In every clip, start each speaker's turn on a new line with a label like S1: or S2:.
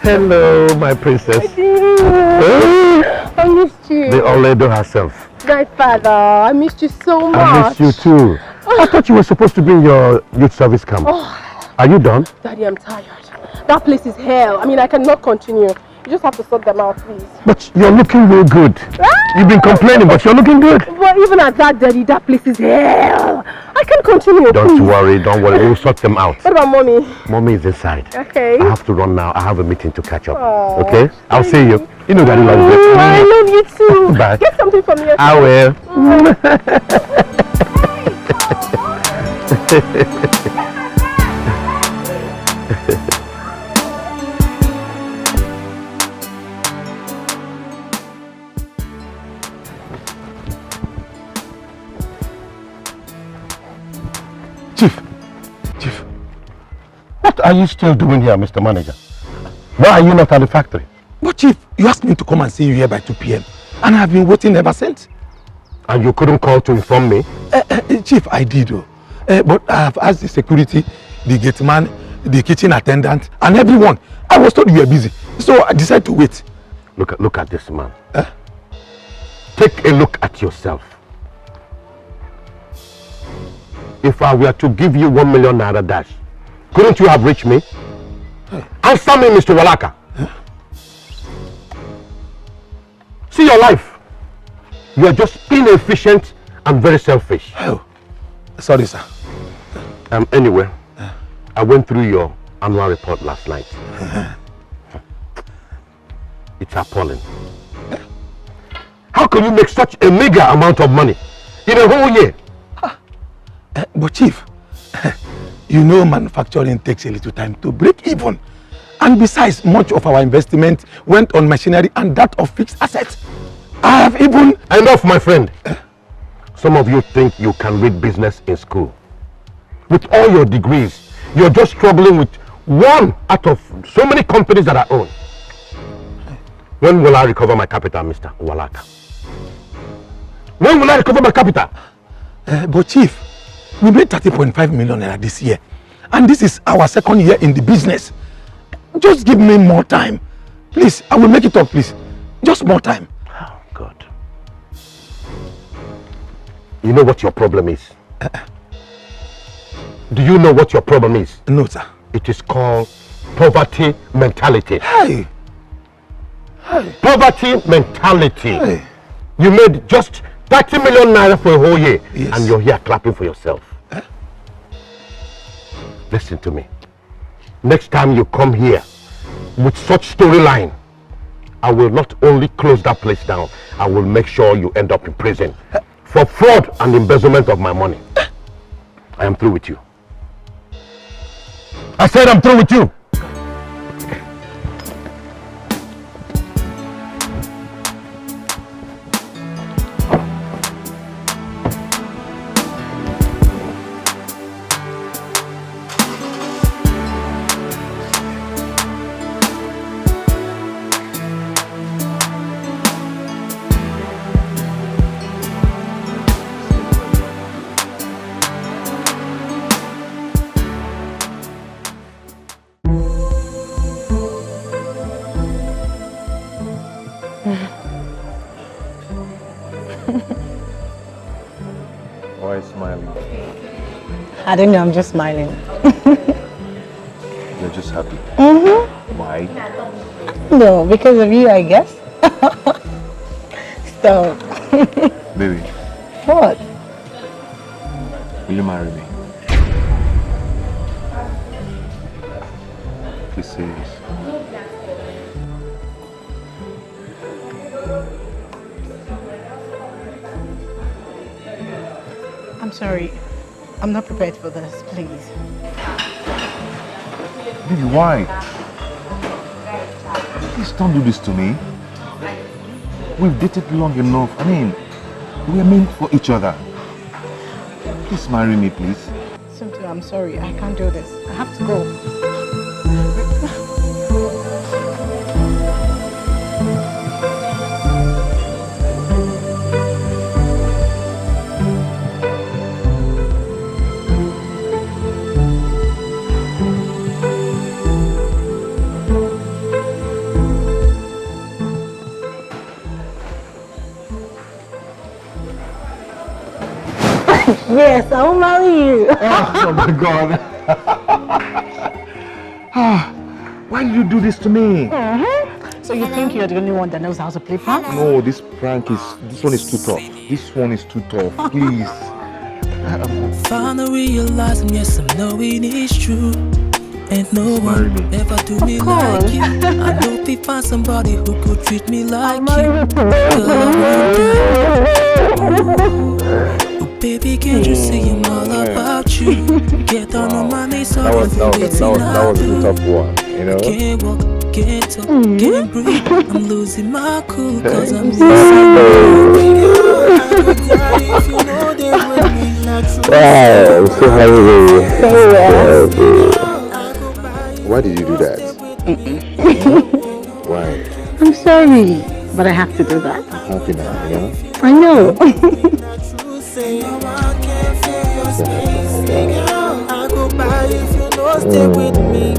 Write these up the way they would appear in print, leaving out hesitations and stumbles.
S1: Hello, my princess.
S2: I missed you.
S1: The old lady herself.
S2: My father, I missed you so much.
S1: I missed you too. I thought you were supposed to be in your youth service camp. Are you done?
S2: Daddy, I'm tired. That place is hell. I mean, I cannot continue. You just have to sort them out, please.
S1: But you're looking real good. You've been complaining, but you're looking good.
S2: But even at that, Daddy, that place is hell. I can't continue,
S1: Don't worry. We'll sort them out.
S2: What about Mommy?
S1: Mommy is inside.
S2: Okay.
S1: I have to run now. I have a meeting to catch up.
S2: Aww,
S1: okay? I'll see you. You know Daddy loves you.
S2: I love you too.
S1: Bye.
S2: Get something from me.
S1: I will. Chief, what are you still doing here, Mr. Manager? Why are you not at the factory?
S3: But Chief, you asked me to come and see you here by 2 p.m. and I've been waiting ever since.
S1: And you couldn't call to inform me?
S3: Chief, I did though. But I have asked the security, the gate man, the kitchen attendant and everyone. I was told you were busy, so I decided to wait.
S1: Look at this man. Take a look at yourself. If I were to give you 1 million naira dash, couldn't you have reached me? Answer me, Mr. Walaka. See your life. You are just inefficient and very selfish.
S3: Oh, sorry, sir.
S1: Anyway, I went through your annual report last night. It's appalling. How can you make such a meager amount of money in a whole year?
S3: But Chief, you know manufacturing takes a little time to break even. And besides, much of our investment went on machinery and that of fixed assets. I have even...
S1: Enough, my friend. Some of you think you can read business in school. With all your degrees, you're just struggling with one out of so many companies that I own. When will I recover my capital, Mr. Walaka? When will I recover my capital?
S3: But Chief, we made 30.5 million naira this year. And this is our 2nd year in the business. Just give me more time. Please, I will make it up, please. Just more time.
S1: Oh, God. You know what your problem is? Do you know what your problem is?
S3: No, sir.
S1: It is called poverty mentality.
S3: Hey.
S1: Poverty mentality.
S3: Hey.
S1: You made just 30 million naira for a whole year,
S3: yes.
S1: And you're here clapping for yourself. Listen to me. Next time you come here with such storyline, I will not only close that place down, I will make sure you end up in prison for fraud and embezzlement of my money. I am through with you. I said I'm through with you.
S4: Why smiling?
S5: I don't know, I'm just smiling.
S4: You're just happy?
S5: Mm-hmm.
S4: Why?
S5: No, because of you, I guess. Stop.
S4: Baby.
S5: What?
S4: Will you marry me? Please say yes.
S5: I'm sorry. I'm not prepared for this, please.
S4: Baby, why? Please don't do this to me. We've dated long enough. I mean, we're meant for each other. Please marry me, please.
S5: Something, I'm sorry. I can't do this. I have to go. Yes, I will marry you.
S4: Oh my God. Why did you do this to me?
S5: So you think you're the only one that knows how to play prank?
S4: No, this one is too tough. This one is too tough. Please.
S6: Finally realizing, yes, I'm knowing it's true. Ain't no one ever do me like you. I know if we find somebody who could treat me like you. Girl, I want that. Oh, baby, can't you see I'm all about you? Get down on my knees, so
S4: That was a tough one, you know?
S6: Can't walk, can't talk, can't breathe. I'm losing my cool cause I'm missing
S4: Wow, I'm so happy. Why did you do that? Why?
S5: I'm sorry, but I have to do that.
S4: I'm happy now, you know?
S5: I know.
S6: Stay with me.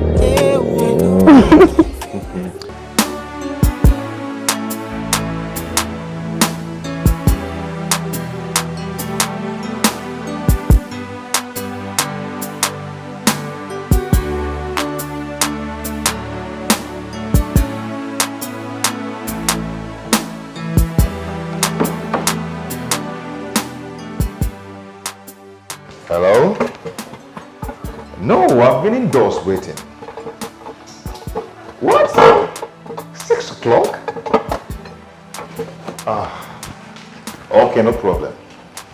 S4: Hello? No, I've been indoors waiting. What? 6 o'clock? Okay, no problem.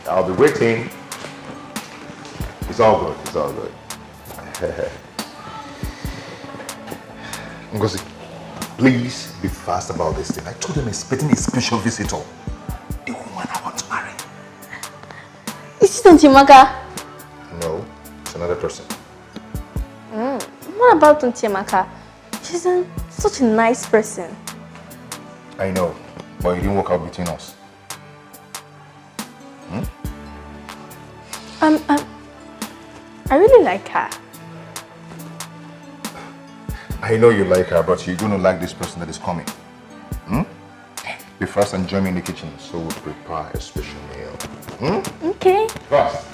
S4: I'll be waiting. It's all good, it's all good. Ngozi, please be fast about this thing. I told them I'm expecting a special visitor. The woman I want to marry.
S7: Is it Ntiamaka?
S4: No, it's another person.
S7: What about Ntiamaka? She's such a nice person.
S4: I know, but it didn't work out between us.
S7: I really like her.
S4: I know you like her, but you're going to like this person that is coming. Be fast and join me in the kitchen so we'll prepare a special meal.
S7: Okay.
S4: Fast.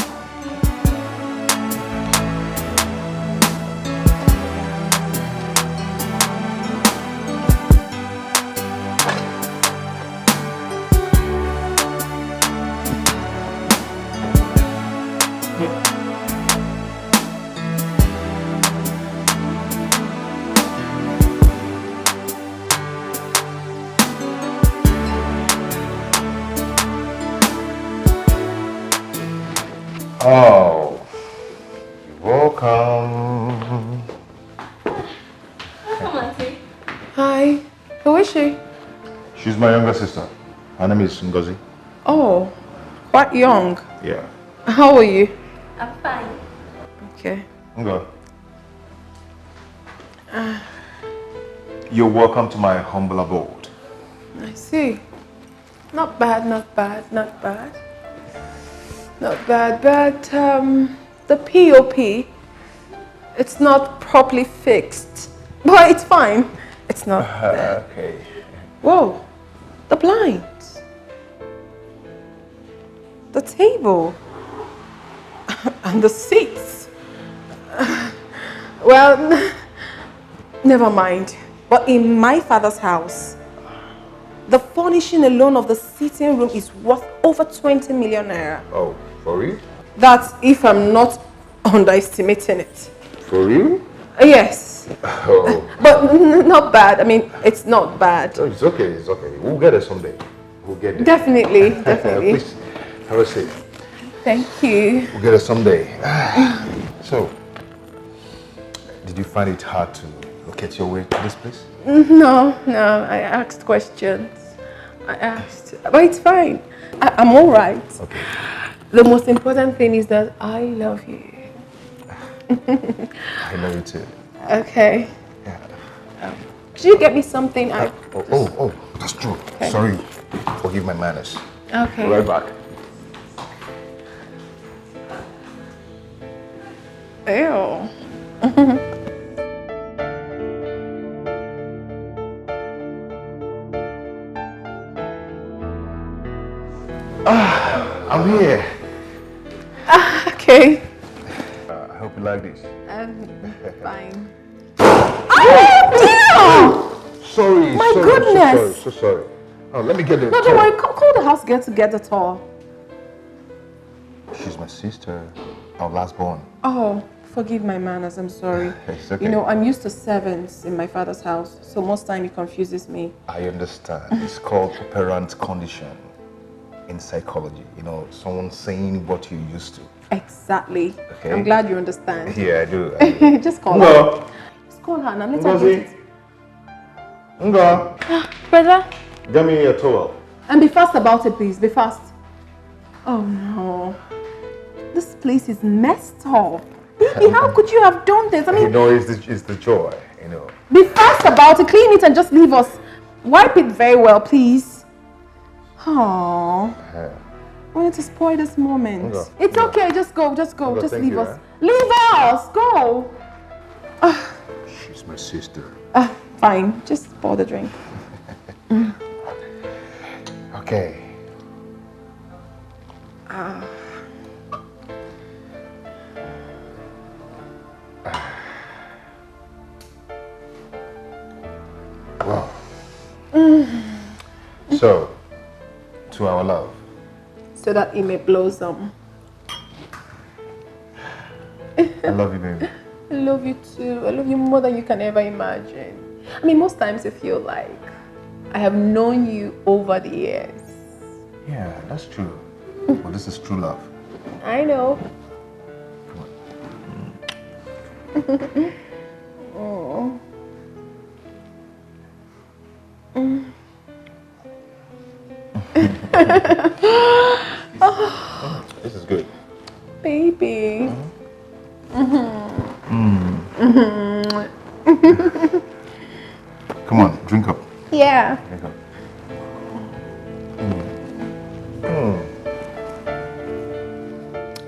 S4: Oh, you're welcome.
S2: Hi. Who is she?
S4: She's my younger sister. Her name is Ngozi.
S2: Oh, quite young.
S4: Yeah.
S2: How are you?
S7: I'm fine.
S2: Okay.
S4: Ngo. You're welcome to my humble abode.
S2: I see. Not bad, not bad, not bad. Not bad, but the POP, it's not properly fixed. But it's fine. It's not there.
S4: Okay.
S2: Whoa, the blinds. The table. And the seats. Well, never mind. But in my father's house, the furnishing alone of the sitting room is worth over 20 million naira.
S4: Oh, for real?
S2: That's if I'm not underestimating it.
S4: For real?
S2: Yes.
S4: Oh.
S2: But not bad. I mean, it's not bad.
S4: No, it's okay, it's okay. We'll get it someday. We'll get it.
S2: Definitely, definitely.
S4: Please, have a seat.
S2: Thank you.
S4: We'll get it someday. So, did you find it hard to locate your way to this place?
S2: No, I asked questions. I asked, but it's fine. I'm all right.
S4: Okay.
S2: The most important thing is that I love you.
S4: I love you too.
S2: Okay.
S4: Yeah.
S2: Could you get me something?
S4: Oh, that's true.
S2: Okay.
S4: Sorry. Forgive my manners.
S2: Okay.
S4: Be right back.
S2: Ew.
S4: I'm here.
S2: Okay.
S4: I hope you like this.
S2: Fine. Oh, dear!
S1: Sorry,
S2: My
S1: sorry,
S2: goodness.
S1: so sorry. Oh, let me get the
S2: No, don't worry. Call the house girl to get the towel.
S4: She's my sister, our last born.
S2: Oh, forgive my manners. I'm sorry.
S4: It's okay.
S2: You know, I'm used to servants in my father's house, so most time it confuses me.
S4: I understand. It's called operant condition in psychology. You know, someone saying what you're used to.
S2: Exactly.
S4: Okay.
S2: I'm glad you understand.
S4: Yeah, I do.
S2: Just call her. Just call her and let her get it.
S1: Nga,
S7: Brother?
S1: get me a towel.
S2: And be fast about it, please. Be fast. Oh no. This place is messed up. Baby, how could you have done this? I mean,
S4: You know, it's the joy, you know.
S2: be fast about it. Clean it and just leave us. Wipe it very well, please. Oh. I wanted to spoil this moment.
S1: Nga.
S2: It's okay. Just go. Just
S1: Nga, thank
S2: leave
S1: you,
S2: us. Leave us. Go.
S1: She's my sister.
S2: Fine. Just pour the drink.
S4: Okay. Wow. So, to our love.
S2: So that it may blossom.
S4: I love you, baby.
S2: I love you too. I love you more than you can ever imagine. I mean, most times I feel like I have known you over the years.
S4: Yeah, that's true. But this is true love.
S2: I know.
S4: Come on.
S2: Oh.
S4: This is good.
S2: Baby.
S4: Come on, drink up.
S2: Yeah.
S4: Drink up.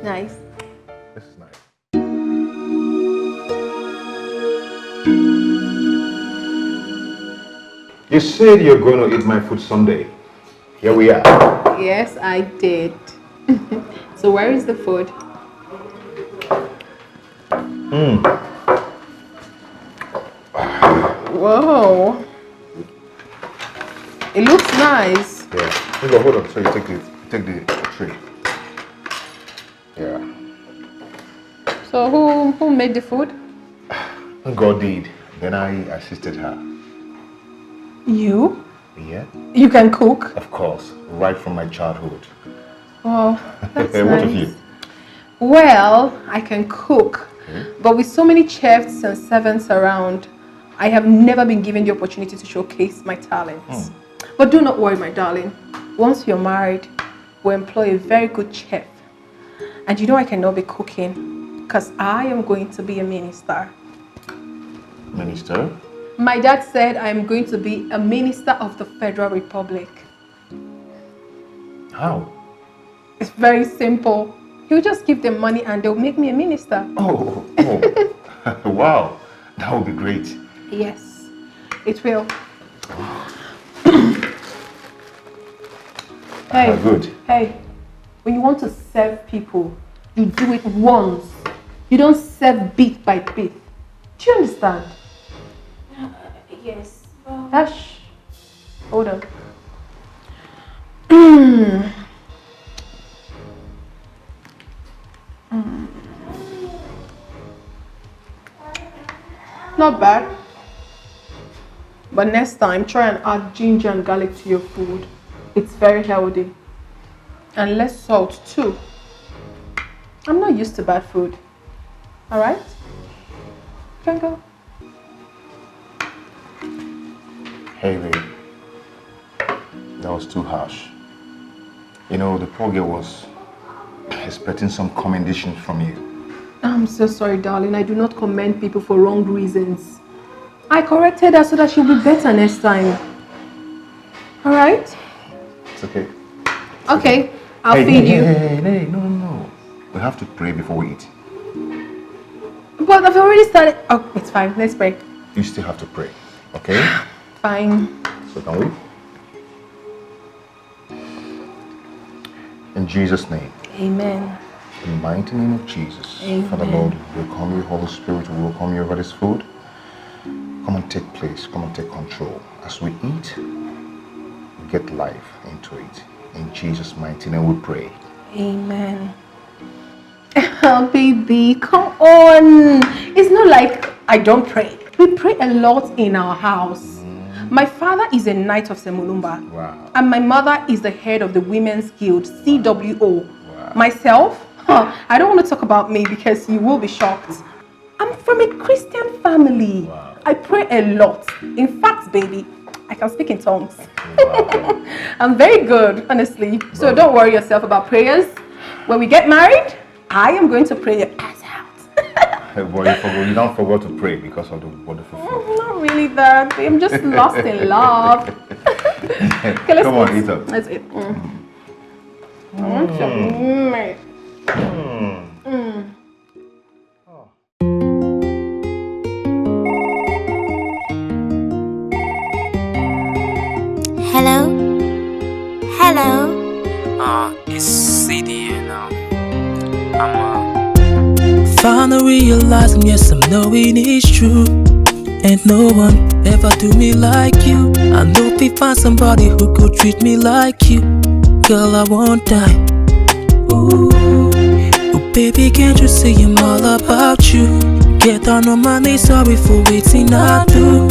S2: Nice.
S4: This is nice. You said you're going to eat my food someday. Here we are.
S2: Yes, I did. So where is the food? Whoa. It looks nice.
S4: Yeah. Hold on. So you take the tray. Yeah.
S2: So who made the food?
S4: God did. Then I assisted her.
S2: You?
S4: Yeah.
S2: You can cook?
S4: Of course. Right from my childhood.
S2: Oh, that's
S4: What
S2: nice.
S4: of you?
S2: Well, I can cook, but with so many chefs and servants around, I have never been given the opportunity to showcase my talents. But do not worry, my darling. Once you're married, we'll employ a very good chef. And you know I cannot be cooking because I am going to be a minister.
S4: Minister?
S2: My dad said I am going to be a minister of the Federal Republic.
S4: How?
S2: It's very simple. He'll just give them money and they'll make me a minister.
S4: Oh. Wow. That would be great.
S2: Yes, it will. Hey,
S4: Good.
S2: hey, when you want to serve people, you do it once. You don't serve bit by bit. Do you understand?
S7: Yes.
S2: Hush. Hold on. Not bad. But next time, try and add ginger and garlic to your food. It's very healthy. And less salt too. I'm not used to bad food. Alright? Can go.
S4: Hey, babe. That was too harsh. You know, the poor girl was expecting some commendation from you.
S2: I'm so sorry, darling. I do not commend people for wrong reasons. I corrected her so that she'll be better next time. Alright?
S4: It's okay.
S2: Okay, I'll feed you.
S4: Hey, no. We have to pray before we eat.
S2: But I've already started. Oh, it's fine. Let's break.
S4: You still have to pray, okay?
S2: Fine.
S4: So can we? In Jesus' name.
S2: Amen.
S4: In the mighty name of Jesus.
S5: Amen.
S4: Father Lord, we welcome you, Holy Spirit, we welcome you over this food. Come and take place, come and take control. As we eat, we get life into it. In Jesus' mighty name we pray.
S2: Amen. Oh, baby, come on. It's not like I don't pray. We pray a lot in our house. My father is a knight of Semulumba.
S4: Wow.
S2: And my mother is the head of the Women's Guild, CWO.
S4: Wow.
S2: Myself, I don't want to talk about me because you will be shocked. I'm from a Christian family.
S4: Wow.
S2: I pray a lot. In fact, baby, I can speak in tongues.
S4: Wow.
S2: I'm very good, honestly. So
S4: Wow.
S2: don't worry yourself about prayers. When we get married, I am going to pray your ass out.
S4: Hey boy, you don't forget to pray because of the wonderful food.
S2: Not really that. I'm just lost in love. Okay, let's
S4: Come on, eat up.
S2: Let's eat. I want to
S8: Hello? Hello?
S6: It's CD and I'm finally realizing, yes, I'm knowing it's true. Ain't no one ever do me like you. I know if we find somebody who could treat me like you, girl, I won't die. Ooh, oh baby, can't you see I'm all about you? Get down on my knees, sorry for waiting I do.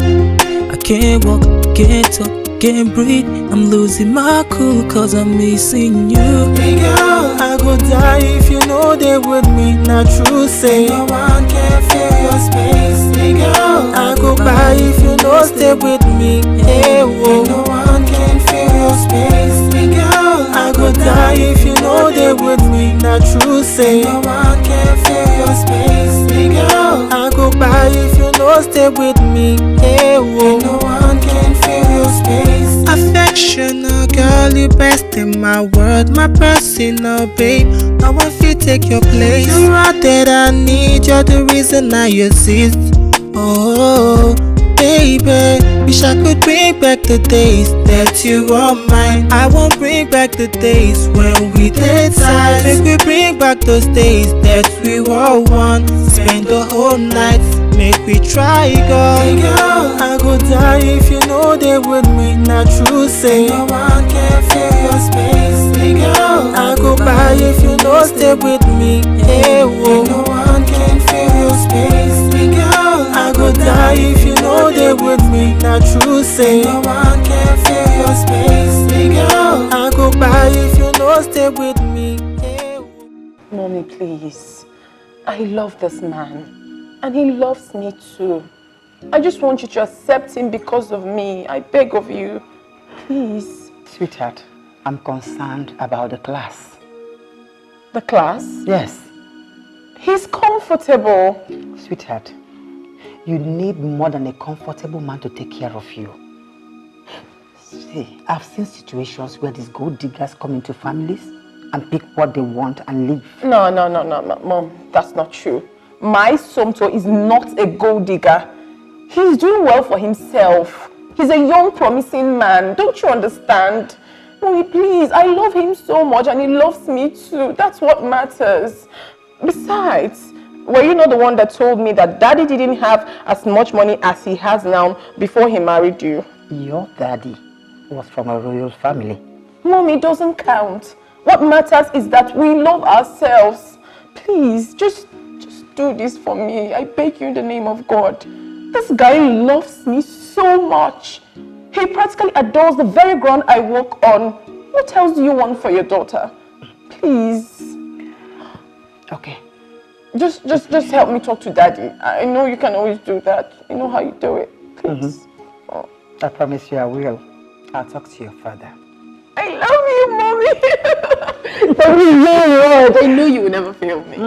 S6: I can't walk, can't talk, can't breathe. I'm losing my cool cause I'm missing you.
S9: Hey girl, I go die if you know they with me. Not true, say no one can fill your space. Hey girl, I go by if you know stay with me. Hey whoa, no one can fill your space. Hey girl, I go die if you know they with me. Not true, say no one can fill your space. Hey girl, I go by if you know stay with me. Hey whoa, no one can fill your space. Affectional girl, you best in my world, my personal babe. No one fit take your place. You're out that I need, you're the reason I exist. Oh, baby, wish I could bring back the days that you were mine. I won't bring back the days when we did time. Make we bring back those days that we were one. Spend the whole night, make we try, girl. Hey girl, I go die if you know they with me. Not true, say no one can fill your space. Hey girl, I go by if you know stay with me. Hey whoa, no one can fill your space. Hey girl, I go die if you know they with me. Not true, say no one can fill your space. Hey girl, I go by if you know stay with me. Hey whoa.
S2: Mommy, please. I love this man. And he loves me too. I just want you to accept him because of me. I beg of you. Please.
S10: Sweetheart, I'm concerned about the class.
S2: The class?
S10: Yes.
S2: He's comfortable.
S10: Sweetheart, you need more than a comfortable man to take care of you. See, I've seen situations where these gold diggers come into families and pick what they want and leave.
S2: No, Mom. That's not true. My Somto is not a gold digger. He's doing well for himself. He's a young, promising man. Don't you understand? Mommy, please. I love him so much and he loves me too. That's what matters. Besides, were you not the one that told me that Daddy didn't have as much money as he has now before he married you?
S10: Your daddy was from a royal family.
S2: Mommy, it doesn't count. What matters is that we love ourselves. Please, just do this for me. I beg you in the name of God. This guy loves me so much. He practically adores the very ground I walk on. What else do you want for your daughter? Please.
S10: Okay.
S2: Just help me talk to Daddy. I know you can always do that. You know how you do it. Please.
S10: I promise you I will. I'll talk to your father.
S2: I love you, Mommy. Thank you very much. I knew you would never fail me.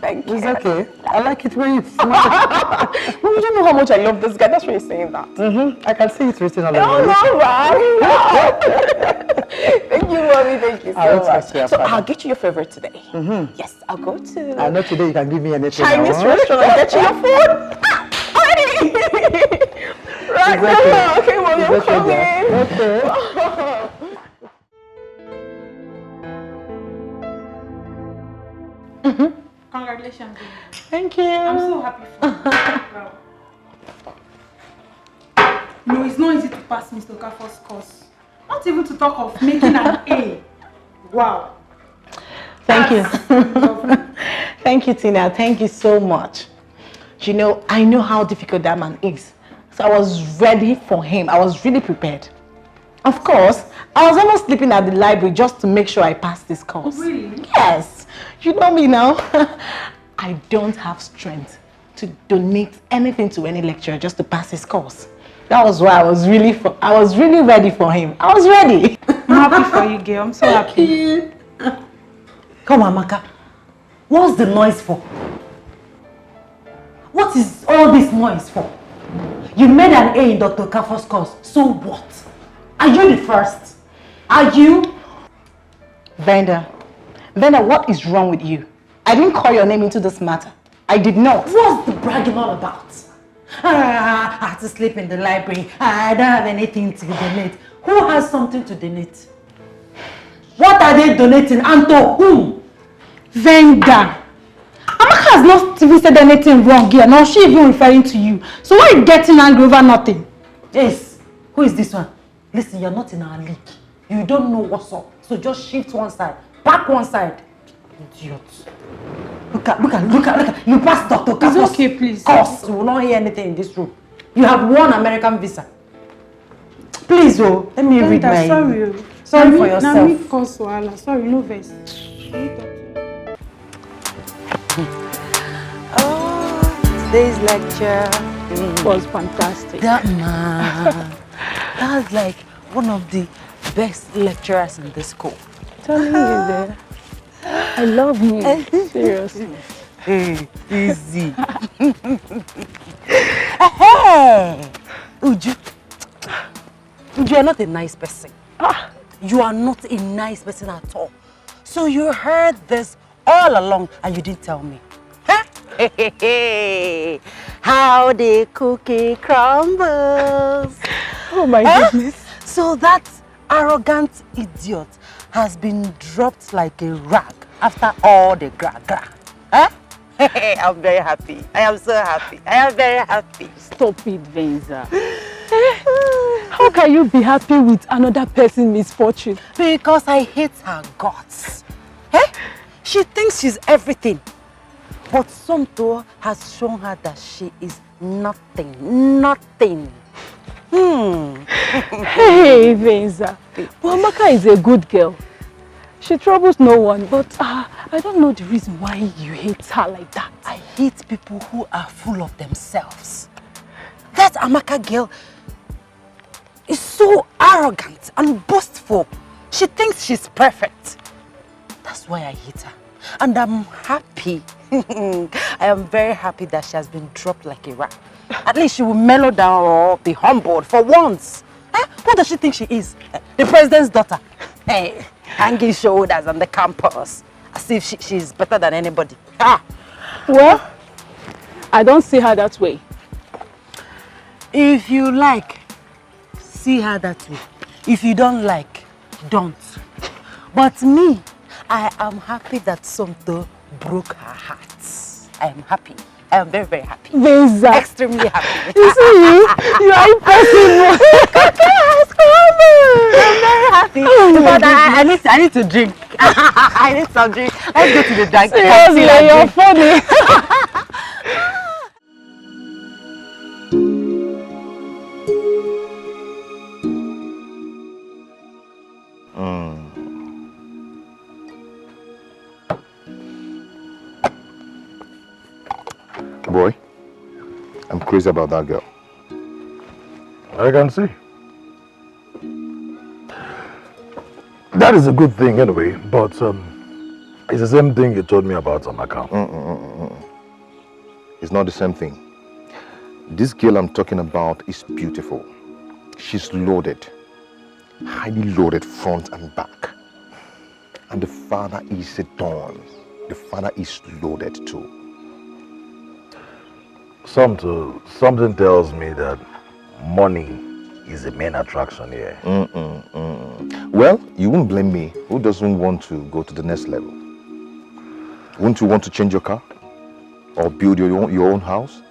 S2: Thank you.
S10: It's okay. I like it when you smile.
S2: Well, you don't know how much I love this guy. That's why you're saying that.
S10: I can see it written all
S2: Oh,
S10: over.
S2: no, right? Thank you, Mommy. Thank you so much. So I'll get you your favorite today. Yes, I'll go to
S10: I know today you can give me anything.
S2: Chinese restaurant and get you your food. Right now. Okay, Mommy, I'm coming.
S10: Okay.
S5: Congratulations.
S10: Thank you.
S5: I'm so happy for you. No, it's not easy to pass Mr. Okafor's course. Not even to talk of making an A. Wow.
S10: Thank you. Thank you, Tina. Thank you so much. You know, I know how difficult that man is. So I was ready for him. I was really prepared. Of course, I was almost sleeping at the library just to make sure I passed this course.
S5: Really?
S10: Yes. You know me now. I don't have strength to donate anything to any lecturer just to pass his course. That was why I was really ready for him. I was ready.
S5: I'm happy for you, girl. I'm so happy.
S11: Come on, Amaka. What's the noise for? What is all this noise for? You made an A in Dr. Okafor's course. So what? Are you the first? Are you?
S10: Venda, what is wrong with you? I didn't call your name into this matter. I did not.
S11: What's the bragging all about? I had to sleep in the library. I don't have anything to donate. Who has something to donate? What are they donating and to whom?
S5: Venda. Amaka has not even said anything wrong here, nor she even referring to you. So why are you getting angry over nothing?
S11: Yes. Who is this one? Listen, you're not in our league. You don't know what's up. So just shift one side. Back one side. Idiot. Look at. You passed Dr. Okafor's
S5: It's okay, please.
S11: course. You will not hear anything in this room. You have one American visa. Please, oh, let me read my... Sorry for yourself.
S5: Sorry, no verse.
S11: Today's lecture
S5: was fantastic.
S11: That man, that's like one of the best lecturers in this school.
S5: Telling you there. I love you. Seriously.
S11: Hey, easy. Hey, Uju, you're not a nice person. You are not a nice person at all. So you heard this all along and you didn't tell me. Huh? How the cookie crumbles.
S5: Oh my goodness.
S11: So that arrogant idiot has been dropped like a rag after all the gra-gra. Huh? I'm very happy. I am so happy. I am very happy.
S5: Stop it, Venza. How can you be happy with another person's misfortune?
S11: Because I hate her guts. She thinks she's everything. But Somto has shown her that she is nothing. Nothing.
S5: Hey, Venza. But Amaka is a good girl. She troubles no one, but I don't know the reason why you hate her like that.
S11: I hate people who are full of themselves. That Amaka girl is so arrogant and boastful. She thinks she's perfect. That's why I hate her. And I'm happy. I am very happy that she has been dropped like a rag. At least she will mellow down or be humbled for once. What does she think she is? The president's daughter. Hey, hanging shoulders on the campus. As if she's better than anybody.
S5: Well, I don't see her that way.
S11: If you like, see her that way. If you don't like, don't. But me, I am happy that Somto broke her heart. I am happy. I am very, very happy.
S5: Venza.
S11: Extremely happy.
S5: You see you are impressive.
S11: I'm very happy. But I need to drink. I need some drink. Let's go to the drink.
S5: Seriously, you're funny.
S4: Boy, I'm crazy about that girl.
S3: I can see. That is a good thing anyway, but it's the same thing you told me about Amaka.
S4: It's not the same thing. This girl I'm talking about is beautiful. She's loaded. Highly loaded front and back. And the father is a don. The father is loaded too.
S3: Something tells me that money is the main attraction here.
S4: Well, you won't blame me. Who doesn't want to go to the next level? Wouldn't you want to change your car? or build your own house?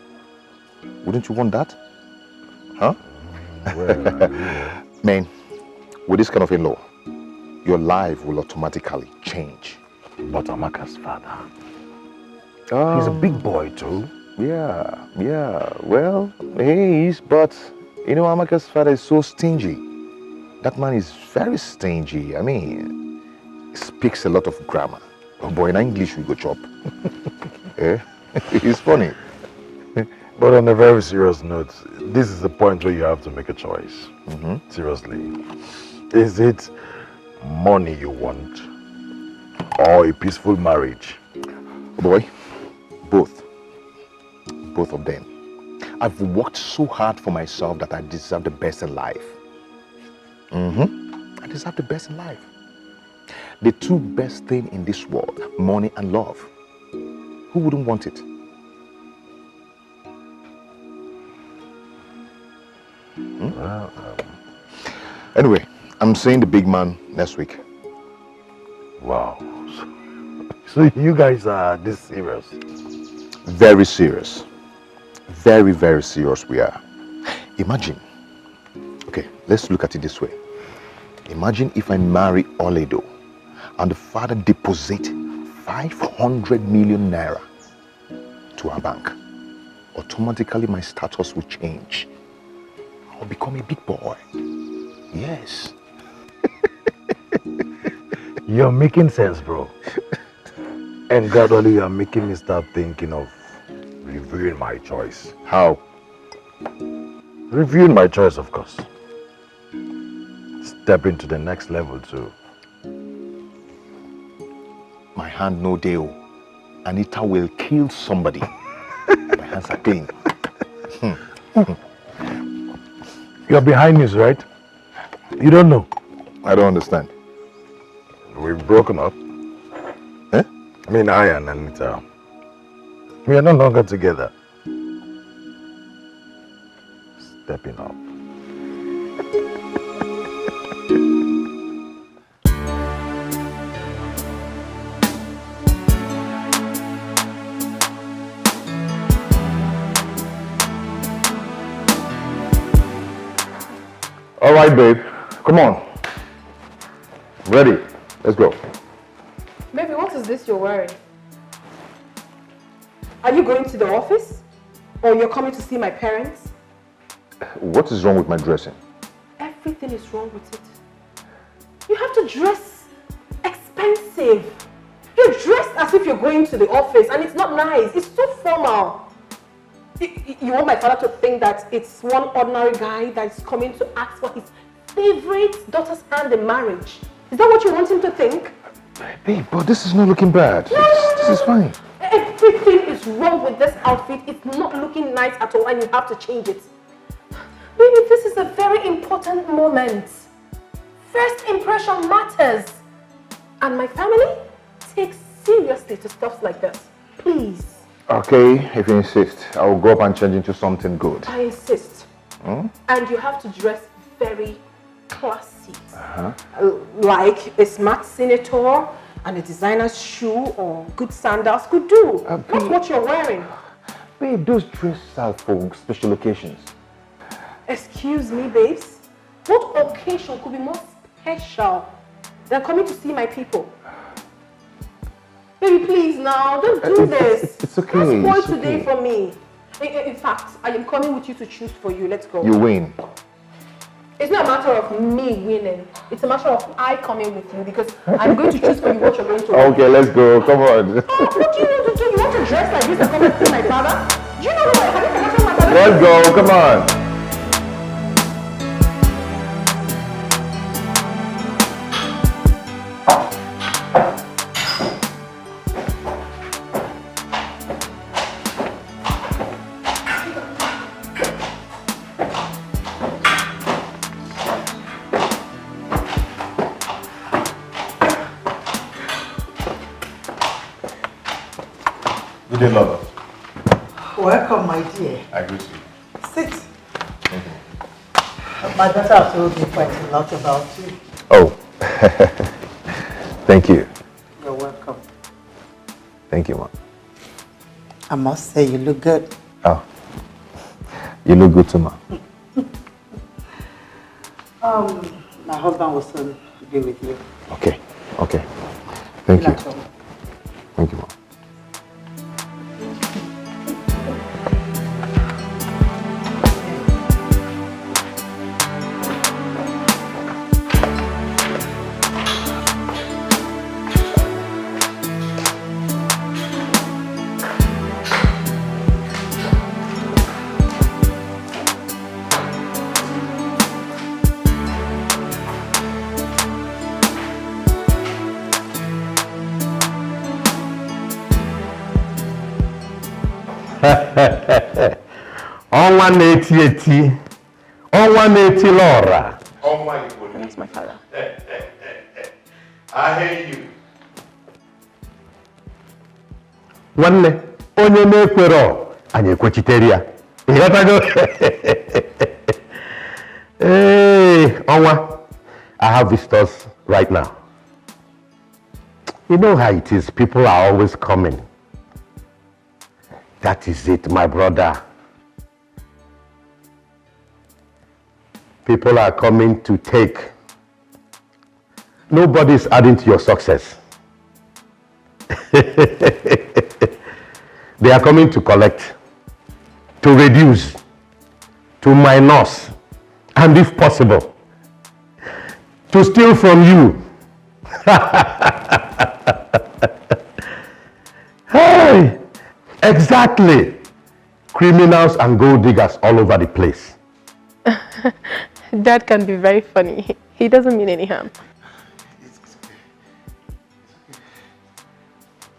S4: Wouldn't you want that? Huh?
S1: Well, yeah.
S4: Man, with this kind of in-law, your life will automatically change.
S1: But Amaka's father, he's a big boy too.
S4: Yeah. Well, he is, but you know, Amaka's father is so stingy. That man is very stingy. I mean, he speaks a lot of grammar. Oh boy, in English we go chop. Eh? It's funny.
S1: But on a very serious note, this is the point where you have to make a choice. Seriously. Is it money you want or a peaceful marriage?
S4: Boy, both. Both of them. I've worked so hard for myself that I deserve the best in life. I deserve the best in life. The two best things in this world, money and love. Who wouldn't want it?
S1: Well,
S4: Anyway, I'm seeing the big man next week.
S1: wow. So you guys are this serious?
S4: Very serious. Very, very serious we are. Imagine. Okay, let's look at it this way. Imagine if I marry Oledo and the father deposit 500 million naira to our bank. Automatically my status will change. I'll become a big boy. Yes.
S1: You're making sense, bro. And gradually you're making me start thinking of reviewing my choice.
S4: How?
S1: Reviewing my choice, of course. Stepping to the next level too.
S4: My hand no deal. Anita will kill somebody. My hands are clean.
S1: You're behind news, right? You don't know.
S4: I don't understand.
S1: We've broken up.
S4: Eh?
S1: I mean, I and Anita. We are no longer together. Stepping up.
S4: All right, babe. Come on. Ready. Let's go.
S2: Baby, what is this you're wearing? Are you going to the office? Or you're coming to see my parents?
S4: What is wrong with my dressing?
S2: Everything is wrong with it. You have to dress expensive. You're dressed as if you're going to the office and it's not nice. It's too formal. You want my father to think that it's one ordinary guy that's coming to ask for his favorite daughter's hand in marriage. Is that what you want him to think?
S4: Babe, but this is not looking bad. This is fine.
S2: Everything is wrong with this outfit. It's not looking nice at all and you have to change it. Baby, this is a very important moment. First impression matters. And my family takes seriously to stuff like this. Please.
S4: Okay, if you insist, I will go up and change into something good.
S2: I insist. And you have to dress very classy. Like a smart senator and a designer's shoe or good sandals could do. That's what you're wearing.
S4: Babe, those dresses are for special occasions.
S2: Excuse me, babes. What occasion could be more special than coming to see my people? Baby, please now, don't do this.
S4: It's okay.
S2: Don't spoil
S4: it's
S2: today
S4: okay.
S2: for me. In fact, I am coming with you to choose for you. Let's go.
S4: You win.
S2: It's not a matter of me winning. It's a matter of I coming with you because I'm going to choose for you what you're going to wear.
S4: Okay, let's go. Come on.
S2: What do you want to do? You want to dress like this and come and see my father? Do you know what? Have you forgotten my father?
S4: Let's go. Come on. Good day, lover.
S12: Welcome, my dear.
S4: I greet you.
S12: Sit. My daughter told me quite a lot about you.
S4: Oh, thank you.
S12: You're welcome.
S4: Thank you, Mom.
S12: I must say you look good.
S4: Oh, you look good too, ma.
S12: My husband will soon be with you.
S4: Okay, okay. Thank you. Thank you, ma.
S1: Ọnwa na-eti eti, ọnwa na-eti lọra.
S2: That's my father.
S1: I hate you. Nwanne, onye na-ekwero, anyị ekwechitere ya. Ịghọtago? Hey, Ọnwa, I have visitors right now. You know how it is, people are always coming. That is it, my brother. People are coming to take. Nobody's adding to your success. They are coming to collect, to reduce, to minus, and if possible, to steal from you. Hey, exactly. Criminals and gold diggers all over the place.
S2: Dad can be very funny. He doesn't mean any harm.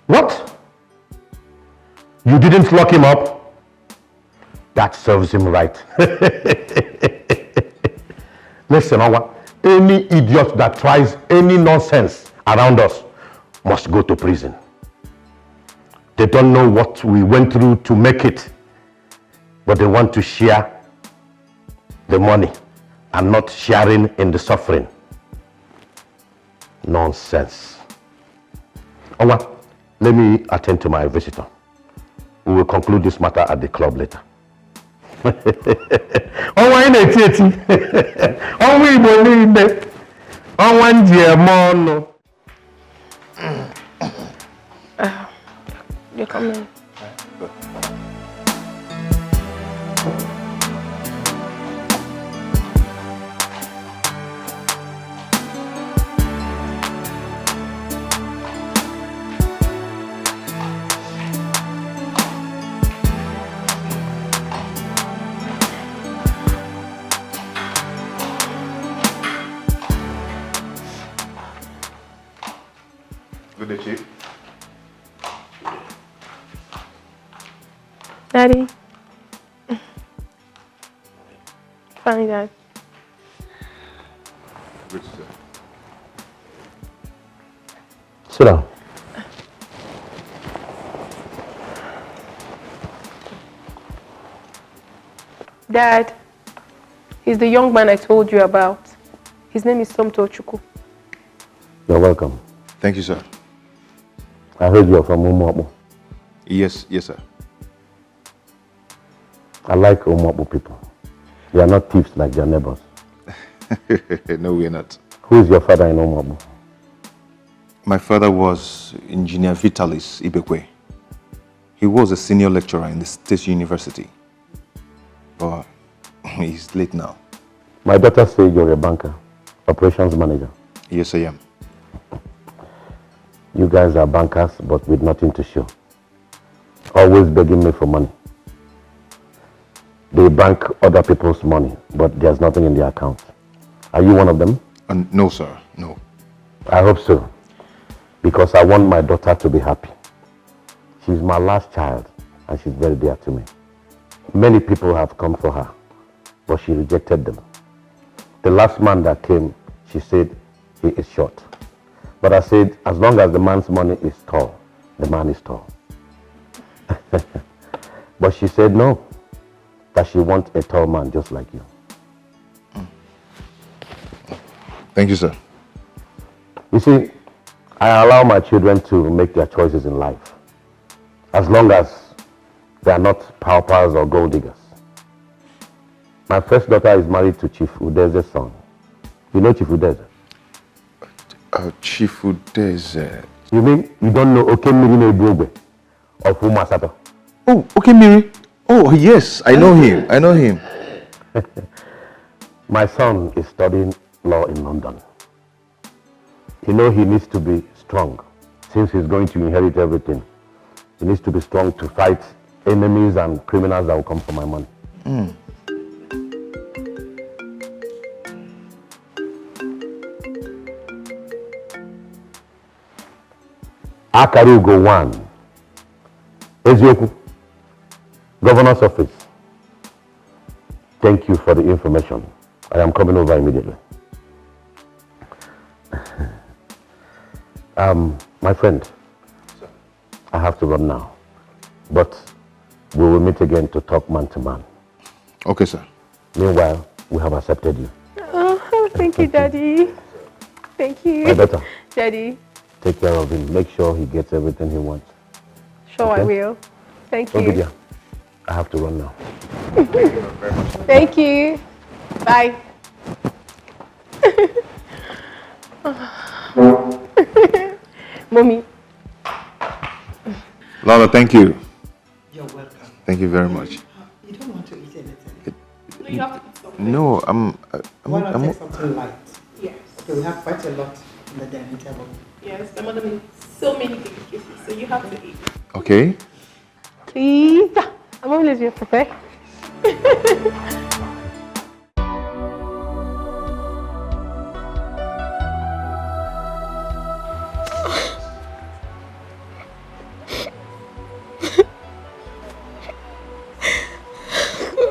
S1: What? You didn't lock him up? That serves him right. Listen, Awa, any idiot that tries any nonsense around us must go to prison. They don't know what we went through to make it, but they want to share the money and not sharing in the suffering. Nonsense. Awa, let me attend to my visitor. We will conclude this matter at the club later. Ọnwa ị na-eti eti. Ọnwa Igbo niile. Ọnwa nji eme ọnụ.
S2: You're coming.
S4: Good day, Chief.
S2: Daddy. Fine, Dad.
S4: Good to see you.
S1: Sit down.
S2: Dad, he's the young man I told you about. His name is Somto Chukwu.
S1: You're welcome.
S4: Thank you, sir.
S1: I heard you're from Umuapu.
S4: Yes, sir.
S1: I like Umuapu people. They are not thieves like their neighbors.
S4: No, we are not.
S1: Who is your father in Umuapu?
S4: My father was Engineer Vitalis Ibekwe. He was a senior lecturer in the State University. But he's late now.
S1: My daughter said you're a banker, operations manager.
S4: Yes, I am.
S1: You guys are bankers, but with nothing to show. Always begging me for money. They bank other people's money, but there's nothing in their account. Are you one of them?
S4: No, sir. No.
S1: I hope so. Because I want my daughter to be happy. She's my last child, and she's very dear to me. Many people have come for her, but she rejected them. The last man that came, she said he is short. But I said, as long as the man's money is tall, the man is tall. But she said no, that she wants a tall man just like you.
S4: Thank you, sir.
S1: You see, I allow my children to make their choices in life, as long as They are not paupers or gold diggers. My first daughter is married to Chief Udeze's son. You know Chief Udeze?
S4: Chief Udeze.
S1: You mean you don't know Okemiri Nebogwe of Umasato?
S4: Oh, Okemiri. Oh, yes, I know him. I know him.
S1: My son is studying law in London. You know he needs to be strong since he's going to inherit everything. He needs to be strong to fight enemies and criminals that will come for my money. Akarugo 1. Ezioku, Governor's Office. Thank you for the information. I am coming over immediately. My friend, sir, I have to run now, but we will meet again to talk man to man.
S4: Okay, sir.
S1: Meanwhile, we have accepted you.
S2: Oh, thank you, Daddy. Thank you.
S1: My daughter.
S2: Daddy.
S1: Take care of him. Make sure he gets everything he wants.
S2: Sure,
S1: okay?
S2: I will. Thank you.
S1: Okay, dear. I have to run now.
S2: Thank you. Bye. Mommy.
S4: Lala, thank you.
S12: You're welcome.
S4: Thank you very much.
S12: You don't want to eat anything?
S2: No, you have to eat something.
S4: No,
S12: Why not take something light? Yes. Okay, we have quite a lot in the dining table.
S2: Yes, my mother made so many delicacies, so you have to eat.
S4: Okay.
S2: Please. I'm always here, prepare.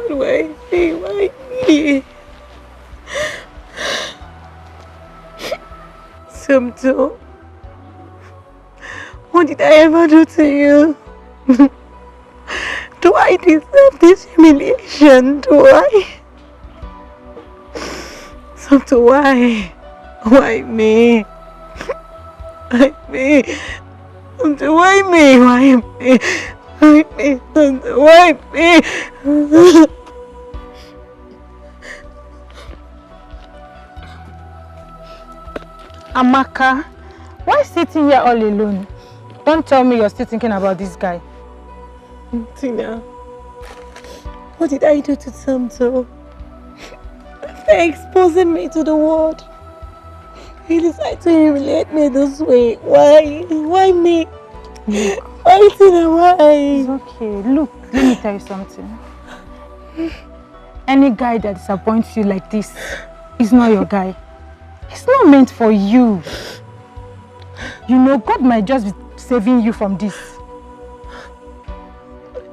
S7: Why me? Samto, what did I ever do to you? Do I deserve this humiliation? Do I? Samto, why? Why me? Why me? Samto, why me? Why me? Why me? Samto, why me?
S5: Amaka, why sitting here all alone? Don't tell me you're still thinking about this guy.
S7: Tina, what did I do to Samto? After exposing me to the world, he decided to humiliate me this way. Why? Why me?
S5: Look.
S7: Why, Tina? Why?
S5: It's okay. Look, let me tell you something. Any guy that disappoints you like this is not your guy. It's not meant for you. You know, God might just be saving you from this.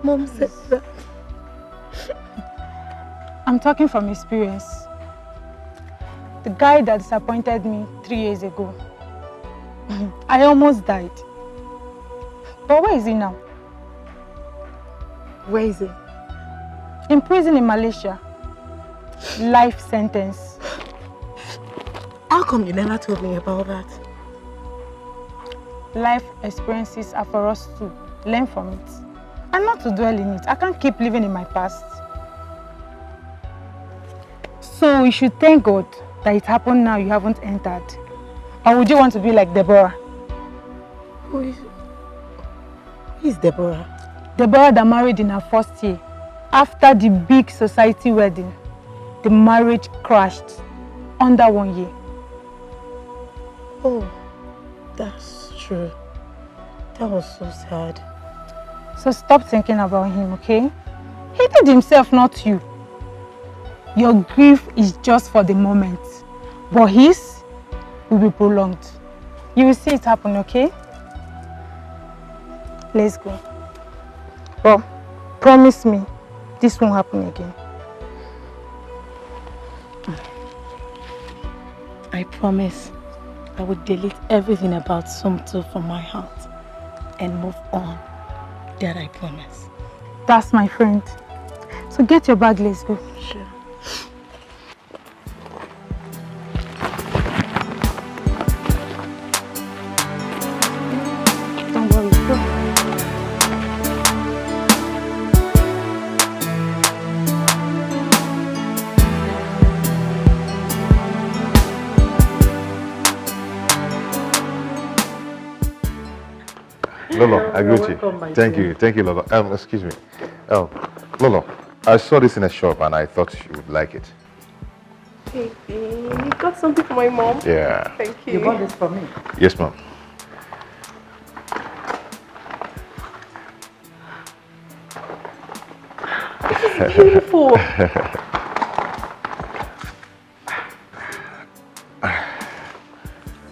S7: Mom said that.
S5: I'm talking from experience. The guy that disappointed me 3 years ago, I almost died. But where is he now?
S7: Where is he?
S5: In prison in Malaysia. Life sentence.
S7: How come you never told me about that?
S5: Life experiences are for us to learn from it and not to dwell in it. I can't keep living in my past. So we should thank God that it happened now you haven't entered. Or would you want to be like Deborah?
S7: Who is Deborah?
S5: Deborah that married in her first year. After the big society wedding, the marriage crashed under 1 year.
S7: Oh, that's true. That was so sad.
S5: So stop thinking about him, okay? He did himself, not you. Your grief is just for the moment, but his will be prolonged. You will see it happen, okay? Let's go. But promise me this won't happen again.
S7: I promise I would delete everything about Samto from my heart and move on. That I promise.
S5: That's my friend. So get your bag, let's go.
S7: Sure.
S5: Don't worry, go.
S4: Lolo, I greet you. Thank you, Lolo. Excuse me. Lolo, I saw this in a shop and I thought you would like it.
S2: Baby, you got something for my mom?
S4: Yeah.
S2: Thank you.
S12: You bought this for me?
S4: Yes, ma'am.
S2: This is beautiful.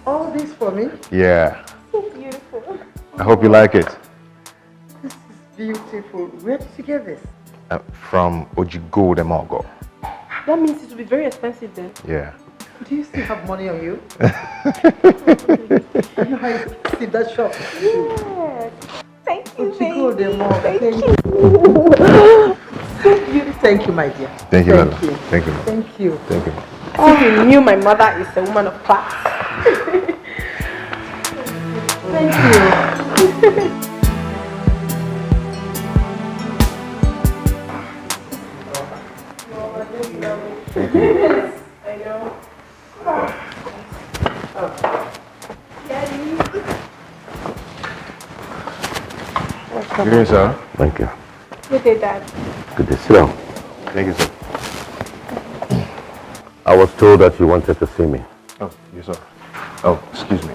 S12: All this for me?
S4: Yeah.
S2: So beautiful.
S4: I hope you like it.
S12: This is beautiful. Where did you get this?
S4: From Ojigo de Mogo.
S2: That means it will be very expensive then.
S4: Yeah.
S12: Do you still have money on you? You know how you see that shop?
S2: Yes. Thank you,
S12: Ojigo de
S2: baby.
S12: Mogo.
S2: Thank
S12: you.
S2: So beautiful.
S12: Thank you, my dear.
S4: Thank you, Lolo.
S12: Thank you.
S4: Thank you.
S12: Thank you.
S4: Thank you.
S2: If you knew my mother is a woman of class.
S12: Thank you.
S2: Yes, I know. Daddy.
S4: Good evening, sir.
S1: Thank you.
S2: Good day, Dad.
S1: Good to see you.
S4: Thank you, sir.
S1: I was told that you wanted to see me.
S4: Oh, yes, sir. Oh, excuse me.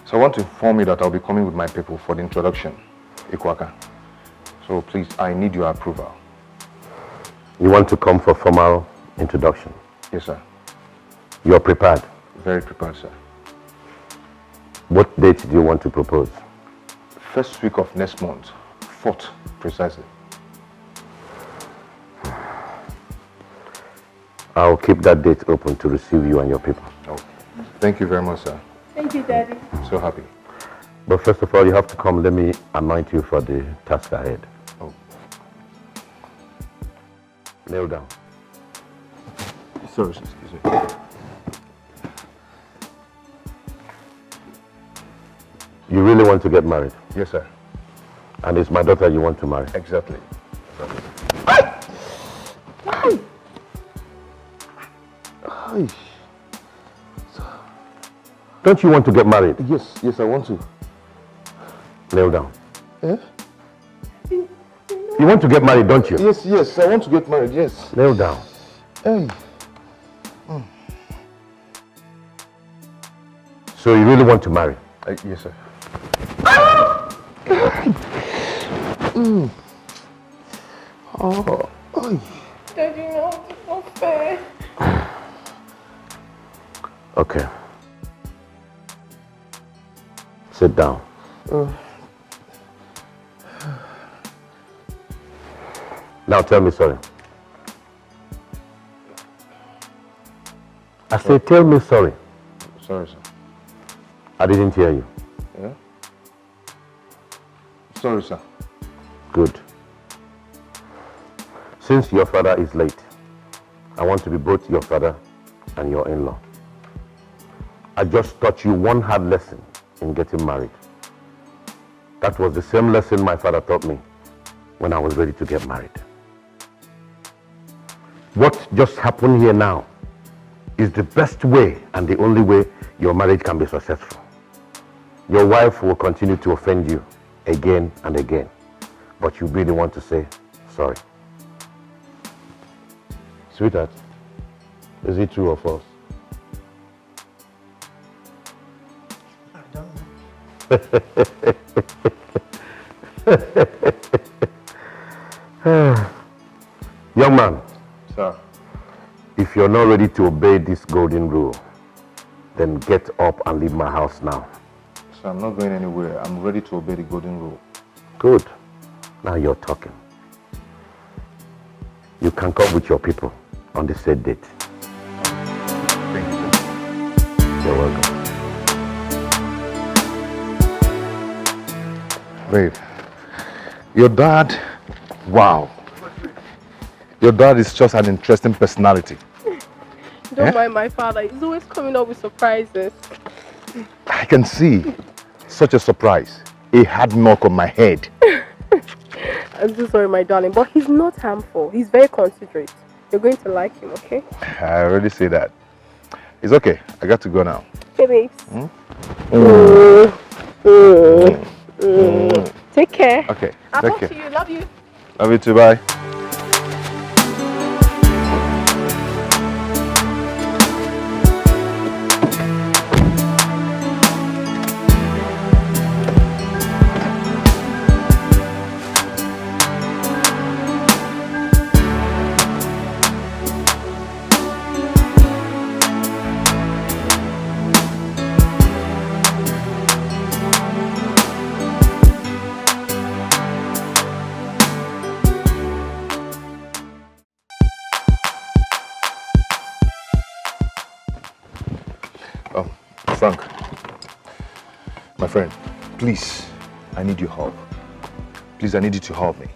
S4: So I want to inform you that I'll be coming with my people for the introduction, Ikwaka. So please, I need your approval.
S1: You want to come for formal introduction?
S4: Yes, sir.
S1: You're prepared?
S4: Very prepared, sir.
S1: What date do you want to propose?
S4: First week of next month, 4th precisely.
S1: I'll keep that date open to receive you and your people.
S4: Oh, thank you very much, sir.
S2: Thank you, Daddy.
S4: I'm so happy.
S1: But first of all, you have to come. Let me anoint you for the task ahead.
S4: Oh.
S1: Kneel down.
S4: Sorry, excuse me.
S1: You really want to get married?
S4: Yes, sir.
S1: And it's my daughter you want to marry?
S4: Exactly.
S1: Don't you want to get married?
S4: Yes, I want to.
S1: Kneel down.
S4: Eh?
S1: You want to get married, don't you?
S4: Yes, I want to get married, yes.
S1: Kneel down.
S4: Hey.
S1: So you really want to marry?
S4: Yes, sir.
S2: Oh. Daddy, no, it's not fair.
S1: Okay. Sit down. Now tell me sorry. I say tell me sorry.
S4: Sorry, sir.
S1: I didn't hear you.
S4: Yeah? Sorry, sir.
S1: Good. Since your father is late, I want to be both your father and your in-law. I just taught you one hard lesson in getting married. That was the same lesson my father taught me when I was ready to get married. What just happened here now is the best way and the only way your marriage can be successful. Your wife will continue to offend you again and again, but you really want to say sorry. Sweetheart, is it true or false?
S12: I don't
S1: know. Young man.
S4: Sir.
S1: If you're not ready to obey this golden rule, then get up and leave my house now.
S4: Sir, I'm not going anywhere. I'm ready to obey the golden rule.
S1: Good. Now you're talking. You can come with your people on the said date.
S4: Thank you, sir.
S1: You're welcome.
S4: Babe, your dad, wow. Your dad is just an interesting personality.
S2: Don't mind my father. He's always coming up with surprises.
S4: I can see such a surprise. A hard knock on my head.
S2: I'm so sorry, my darling, but he's not harmful. He's very considerate. You're going to like him, okay?
S4: I already say that. It's okay. I got to go now.
S2: Okay, babes. Take care.
S4: Okay.
S2: I'll
S4: Take
S2: talk
S4: care.
S2: to you. Love you.
S4: Love you too. Bye. Frank, my friend, please, I need your help. Please, I need you to help me.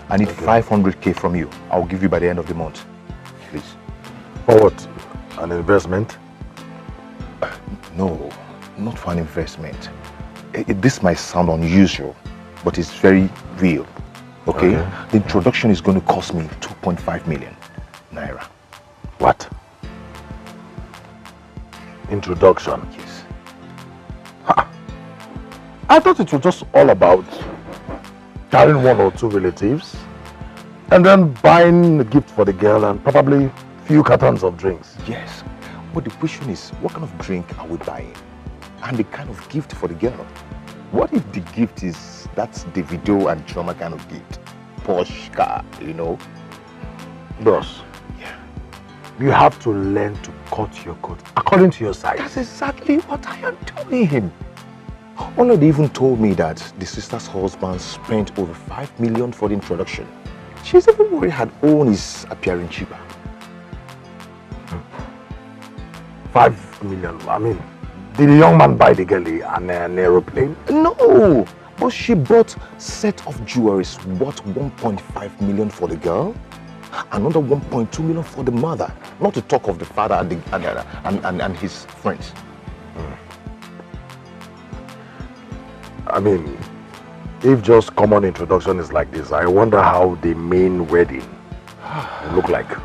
S4: I need 500k from you. I'll give you by the end of the month. Please.
S1: For what? An investment?
S4: No, not for an investment. This might sound unusual, but it's very real. Okay? The introduction is going to cost me 2.5 million naira.
S1: What? Introduction?
S4: Yes.
S1: I thought it was just all about carrying one or two relatives and then buying a gift for the girl and probably a few cartons of drinks.
S4: Yes, but the question is, what kind of drink are we buying? And the kind of gift for the girl? What if the gift is that's Davido and Trauma kind of gift? Porsche car, you know?
S1: Boss, you have to learn to cut your coat according to your size.
S4: That's exactly what I am doing. One of them even told me that the sister's husband spent over 5 million for the introduction. She's even worried her own is appearing cheaper.
S1: 5 million? I mean, did the young man buy the girl an aeroplane?
S4: No, but she bought set of jewelries worth 1.5 million for the girl, another 1.2 million for the mother, not to talk of the father and his friends.
S1: I mean, if just common introduction is like this, I wonder how the main wedding will look like.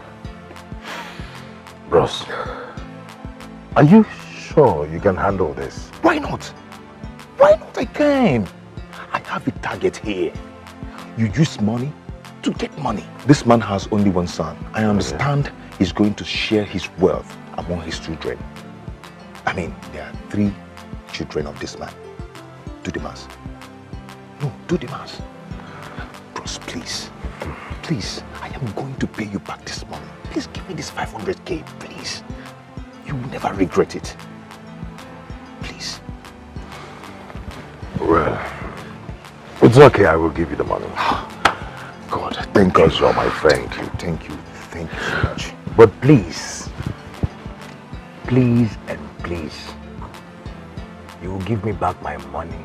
S1: Bros, are you sure you can handle this?
S4: Why not? Why not? I can. I have a target here. You use money to get money. This man has only one son. I understand he's going to share his wealth among his children. I mean, there are 3 children of this man. Do the math. No, do the math. Bros, please. Please, I am going to pay you back this money. Please give me this 500k, please. You will never regret it. Please.
S1: Well, it's okay, I will give you the money.
S4: God, thank you.
S1: Because you're my friend.
S4: Thank you so much.
S1: But please, please and please, you will give me back my money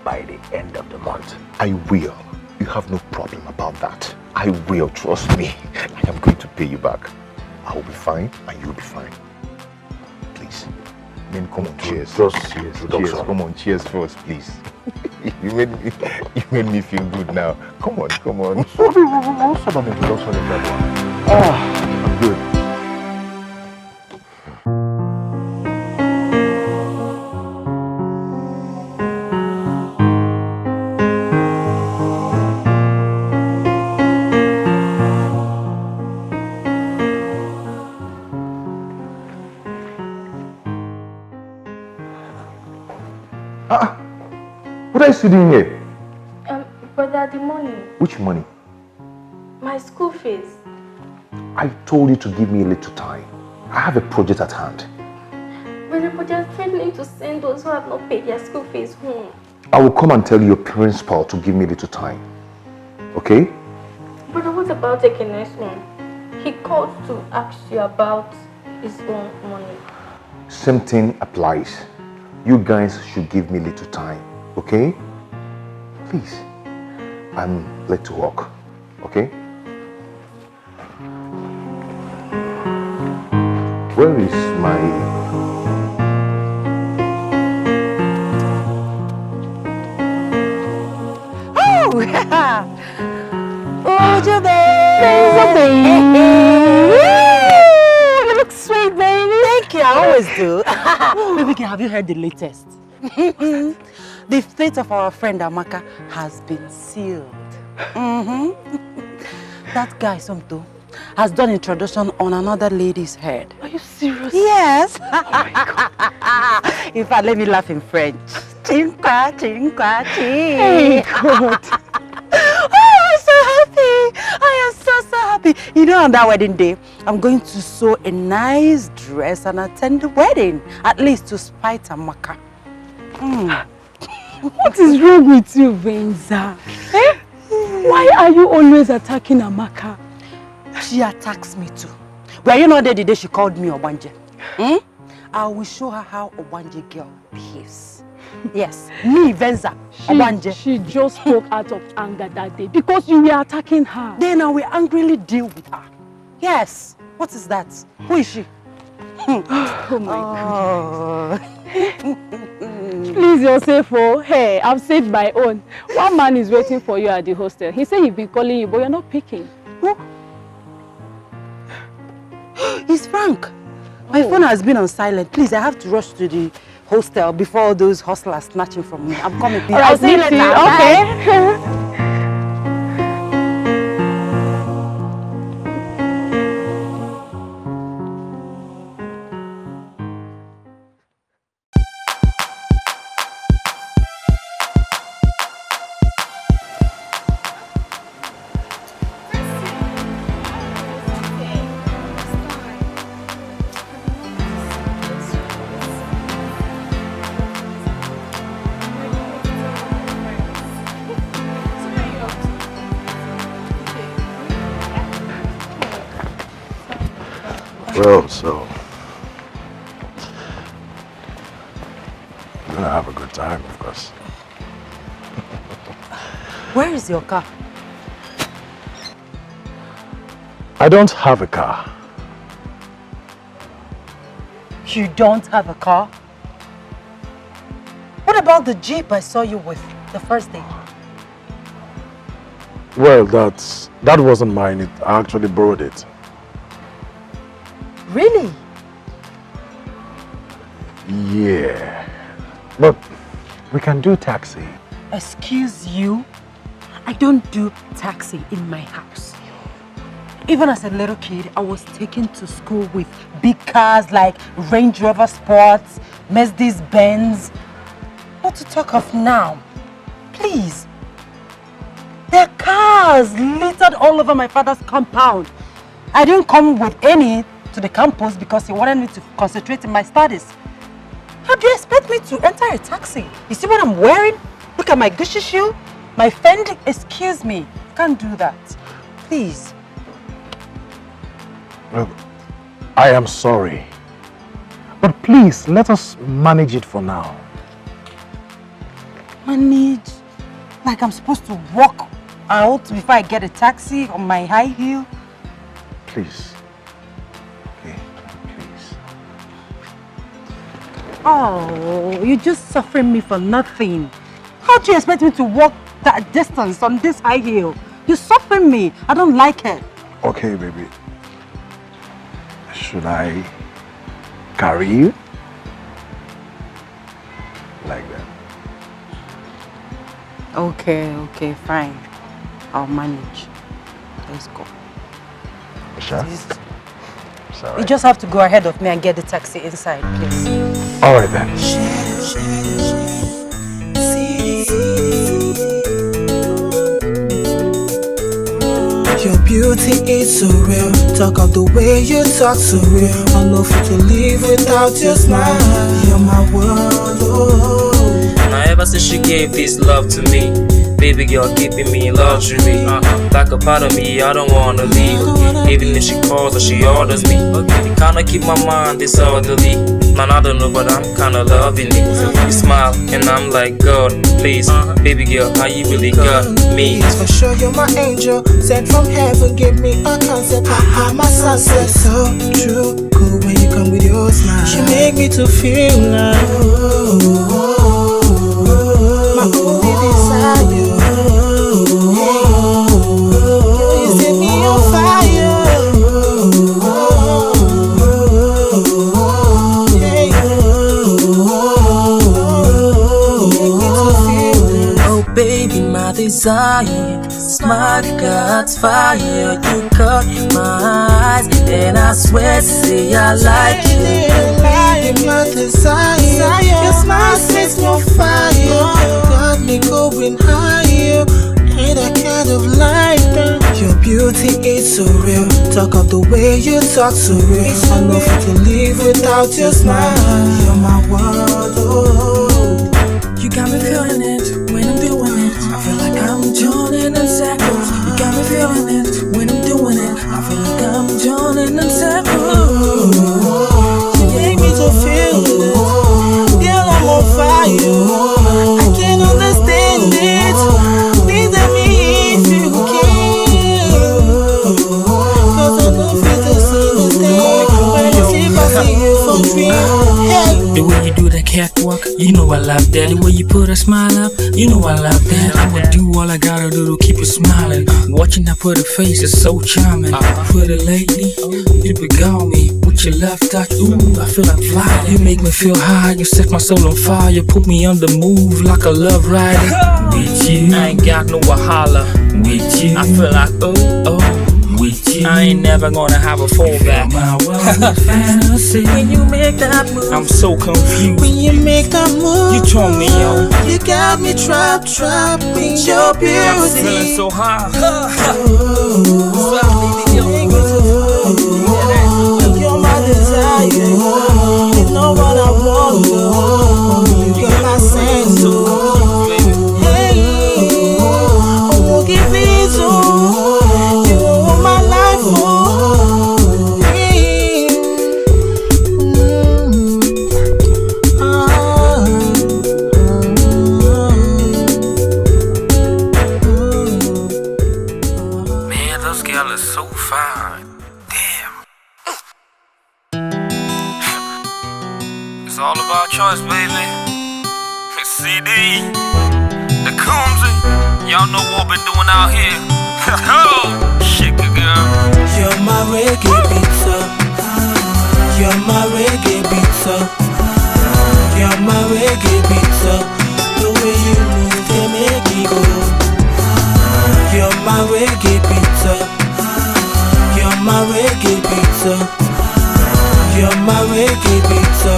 S1: by the end of the month.
S4: I will. You have no problem about that. I will, trust me. I am going to pay you back. I will be fine and you will be fine. Please. Then come on, cheers.
S1: Just
S4: cheers. Come on, cheers first, please. you made me feel good now. Come on.
S1: What sort of introduction is that one?
S4: I'm good. What are you doing here?
S7: Brother, the money.
S4: Which money?
S7: My school fees.
S4: I told you to give me a little time. I have a project at hand.
S7: Brother, but they're threatening to send those who have not paid their school fees home.
S4: I will come and tell your principal to give me a little time. Okay?
S7: Brother, what about the next one? He called to ask you about his own money.
S4: Same thing applies. You guys should give me a little time. Okay? Please. I'm late to work. Okay? Where is my...
S11: Oh, Jabez! always do. Baby girl, have you heard the latest? The fate of our friend Amaka has been sealed. That guy, Somto, has done introduction on another lady's head.
S7: Are you serious?
S11: Yes. Oh my God. In fact, let me laugh in French. Chinkwa, chinkwa, ching.
S7: Hey, God.
S11: Oh, I'm so happy. I am so happy. You know, on that wedding day, I'm going to sew a nice dress and attend the wedding. At least to spite Amaka.
S7: What is wrong with you, Venza? Eh? Why are you always attacking Amaka?
S11: She attacks me too. Were you not there the day she called me Obanje? I will show her how Obanje girl behaves. Yes, me, Venza, Obanje.
S7: She just spoke out of anger that day because you were attacking her.
S11: Then I will angrily deal with her. Yes. What is that? Who is she?
S7: Oh my God. Please, yourself, oh. Hey, I've saved my own. One man is waiting for you at the hostel. He said he's been calling you, but you're not picking.
S11: Who? It's Frank. My phone has been on silent. Please, I have to rush to the hostel before all those hustlers snatching from me. I'm coming.
S7: All right,
S11: I'll see you later.
S7: Okay.
S3: Well, so I'm gonna have a good time, of course.
S11: Where is your car?
S3: I don't have a car.
S11: You don't have a car? What about the Jeep I saw you with the first day?
S3: Well, that wasn't mine. I actually borrowed it.
S11: Really?
S3: Yeah. But we can do taxi.
S11: Excuse you? I don't do taxi in my house. Even as a little kid, I was taken to school with big cars like Range Rover Sports, Mercedes-Benz. Not to talk of now. Please. There are cars littered all over my father's compound. I didn't come with any to the campus because he wanted me to concentrate in my studies. How do you expect me to enter a taxi? You see what I'm wearing? Look at my Gucci shoe, my Fendi. Excuse me, you can't do that. Please.
S3: Well, I am sorry. But please, let us manage it for now.
S11: Manage? Like I'm supposed to walk out before I get a taxi on my high heel?
S3: Please. Okay, please.
S11: Oh, you're just suffering me for nothing. How do you expect me to walk that distance on this high heel? You're suffering me. I don't like it.
S3: Okay, baby. Should I carry you? Like that.
S11: Okay, fine. I'll manage. Let's go.
S3: Sure? Sorry.
S11: You just have to go ahead of me and get the taxi inside, please.
S3: All right then.
S9: Your beauty is so real. Talk of the way you talk so real. I love to live without your smile. You're my world. Oh.
S13: Now ever since she gave this love to me, baby girl keeping me in luxury. Like a part of me, I don't wanna leave. Even if she calls or she orders me, you kinda keep my mind disorderly. Man, I don't know, but I'm kinda loving it. You smile, and I'm like, God, please, baby girl, how you really got me?
S9: For sure, you're my angel, sent from heaven. Give me a concept, my sunset. So true, cool when you come with your smile. She make me to feel like my only desire. You set me on fire. Yeah.
S6: desire. Smart got fire. You caught my eyes, and I swear, say I like you.
S9: My desire, your smile sets no fire. Got me going higher. Ain't that kind of life. Your beauty is so real. Talk of the way you talk so real. I know if to live without your smile. You're my world. Oh.
S6: You got me feeling it when I'm doing it. I feel like I'm joining in circles. You got me feeling it when I'm doing it. I feel like I'm joining in circles.
S9: You make me so feel it. Girl, I'm on fire. I can't understand it. Please let me if you can. Cause I know if it's a single thing. When you sleep, I see you for real. Hey.
S6: The way you do that catwalk, you know I love that. The way you put a smile up, you know I love that. I would do all I gotta do to keep you smiling. Watching that pretty face is so charming. Pretty lady, you beguile me with your left touch. Ooh, I feel like flying. You make me feel high, you set my soul on fire. You put me on the move like a love rider. With you, I ain't got no wahala. With you, I feel like oh. With you, I ain't never gonna have a fallback. My world is fantasy.
S9: When you make that move,
S6: I'm so confused.
S9: when you make that move,
S6: You turn me on.
S9: you got me trapped in your beauty.
S6: I'm feeling so high.
S9: You're my desire. You know what I want. You got my sense. Hey, oh, give me so. You are my life. Oh, hey.
S6: Man, those girls are so fine. Damn. It's all about choice, baby. CD, the Coomsy. Y'all know what we're doing out here. Shake it, girl.
S9: You're my reggae pizza. You're my reggae pizza. You're my reggae pizza. The way you move, they make me go. You're my reggae pizza. You're my reggae pizza. You're my reggae pizza.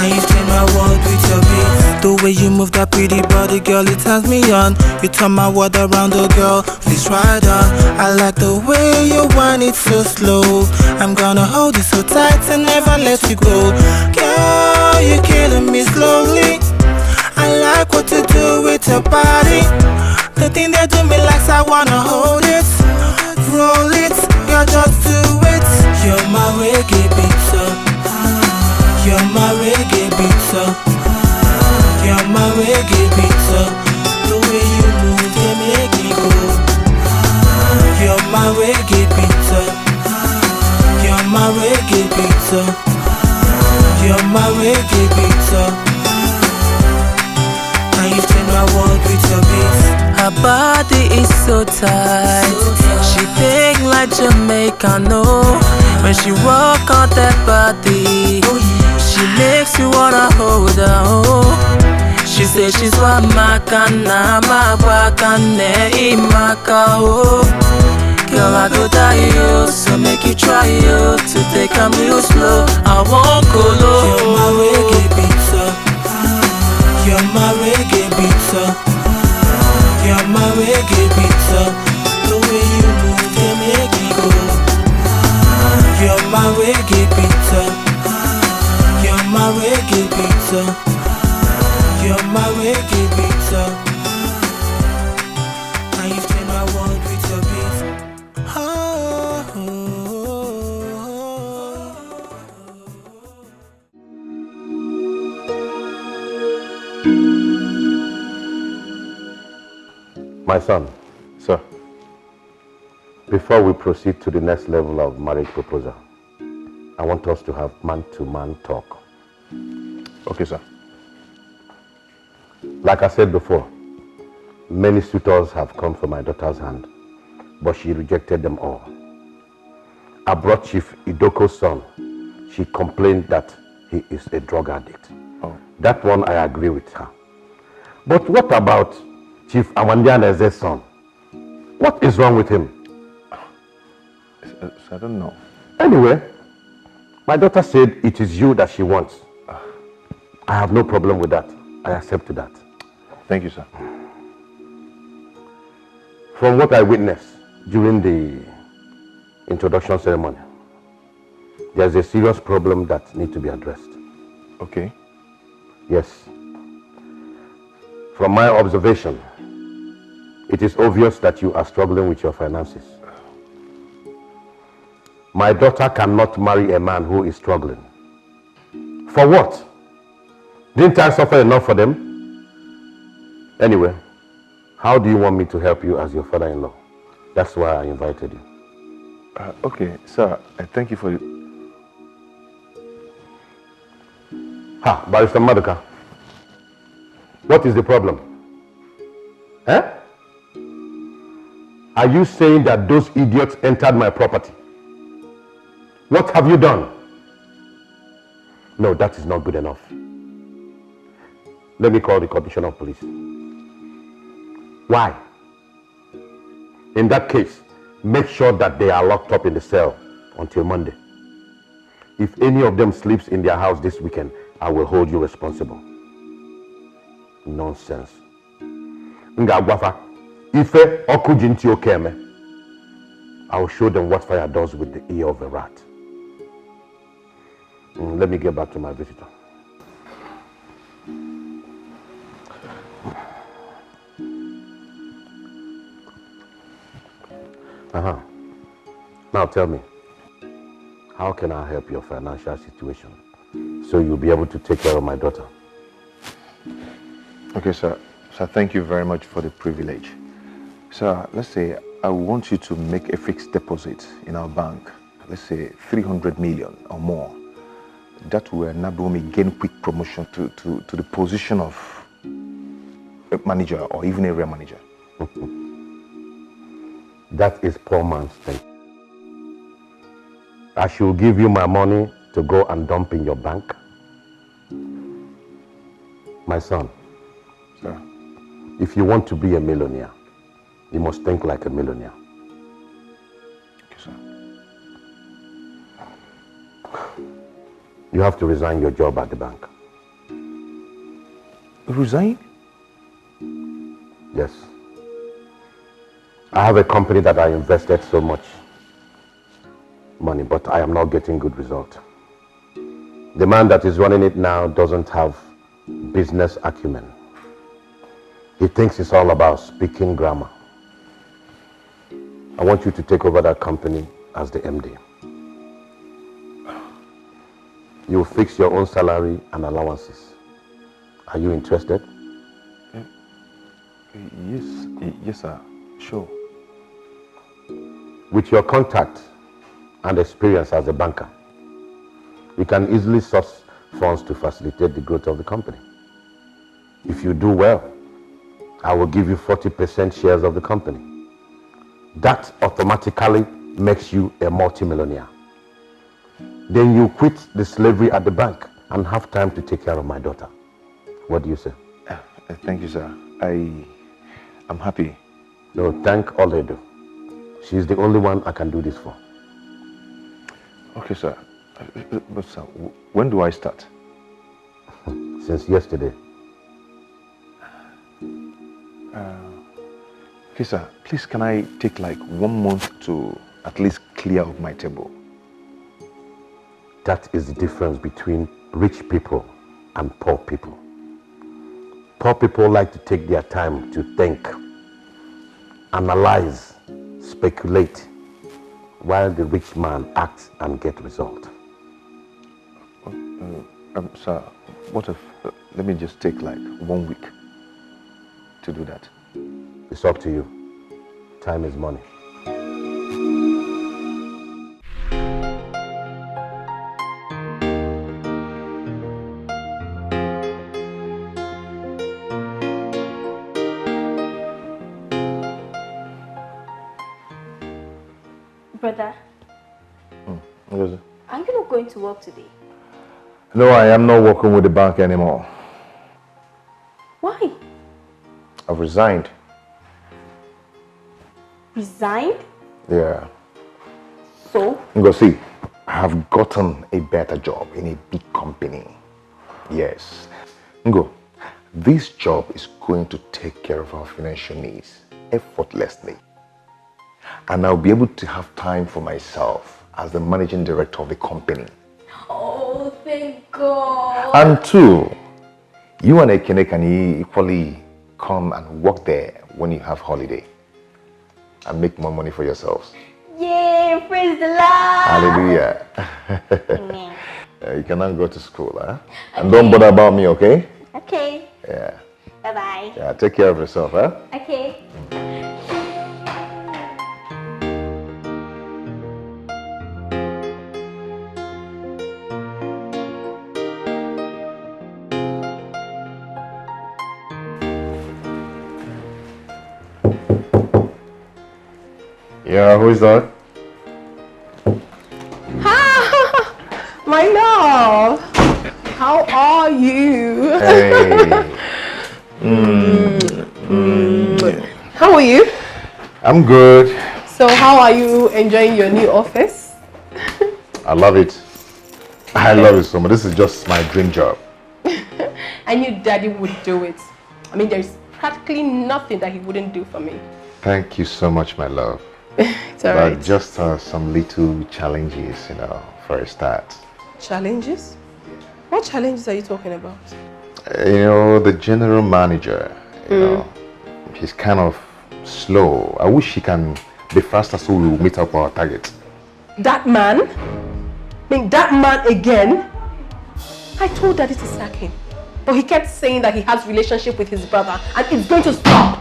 S9: And you change my world with your beat. The way you move that pretty body, girl, it turns me on. You turn my world around, oh girl, please ride on. I like the way you whine it so slow. I'm gonna hold you so tight and never let you go. Girl, you're killing me slowly. I like what you do with your body. The thing that do me like I wanna hold it, roll it, girl, just do it. You're my reggae pizza. You're my reggae pizza. You're my reggae pizza. The way you move, they make me go. You're my reggae pizza. You're my reggae pizza. You're my reggae pizza. And you change my world with your beat.
S6: Her body is so tight. She think like Jamaica, no. When she walk on that body, she makes you wanna hold her, oh. She says she's wa makana, mawakane imaka, oh. Girl, I go die, yo, so make you try, yo, to take a real slow. I won't go low.
S9: You're my reggae pizza. You're my reggae pizza. You're my reggae pizza. The way you move, they make me go. You're my reggae pizza. You're my reggae pizza. You're my reggae pizza. And you change my world with your beat.
S1: My son.
S4: Sir.
S1: Before we proceed to the next level of marriage proposal, I want us to have man-to-man talk.
S4: Okay, sir.
S1: Like I said before, many suitors have come for my daughter's hand, but she rejected them all. I brought Chief Idoko's son. She complained that he is a drug addict.
S4: Oh.
S1: That one I agree with her. But what about Chief Amandiane's son? What is wrong with him?
S4: I don't know.
S1: Anyway, my daughter said it is you that she wants. I have no problem with that. I accept that.
S4: Thank you, sir.
S1: From what I witnessed during the introduction ceremony, there's a serious problem that needs to be addressed.
S4: Okay.
S1: Yes. From my observation, it is obvious that you are struggling with your finances. My daughter cannot marry a man who is struggling. For what? Didn't I suffer enough for them? Anyway, how do you want me to help you as your father-in-law? That's why I invited you.
S4: Okay, sir, I thank you for it.
S1: Ha, Barrister Maduka. What is the problem? Eh? Are you saying that those idiots entered my property? What have you done? No, that is not good enough. Let me call the Commissioner of Police. Why? In that case, make sure that they are locked up in the cell until Monday. If any of them sleeps in their house this weekend, I will hold you responsible. Nonsense. Ngagwafa, Ife okujinti okeme. I will show them what fire does with the ear of a rat. Let me get back to my visitor. Now tell me, how can I help your financial situation so you'll be able to take care of my daughter?
S4: Okay, sir. Sir, thank you very much for the privilege. Sir, let's say I want you to make a fixed deposit in our bank. Let's say 300 million or more. That will enable me gain quick promotion to the position of a manager or even area manager.
S1: That is poor man's thing. I should give you my money to go and dump in your bank. My son,
S4: sir,
S1: if you want to be a millionaire, you must think like a millionaire.
S4: Okay, sir.
S1: You have to resign your job at the bank.
S4: Resign?
S1: Yes. I have a company that I invested so much money, but I am not getting good result. The man that is running it now doesn't have business acumen. He thinks it's all about speaking grammar. I want you to take over that company as the MD. You fix your own salary and allowances. Are you interested?
S4: Yes, sir. Sure.
S1: With your contact and experience as a banker, you can easily source funds to facilitate the growth of the company. If you do well, I will give you 40% shares of the company. That automatically makes you a multimillionaire. Then you quit the slavery at the bank and have time to take care of my daughter. What do you say?
S4: Thank you, sir. I'm happy.
S1: No, thank Oledo. She's the only one I can do this for.
S4: Okay, sir. But sir, when do I start?
S1: Since yesterday.
S4: Okay, sir. Please, can I take like 1 month to at least clear up my table?
S1: That is the difference between rich people and poor people. Poor people like to take their time to think, analyze, speculate, while the rich man acts and gets result.
S4: Sir, what if, let me just take like 1 week to do that?
S1: It's up to you. Time is money.
S14: Brother,
S4: What is it?
S14: are you not going to work today?
S4: No, I am not working with the bank anymore.
S14: Why?
S4: I've resigned.
S14: Resigned?
S4: Yeah.
S14: So?
S4: Go see, I have gotten a better job in a big company. Yes. Go. This job is going to take care of our financial needs effortlessly. And I'll be able to have time for myself as the managing director of the company.
S14: Oh, thank God.
S4: And two, you and Ekene can equally come and work there when you have holiday and make more money for yourselves.
S14: Yay, praise the Lord.
S4: Hallelujah.
S14: Amen.
S4: You can now go to school, huh? Okay. And don't bother about me, okay?
S14: Okay.
S4: Yeah.
S14: Bye-bye.
S4: Yeah, take care of yourself, huh?
S14: Okay.
S4: Yeah, who is that?
S2: My love, how are you?
S4: Hey.
S2: How are you?
S4: I'm good.
S2: So how are you enjoying your new office?
S4: I love it. I love it so much. This is just my dream job.
S2: I knew Daddy would do it. I mean, there's practically nothing that he wouldn't do for me.
S4: Thank you so much, my love.
S2: It's all right.
S4: Just some little challenges, for a start.
S2: Challenges? What challenges are you talking about?
S4: The general manager, he's kind of slow. I wish he can be faster so we'll meet up our target.
S2: That man? I mean, that man again? I told Daddy to sack him. But he kept saying that he has relationship with his brother and it's going to stop.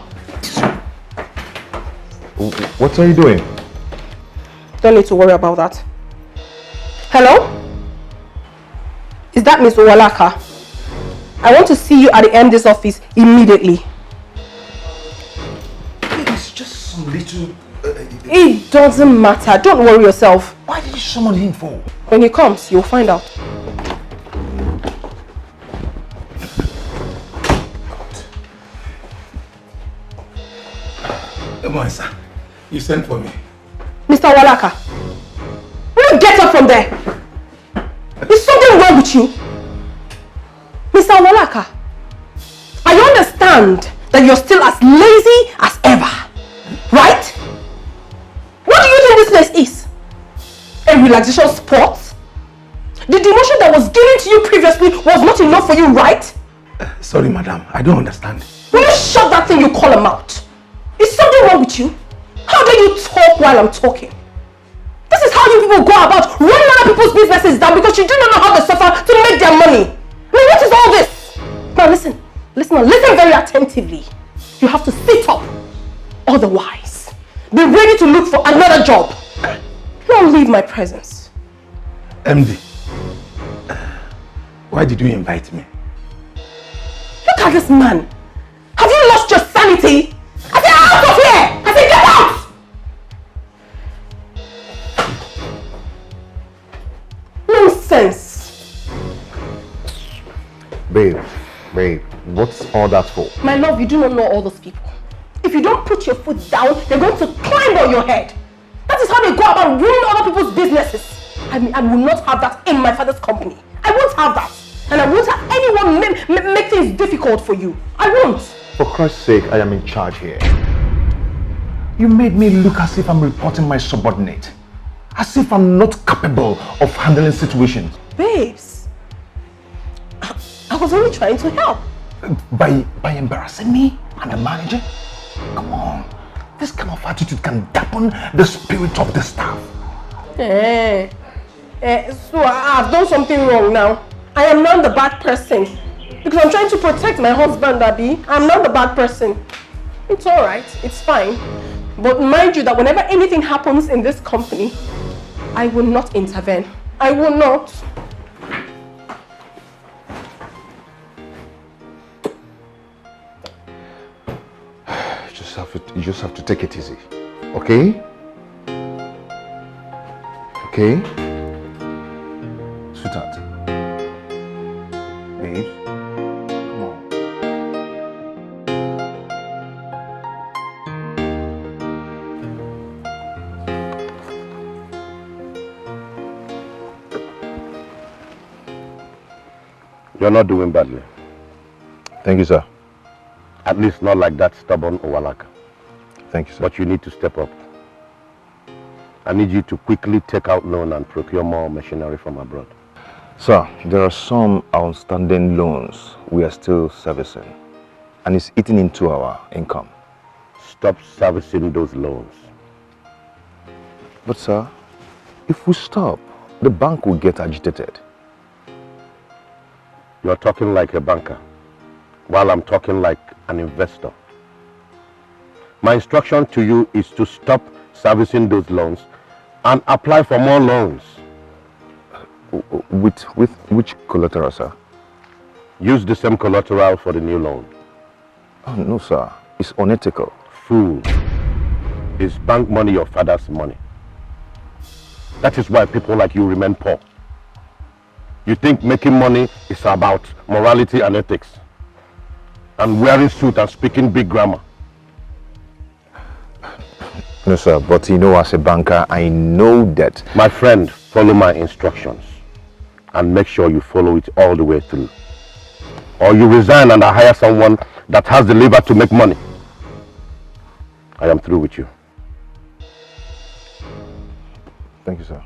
S4: What are you doing?
S2: Don't need to worry about that. Hello? Is that Miss Owalaka? I want to see you at the MD's office immediately.
S4: It's just some little...
S2: It doesn't matter. Don't worry yourself.
S4: Why did you summon him for?
S2: When he comes, you'll find out.
S3: Come on, sir. You sent for me.
S2: Mr. Owalaka, will you get up from there? Is something wrong with you? Mr. Owalaka, I understand that you're still as lazy as ever, right? What do you think this place is? A relaxation spot? The demotion that was given to you previously was not enough for you, right?
S3: Sorry, madam. I don't understand.
S2: Will you shut that thing you call a mouth? Is something wrong with you? How dare you talk while I'm talking? This is how you people go about running other people's businesses down because you do not know how they suffer to make their money. I mean, what is all this? Now listen very attentively. You have to sit up. Otherwise, be ready to look for another job. Don't leave my presence.
S3: MD, why did you invite me?
S2: Look at this man. Have you lost your sanity? I said out of here! I said get out! Nonsense.
S4: Babe, what's all that for?
S2: My love, you do not know all those people. If you don't put your foot down, they're going to climb on your head. That is how they go about ruining other people's businesses. I mean, I will not have that in my father's company. I won't have that. And I won't have anyone make things difficult for you. I won't.
S4: For Christ's sake, I am in charge here. You made me look as if I'm reporting my subordinate. As if I'm not capable of handling situations.
S2: Babes, I was only trying to help.
S4: By embarrassing me and the manager? Come on. This kind of attitude can dampen the spirit of the staff.
S2: So I've done something wrong now. I am not the bad person. Because I'm trying to protect my husband, Abby. I'm not the bad person. It's alright, it's fine. But mind you that whenever anything happens in this company, I will not intervene. I will not.
S4: You just have to take it easy. Okay? Okay? Sweetheart. Babe. Come on.
S1: You're not doing badly.
S4: Thank you, sir.
S1: At least not like that stubborn Owalaka.
S4: Thank you, sir.
S1: But you need to step up. I need you to quickly take out loan and procure more machinery from abroad.
S4: Sir, there are some outstanding loans we are still servicing, and it's eating into our income.
S1: Stop servicing those loans.
S4: But sir, if we stop, the bank will get agitated.
S1: You're talking like a banker, while I'm talking like an investor. My instruction to you is to stop servicing those loans and apply for more loans.
S4: With which collateral, sir?
S1: Use the same collateral for the new loan.
S4: Oh, no, sir. It's unethical.
S1: Fool. Is bank money your father's money? That is why people like you remain poor. You think making money is about morality and ethics, and wearing suit and speaking big grammar.
S4: No, sir, but you know, as a banker, I know that...
S1: My friend, follow my instructions and make sure you follow it all the way through. Or you resign and I hire someone that has the liver to make money. I am through with you.
S4: Thank you, sir.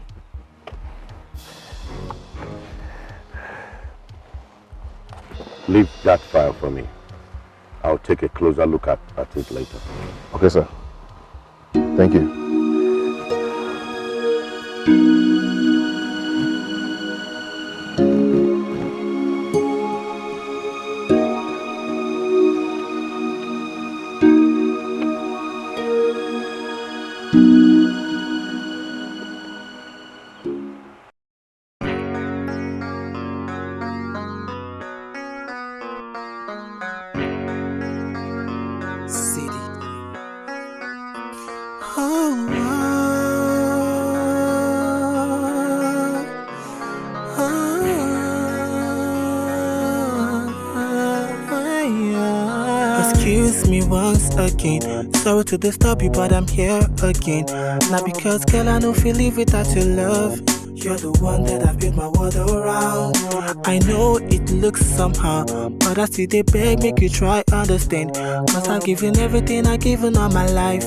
S1: Leave that file for me. I'll take a closer look at it later.
S4: Okay, sir. Thank you.
S9: Excuse me once again. Sorry to disturb you, but I'm here again. Not because, girl, I don't feel live without your love. You're the one that I've built my world around. I know it looks somehow, but I still they beg, make you try understand. Cause I've given everything, I've given all my life.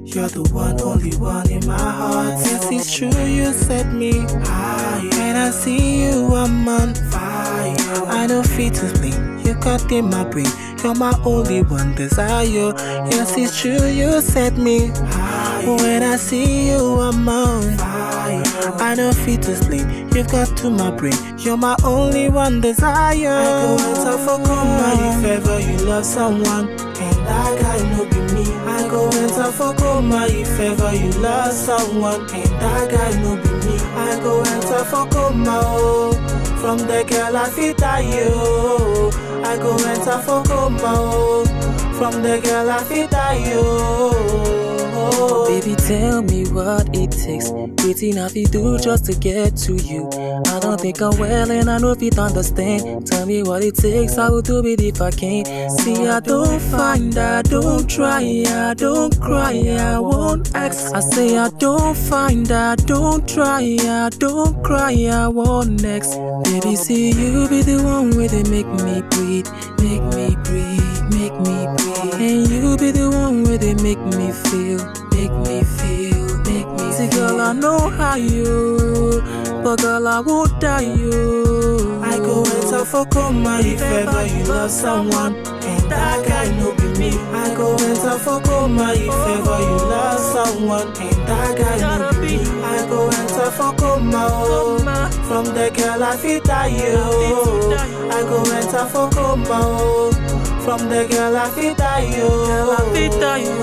S9: You're the one, only one in my heart. Yes, it's true, you set me high. When I see you, I'm on fire. I don't feel to sleep, you got in my brain. You're my only one desire. Yes, it's true, you set me high. When I see you, I'm on fire. I don't feel to sleep, you've got to my brain. You're my only one desire. I go enter for coma if ever you love someone, and that guy no be me. I go enter for coma if ever you love someone, and that guy no be me. I go enter for coma, oh. From the girl I fit die, yo. I go enter for coma, oh. From the girl I fit die, yo.
S6: Baby, tell me what it takes. Waiting have to do just to get to you. I don't think I'm well and I know if you understand. Tell me what it takes, I will do it if I can. See, I don't find, I don't try, I don't cry, I won't ask. I say I don't find, I don't try, I don't cry, I won't next. Baby, see, you be the one where they make me breathe, make me breathe, make me breathe. And you be the one where they make me feel, make me feel, make me see, girl, I know how you, but girl, I won't die you.
S9: I go enter for coma if ever you love someone, and that guy no be me. I go enter for coma if ever you love someone, and that guy no be me. I go enter for coma, oh. From the girl I fit die, yo. I go enter for coma, oh. From the girl I fit die, yo.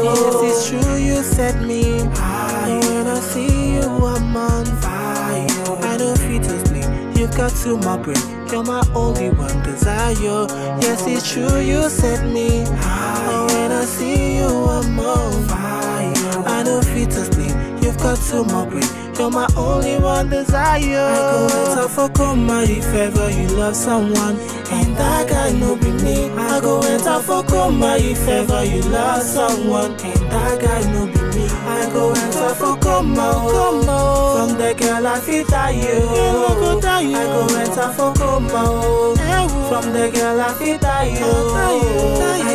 S9: Yes, it's true, you set me high. When I see you, I'm on fire. I don't feel to sleep, you've got to my brain. You're my only one desire. Yes, it's true, you set me high. When I see you, I'm on fire. I don't feel to sleep, you've got to my brain. You're my only one desire. I go enter for coma if ever you love someone, and that guy no be me. I go enter for coma if ever you love someone, and that guy no be me. I go enter for coma, oh. From the girl I fit die, yo. I go enter for coma, oh. From the girl I feel die you. I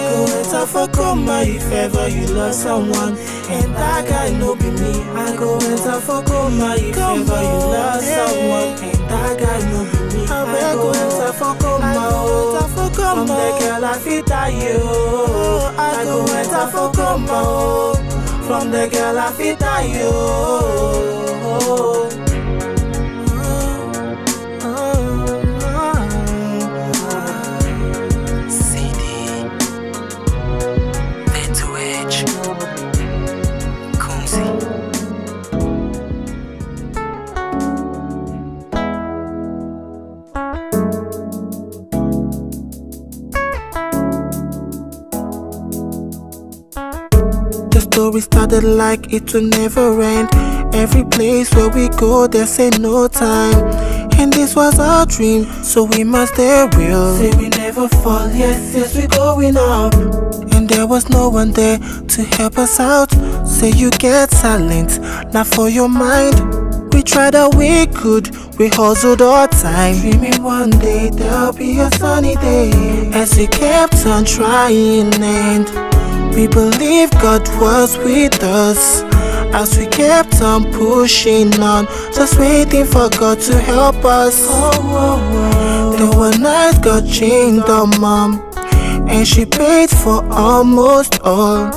S9: go enter for coma if ever you lost someone. And that guy no be me. I go enter for coma if ever you lost someone. And that guy no be me. I go enter for coma. From the girl I feel die you. I go enter for coma. From the girl I feel die you. Story started like it will never end. Every place where we go, they say no time. And this was our dream, so we must stay real. Say we never fall, yes, yes, we going up. And there was no one there to help us out. Say you get silent, not for your mind. We tried all we could, we hustled all time. Dreaming one day there'll be a sunny day. As we kept on trying and we believed God was with us. As we kept on pushing on, just waiting for God to help us. There were nights God changed our mom, and she paid for almost all.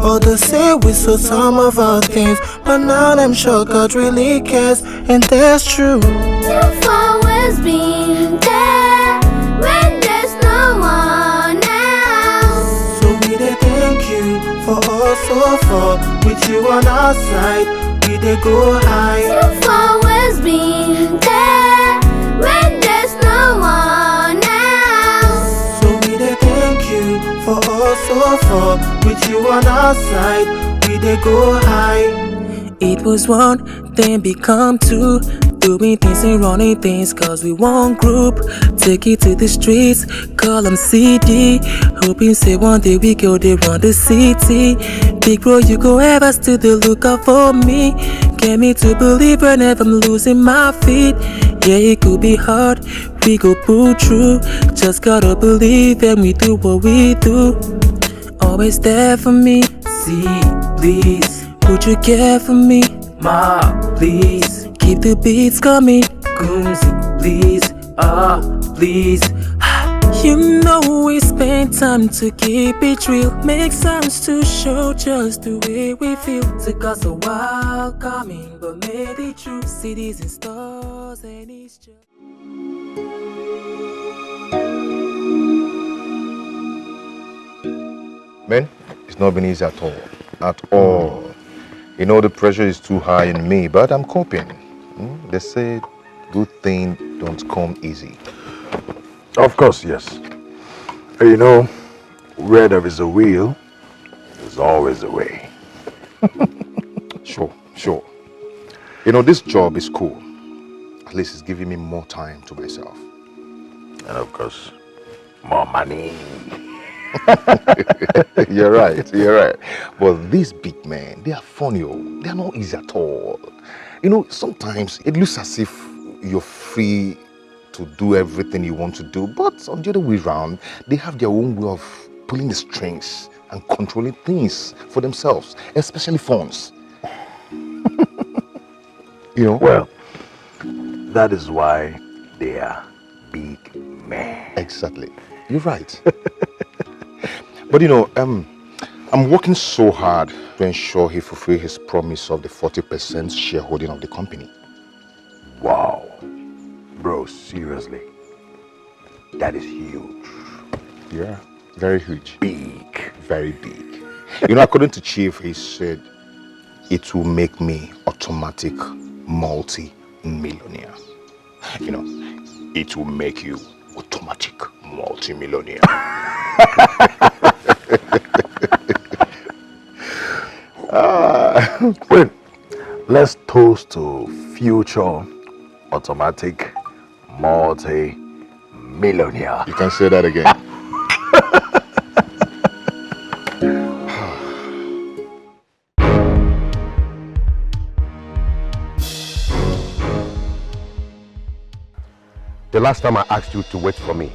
S9: Others say we sold some of our things, but now I'm sure God really cares, and that's true.
S15: You've always been there when there's no one else.
S9: So we dey thank you for all so far. With you on our side, we dey go high.
S15: You've always been there when there's no one else.
S9: So we dey thank you for all so far. With you on our side, we dey go high. It was one, then become two. Doing things and running things cause we one group. Take it to the streets, call them CD. Hoping say one day we go they run the city. Big bro, you go ever still the lookout for me. Get me to believe whenever I'm losing my feet. Yeah, it could be hard, we go pull through. Just gotta believe and we do what we do. Always there for me, see, please. Would you care for me, ma, please? Keep the beats coming, Goomsy, please, please. You know we spend time to keep it real. Make sounds to show just the way we feel. Took us a while coming, but made it true. Cities and stars and it's just...
S4: Man, it's not been easy at all. At all. You know the pressure is too high in me, but I'm coping. They say good things don't come easy.
S3: Of course, yes. You know, where there is a will, there's always a way.
S4: Sure. You know, this job is cool. At least it's giving me more time to myself.
S3: And of course, more money.
S4: You're right. But these big men, they are funny. They are not easy at all. You know, sometimes it looks as if you're free to do everything you want to do, but on the other way around, they have their own way of pulling the strings and controlling things for themselves, especially phones. You know?
S3: Well, that is why they are big men.
S4: Exactly. You're right. But you know, I'm working so hard to ensure he fulfills his promise of the 40% shareholding of the company.
S3: Wow. Bro, seriously. That is huge.
S4: Yeah, very huge.
S3: Big.
S4: Very big. You know, according to Chief, he said it will make me automatic multi-millionaire. You know, it will make you automatic multi-millionaire.
S3: Wait, let's toast to future automatic multi-millionaire.
S4: You can say that again.
S1: The last time I asked you to wait for me,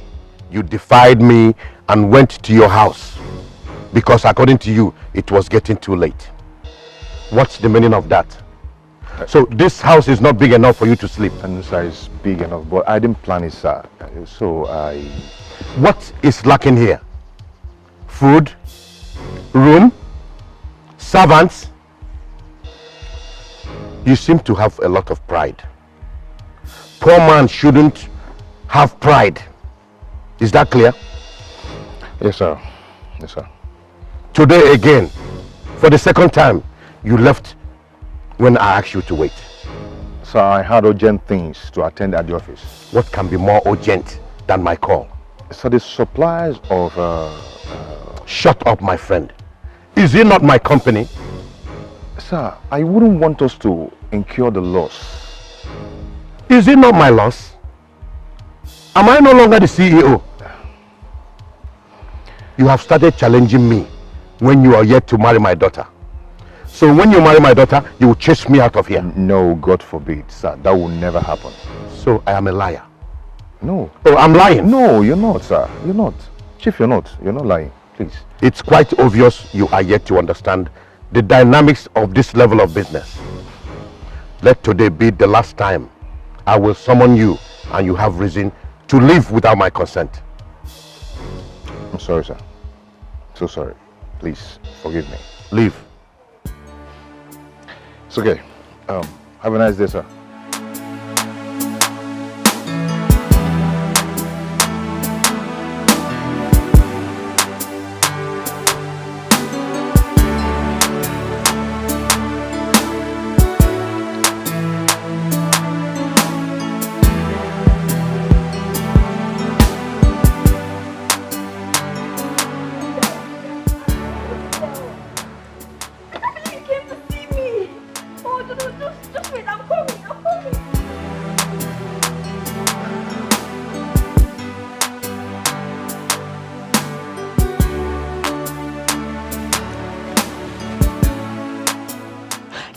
S1: you defied me and went to your house because according to you, it was getting too late. What's the meaning of that? So this house is not big enough for you to sleep?
S4: And sir, it's big enough, but I didn't plan it, sir. So
S1: What is lacking here? Food? Room? Servants? You seem to have a lot of pride. Poor man shouldn't have pride. Is that clear?
S4: Yes, sir. Yes, sir.
S1: Today again, for the second time, you left when I asked you to wait.
S4: Sir, I had urgent things to attend at the office.
S1: What can be more urgent than my call?
S4: Sir, the supplies of...
S1: Shut up, my friend. Is it not my company?
S4: Sir, I wouldn't want us to incur the loss.
S1: Is it not my loss? Am I no longer the CEO? You have started challenging me when you are yet to marry my daughter. So when you marry my daughter, you will chase me out of here.
S4: No, God forbid, sir. That will never happen.
S1: So I am a liar?
S4: No.
S1: Oh, I'm lying?
S4: No, you're not, sir. You're not. Chief, you're not. You're not lying. Please.
S1: It's quite obvious you are yet to understand the dynamics of this level of business. Let today be the last time I will summon you and you have reason to leave without my consent.
S4: I'm sorry, sir. So sorry. Please, forgive me.
S1: Leave.
S4: It's okay. Have a nice day, sir.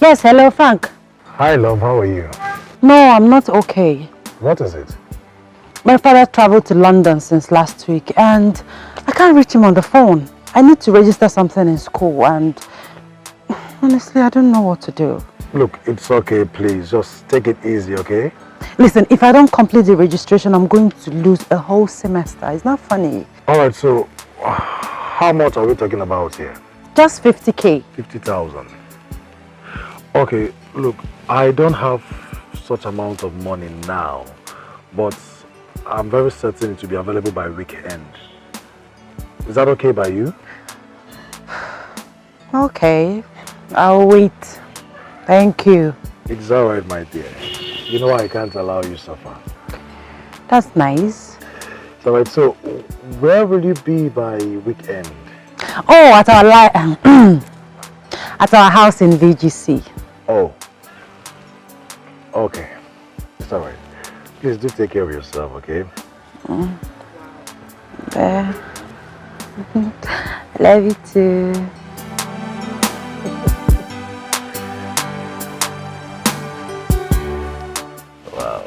S5: Yes, hello, Frank.
S16: Hi, love. How are you?
S5: No, I'm not okay.
S16: What is it?
S5: My father traveled to London since last week and I can't reach him on the phone. I need to register something in school and honestly, I don't know what to do.
S16: Look, it's okay, please. Just take it easy, okay?
S5: Listen, if I don't complete the registration, I'm going to lose a whole semester. It's not funny.
S16: Alright, so how much are we talking about here?
S5: Just 50K.
S16: 50,000. Okay, look, I don't have such amount of money now, but I'm very certain it will be available by weekend. Is that okay by you?
S5: Okay, I'll wait. Thank you.
S16: It's alright, my dear. You know I can't allow you suffer.
S5: That's nice.
S16: Alright, so where will you be by weekend?
S5: Oh, at our at our house in VGC.
S16: Oh. Okay. It's alright. Please do take care of yourself, okay?
S5: There. Love you too.
S16: Wow.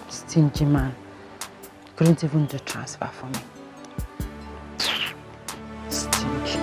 S5: Stingy man. Couldn't even do transfer for me. Stingy.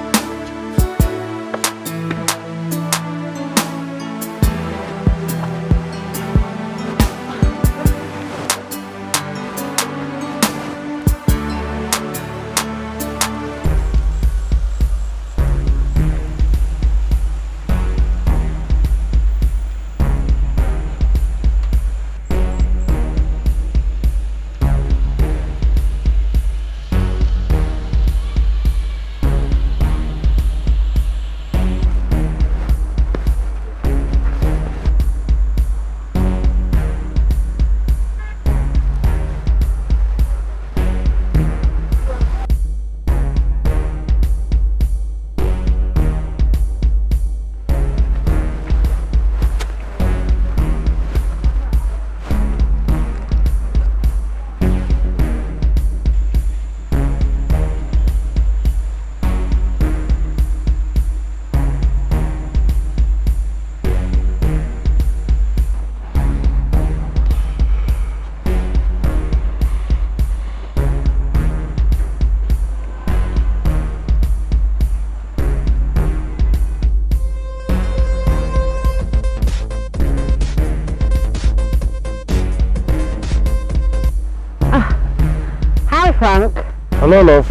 S5: Frank.
S16: Hello, love.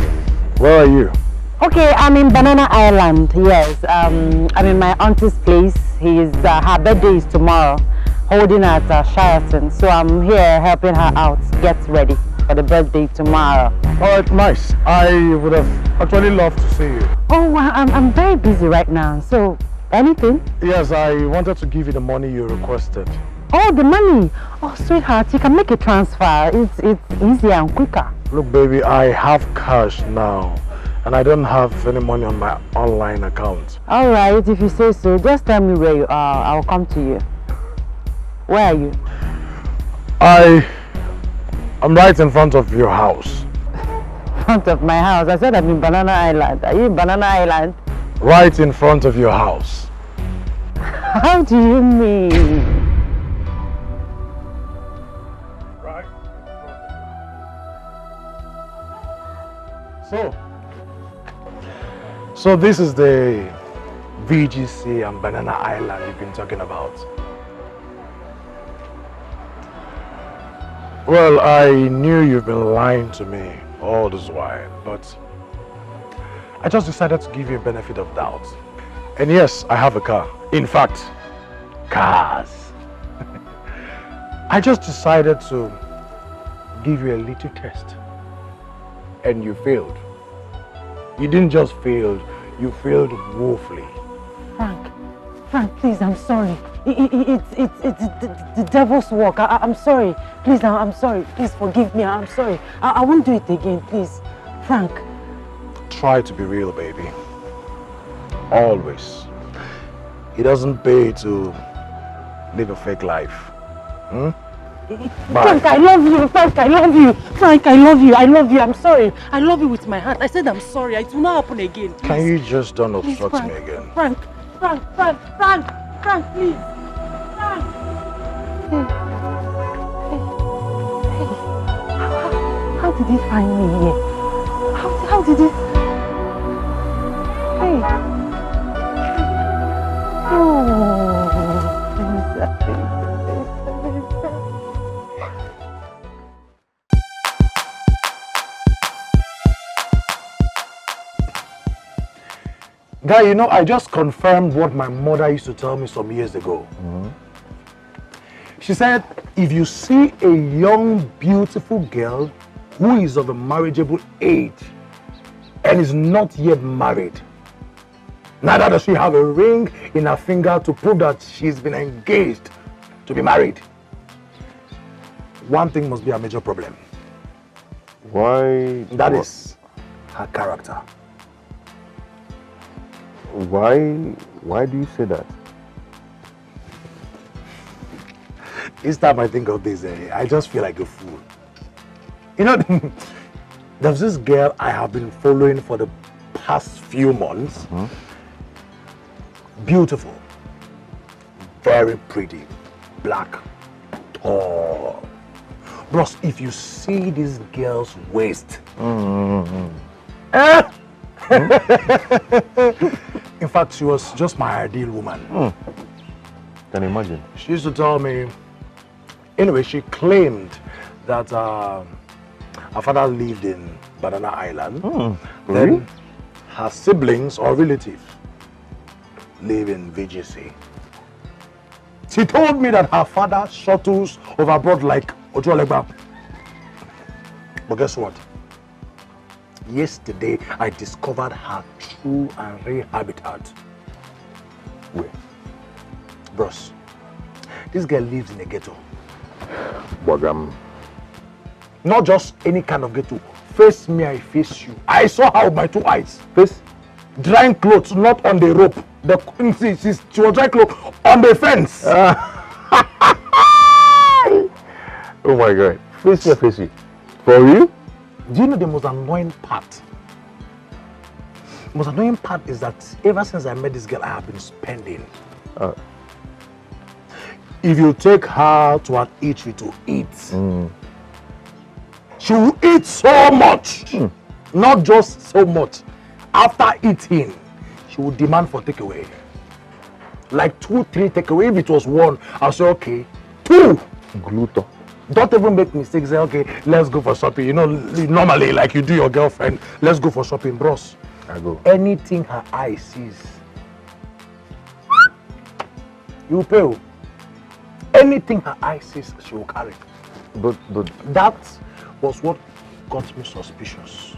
S16: Where are you?
S5: Okay, I'm in Banana Island, yes. I'm in my auntie's place. Her birthday is tomorrow, holding at Sheraton. So I'm here helping her out, get ready for the birthday tomorrow.
S16: Alright, nice. I would have actually loved to see you.
S5: Oh, well, I'm very busy right now, so anything?
S16: Yes, I wanted to give you the money you requested.
S5: Oh, the money. Oh, sweetheart, you can make a transfer. It's easier and quicker.
S16: Look, baby, I have cash now. And I don't have any money on my online account.
S5: All right, if you say so, just tell me where you are. I'll come to you. Where are you?
S16: I'm right in front of your house.
S5: Front of my house? I said I'm in Banana Island. Are you in Banana Island?
S16: Right in front of your house.
S5: How do you mean?
S16: Right. So this is the VGC and Banana Island you've been talking about. Well, I knew you've been lying to me all this while, but I just decided to give you a benefit of doubt. And yes, I have a car. In fact, cars. I just decided to give you a little test. And you failed. You didn't just fail, you failed woefully.
S5: Frank, please, I'm sorry. It's the devil's work. I'm sorry. Please, I'm sorry. Please forgive me. I'm sorry. I won't do it again, please. Frank.
S16: Try to be real, baby. Always. It doesn't pay to live a fake life. Hmm?
S5: Frank, I love you. Frank, I love you. Frank, I love you. I love you. I'm sorry. I love you with my heart. I said I'm sorry. It will not happen again. Please.
S16: Can you just don't obstruct
S5: Frank,
S16: me again?
S5: Frank, please. Frank. How did he find me here? How did he? Hey.
S16: Guy, you know, I just confirmed what my mother used to tell me some years ago. She said, if you see a young, beautiful girl who is of a marriageable age and is not yet married, neither does she have a ring in her finger to prove that she's been engaged to be married, one thing must be a major problem.
S4: Why?
S16: That is her character.
S4: Why do you say that?
S16: Each time I think of this, I just feel like a fool. You know, there's this girl I have been following for the past few months. Beautiful, very pretty, black, tall. Bros, if you see this girl's waist, in fact, she was just my ideal woman.
S4: Can you imagine?
S16: She used to tell me, anyway, she claimed that her father lived in Banana Island. Then her siblings or relatives live in VGC. She told me that her father shuttles over abroad like Ojolegba. But guess what? Yesterday, I discovered her true and real habitat. Where? Bros, this girl lives in a ghetto. Not just any kind of ghetto. Face me, I face you. I saw her with my two eyes. Face? Drying clothes, not on the rope. She was drying clothes on the fence.
S4: Oh my God. Face me, face you. For you?
S16: Do you know the most annoying part? The most annoying part is that ever since I met this girl, I have been spending. If you take her to an eatery to eat, she will eat so much. Not just so much. After eating, she will demand for takeaway. Like 2, 3 takeaway. If it was 1, I'll say, okay. 2.
S4: Gluto.
S3: Don't even make mistakes. Say, okay, let's go for shopping. You know, normally, like you do your girlfriend, let's go for shopping, bros.
S1: I go.
S3: Anything her eye sees, you pay. Anything her eye sees, she will carry.
S1: But
S3: that was what got me suspicious.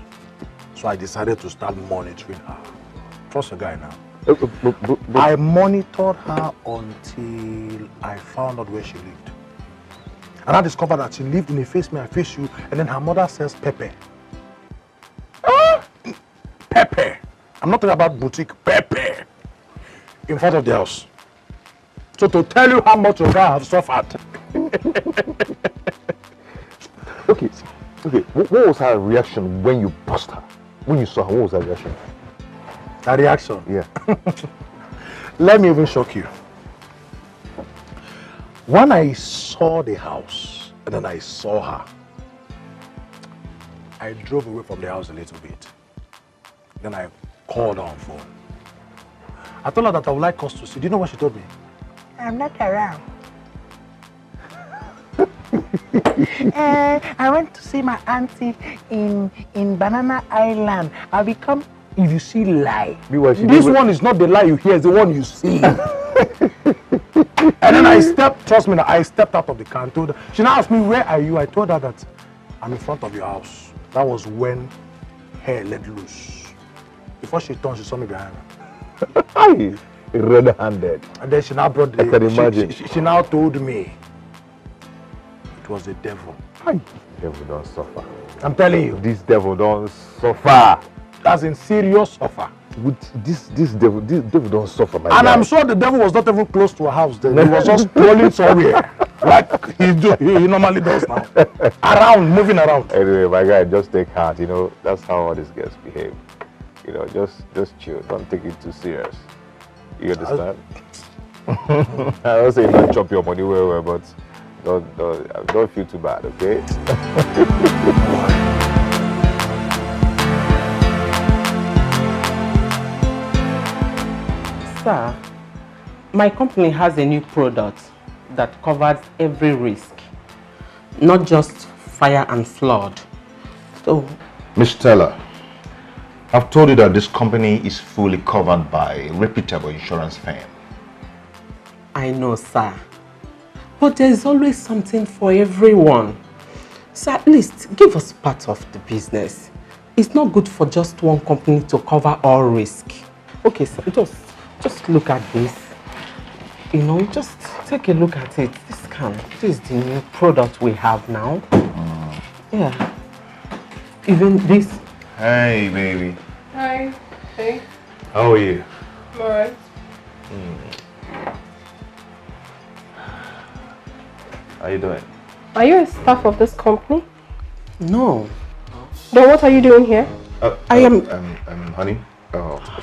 S3: So I decided to start monitoring her. Trust a guy now. I monitored her until I found out where she lived. And I discovered that she lived in a face me, I face you, and then her mother sells pepper. Pepper. I'm not talking about boutique, pepper. In front of the house. So to tell you how much your guy has suffered.
S1: Okay. What was her reaction when you bust her? When you saw her, what was her reaction?
S3: Her reaction?
S1: Yeah.
S3: Let me even shock you. When I saw the house and then I saw her, I drove away from the house a little bit. Then I called her on phone. I told her that I would like us to see. Do you know what she told me?
S7: I'm not around. I went to see my auntie in Banana Island. I'll become, if you see lie.
S3: This one is not the lie you hear, it's the one you see. And then I stepped out of the car and told her. She now asked me, where are you? I told her that I'm in front of your house. That was when hair let loose. Before she turned, she saw me behind her.
S1: Red-handed.
S3: And then she now brought the...
S1: I can imagine.
S3: She now told me it was the devil.
S1: Devil don't suffer.
S3: I'm telling you.
S1: This devil don't suffer.
S3: That's in serious suffer.
S1: With this devil don't suffer, my
S3: And
S1: guy.
S3: I'm sure the devil was not even close to her house then. He was just rolling somewhere. Like he normally does now. Moving around.
S1: Anyway, my guy, just take heart, you know, that's how all these girls behave. You know, just chill. Don't take it too serious. You understand? I don't say not chop your money well, but don't feel too bad, okay?
S17: Sir, my company has a new product that covers every risk, not just fire and flood. So,
S4: Miss Stella, I've told you that this company is fully covered by a reputable insurance firm.
S17: I know, sir. But there's always something for everyone. So at least give us part of the business. It's not good for just one company to cover all risk. Okay, sir, just look at this. You know, just take a look at it. This is the new product we have now. Yeah. Even this.
S4: Hey, baby.
S2: Hi. Hey.
S4: How are you?
S2: I'm alright.
S4: How you doing?
S2: Are you a staff of this company?
S17: No.
S2: Then what are you doing here?
S17: I am...
S4: honey,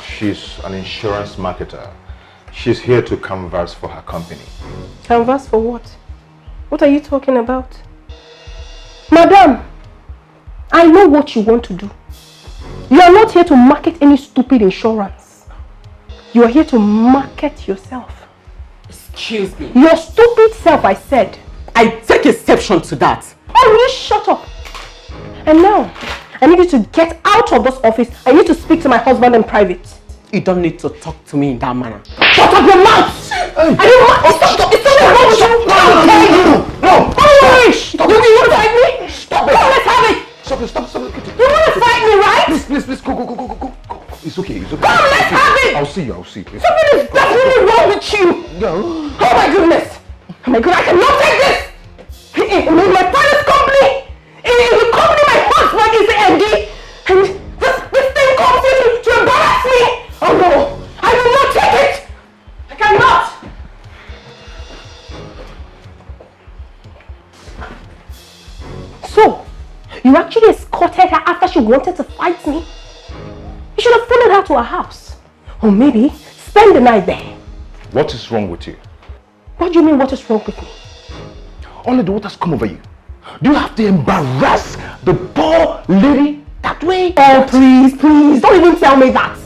S4: she's an insurance marketer. She's here to canvass for her company.
S2: Canvas for what? What are you talking about? Madam, I know what you want to do. You are not here to market any stupid insurance. You are here to market yourself.
S17: Excuse me.
S2: Your stupid self, I said.
S17: I take exception to that.
S2: Oh, will you shut up? And now, I need you to get out of this office. I need to speak to my husband in private.
S17: You don't need to talk to me in that manner.
S2: Shut up your mouth! Are you mad? Stop! It's something wrong with you! No! Stop! You want to fight me? Stop it! Let's have it!
S1: Stop!
S2: You want to fight me, right?
S1: Please, go. It's okay.
S2: Come, let's have it!
S1: I'll see you.
S2: Something is definitely wrong with you!
S1: No.
S2: Oh my goodness! Oh my god, I cannot take this! In my father's company! In the company my husband is the MD! And this thing comes here to embarrass me! Oh no! I will not take it! I cannot! So, you actually escorted her after she wanted to fight me? You should have followed her to her house. Or maybe spend the night there.
S4: What is wrong with you?
S2: What do you mean, what is wrong with me?
S1: Only the water's come over you. Do you have to embarrass the poor lady that way?
S2: Oh, please, don't even tell me that.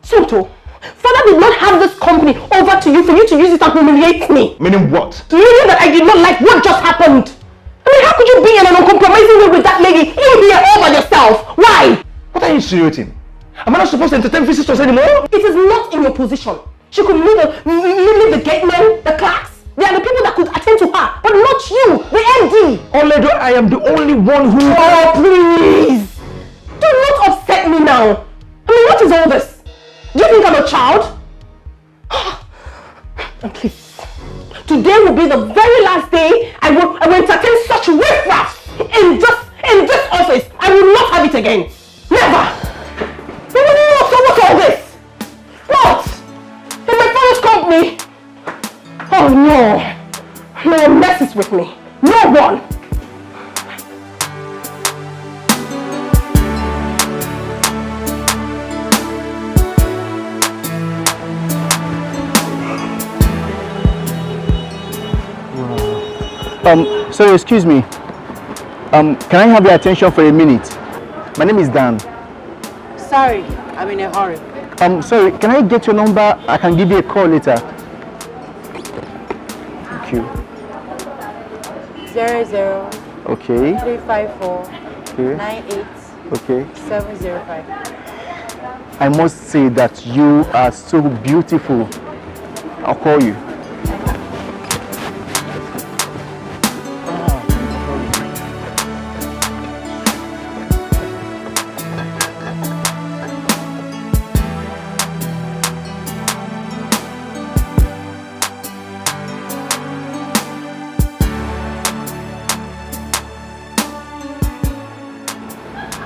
S2: Sonto, Father did not have this company over to you for you to use it and humiliate me.
S1: Meaning what?
S2: Do you know that I did not like what just happened?
S10: mean, how could you be in an uncompromising way with that lady? You here all by yourself. Why?
S18: What are you insinuating? Am I not supposed to entertain visitors anymore?
S10: It is not in your position. She could leave the gate men, the clerks. They are the people that could attend to her, but not you, the MD.
S18: Oledo, I am the only one who...
S10: Oh, please! Do not upset me now. I mean, what is all this? Do you think I'm a child? And please, today will be the very last day I will entertain such riffraff in this office. I will not have it again. Never! So what's all this? What? In my father's company? Oh no! No one messes with me. No one!
S19: Sorry, excuse me. Can I have your attention for a minute? My name is Dan.
S11: Sorry, I'm in a hurry.
S19: Sorry, can I get your number? I can give you a call later. Thank you.
S11: 00.
S19: Okay.
S11: 354.
S19: Okay.
S11: 98.
S19: Okay.
S11: 705.
S19: I must say that you are so beautiful. I'll call you.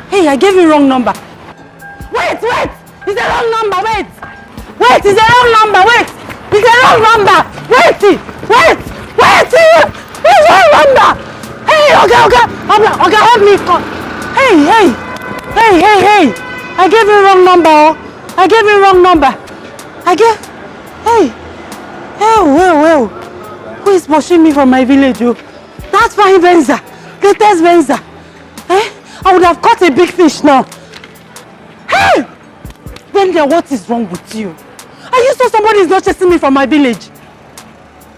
S11: Hey, I gave you wrong number. Wait! It's the wrong number, wait! It's the wrong number, wait! It's the wrong number! Wait! It's the wrong number! Hey, okay, help me call. Hey! I gave you wrong number, oh. I gave you wrong number. Well. Who is pushing me from my village, oh? That's fine, Venza. Latest Venza. I would have caught a big fish now. Hey! Brenda, what is wrong with you? Are you sure somebody is not chasing me from my village?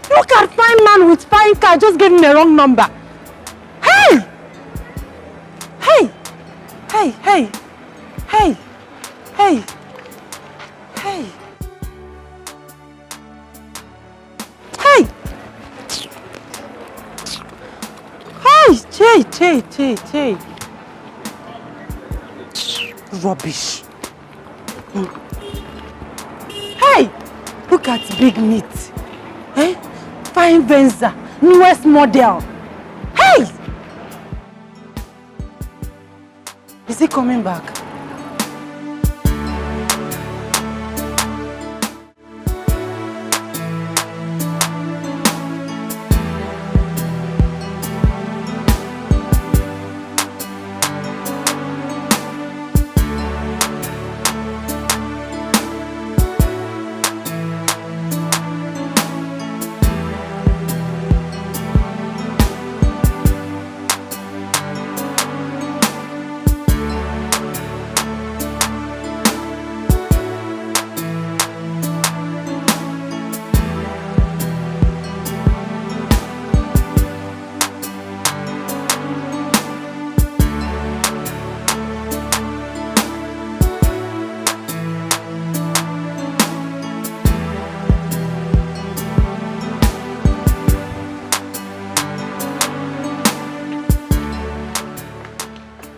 S11: Look at fine man with fine car, just gave me the wrong number. Hey! Hey! Rubbish. Hey! Look at big meat. Fine Venza, newest model. Hey! Is he coming back?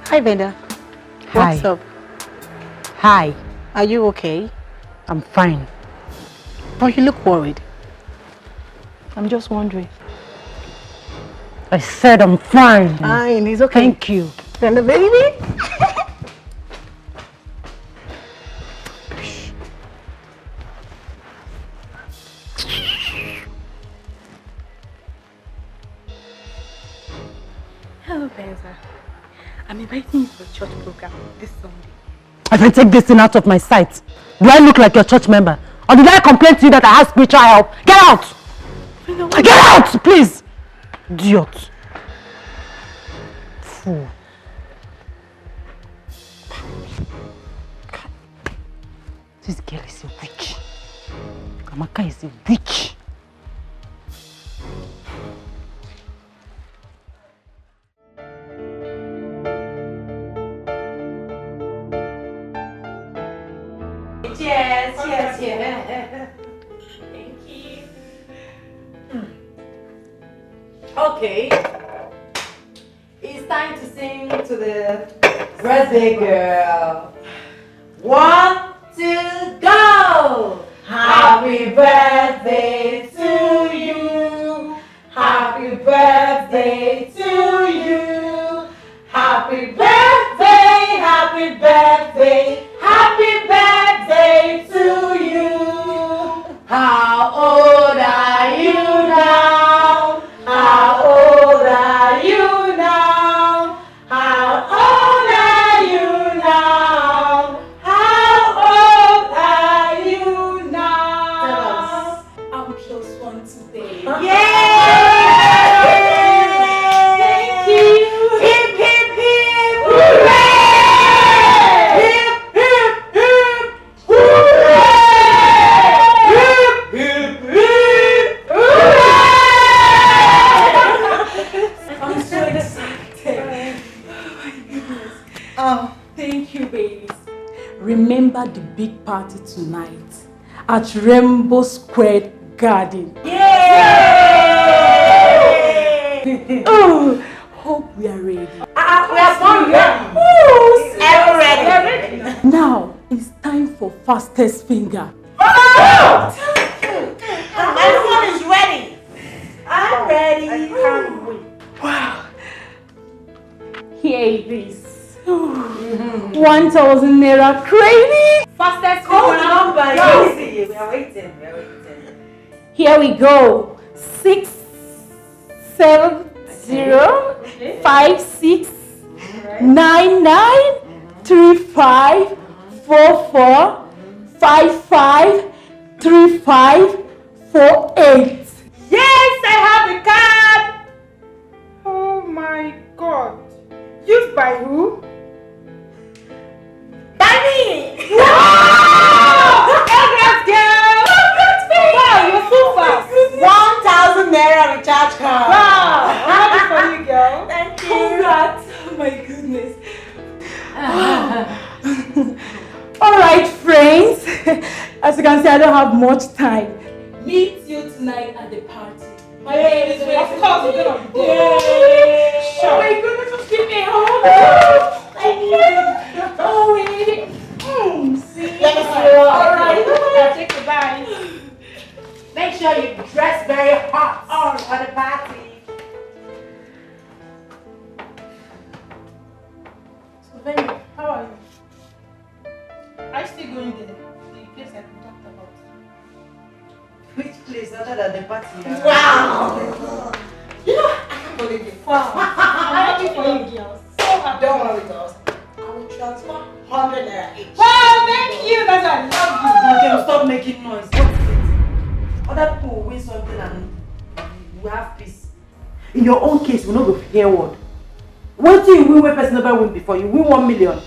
S11: Hi, Veda. What's up? Hi. Are you okay? I'm fine. But you look worried. I'm just wondering. I said I'm fine.
S10: Fine, it's okay.
S11: Thank you.
S10: And the baby?
S20: Hello, Benza. I'm inviting you to a church program this Sunday.
S11: If I take this thing out of my sight, do I look like your church member? Or did I complain to you that I have spiritual help? Get out! Get out, please! Idiot. Fool. This girl is a witch. Amaka is a witch. Okay. It's time to sing to the birthday girl. 1, 2, go! Happy birthday to you. Happy birthday to you. Happy birthday, happy birthday, happy birthday to you. How old are you now? How old are you now? How old are you now? How old are you now?
S20: I'm plus one today.
S11: Yay! Thank you. Hip, hip, hip. Hooray! Hip, hip, hip. Hooray! Hip, hip, hip. Hooray!
S20: I'm so excited. Oh my goodness. Thank you, babies. Remember the big party tonight at Rainbow Square Garden. Oh, hope we are ready.
S11: We are born ready. Ever ready.
S20: Now it's time for fastest finger.
S11: Everyone is ready. I'm ready. I can't wait.
S20: Wow. Here it is. 1,000 naira crazy.
S11: Fastest number. Easy. We are waiting.
S20: Here we go. 6, 7, 0, 5, 6, 9, 9, 3, 5, 4, 4, 5, 5, 3, 5, 4, 8.
S12: Yes, I have the card. Oh my God. Used by who?
S11: By me.
S12: Wow! Congrats, girl. Wow, you're so fast.
S11: 1,000 naira recharge card.
S12: Wow, I'm happy for you, girl.
S11: Thank you.
S20: Congrats. Oh my goodness. Alright, friends. As you can see, I don't have much time. Meet you tonight at the party. My baby is waiting.
S12: Of course, you're gonna be there. Sure.
S20: Oh my goodness, just give me a hug. Thank you. Oh, wait. See?
S11: Let me see you.
S20: Alright.
S11: Take the bag. Make sure you dress very hot for the party.
S12: So, Benny, how are you? Are you still going there? The place I talked about.
S11: Which place other than the party?
S12: Wow!
S11: You know, I can't believe it.
S12: Wow. I'm happy for you, girls. So happy.
S11: Don't worry, girls. I will transfer 100 naira each.
S12: Wow, thank you. That's why I love you.
S11: Okay, stop making noise. Other people will win something and we have peace. In your own case, we will not go hear word. What do you win when person never win before? You win 1 million.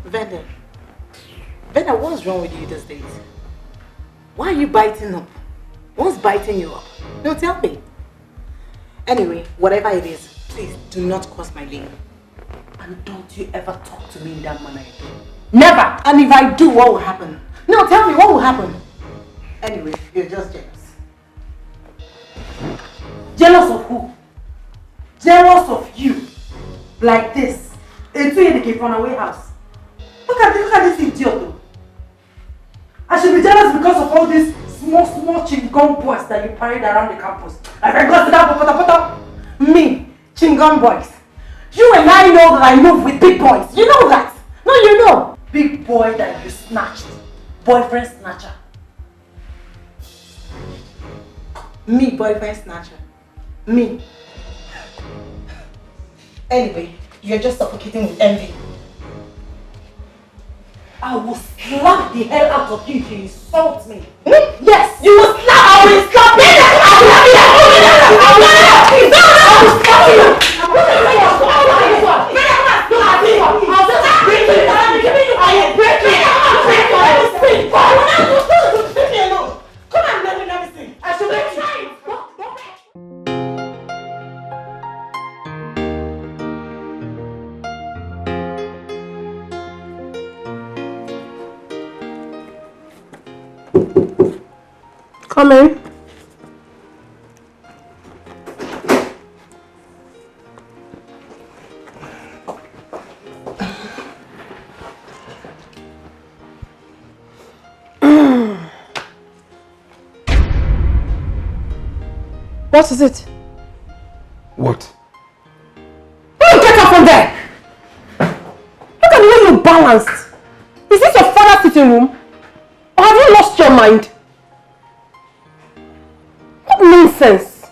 S10: Venda, what's wrong with you these days? Why are you biting up? What's biting you up? No, tell me. Anyway, whatever it is, please do not cross my lane. And don't you ever talk to me in that manner again. Never! And if I do, what will happen? No, tell me, what will happen? Anyway, you're just jealous.
S11: Jealous of who? Jealous of you. Like this. A 2 year from away house. Look at this idiot though. I should be jealous because of all these small chingom boys that you parade around the campus. Like I got to that me, chingom boys. You and I know that I move with big boys. You know that. No, you know. Big boy that you snatched. Boyfriend snatcher.
S10: Me, boyfriend snatcher. Me. Anyway, you're just suffocating with envy.
S11: I will slap the hell out of you if you insult me.
S10: Yes! You will slap! I will slap you!
S11: Come on, let me sing. I should let you.
S2: Come in. What is it?
S3: What?
S2: Will you get up from there? Look at the way you're balanced. Is this your father's sitting room? Or have you lost your mind? What nonsense!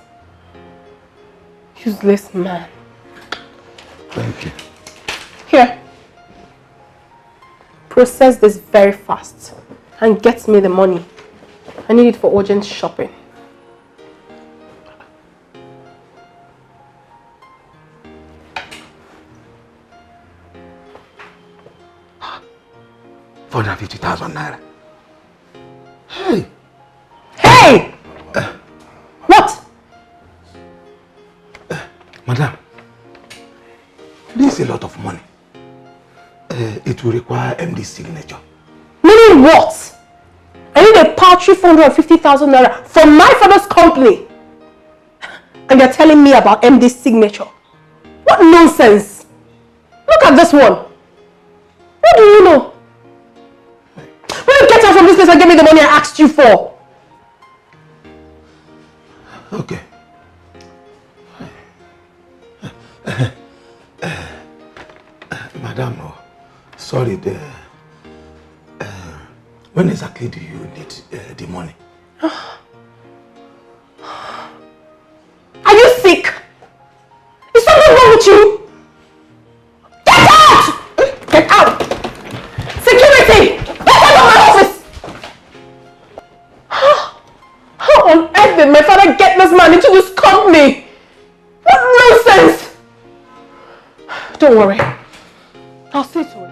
S2: Useless man.
S3: Thank you.
S2: Here. Process this very fast and get me the money. I need it for urgent shopping.
S3: £450,000. Hey!
S2: Hey! What?
S3: Madam, this is a lot of money. It will require MD's signature.
S2: Meaning what? I need a paltry 450,000 naira from my father's company. And you're telling me about MD's signature. What nonsense! Look at this one. What do you know? Will you get out from this place and give me the money I asked you for?
S3: Okay. Madam, sorry, when exactly do you need the money?
S2: Are you sick? Is something wrong with you? Get out! Get out! Security! Get out of my office! How on earth did my father get this man into this company? What nonsense! Don't worry. I'll see to it.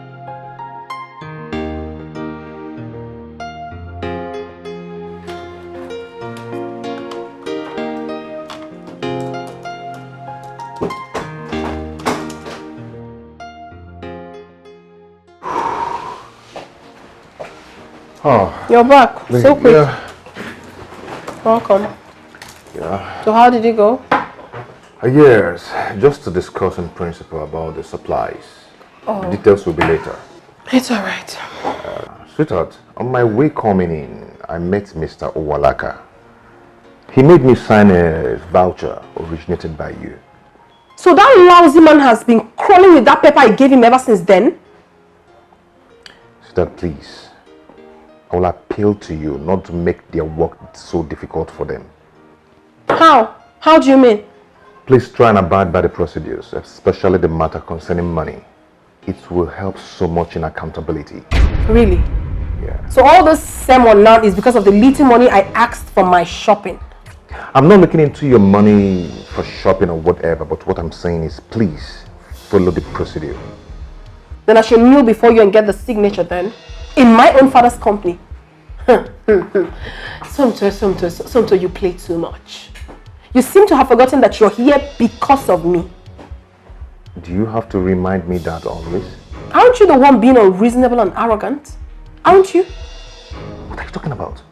S1: Oh,
S2: you're back so quick.
S1: Yeah.
S2: Welcome.
S1: Yeah.
S2: So how did it go?
S1: Yes, just to discuss in principle about the supplies.
S2: Oh.
S1: The details will be later.
S2: It's alright.
S1: Sweetheart, on my way coming in, I met Mr. Owalaka. He made me sign a voucher originated by you.
S2: So that lousy man has been crawling with that paper I gave him ever since then?
S1: Sweetheart, please. I will appeal to you not to make their work so difficult for them.
S2: How? How do you mean?
S1: Please try and abide by the procedures, especially the matter concerning money. It will help so much in accountability.
S2: Really?
S1: Yeah.
S2: So all this sermon now is because of the little money I asked for my shopping?
S1: I'm not looking into your money for shopping or whatever, but what I'm saying is please follow the procedure.
S2: Then I should kneel before you and get the signature then? In my own father's company? Somto, you play too much. You seem to have forgotten that you're here because of me.
S1: Do you have to remind me that always?
S2: Aren't you the one being unreasonable and arrogant? Aren't you?
S1: What are you talking about?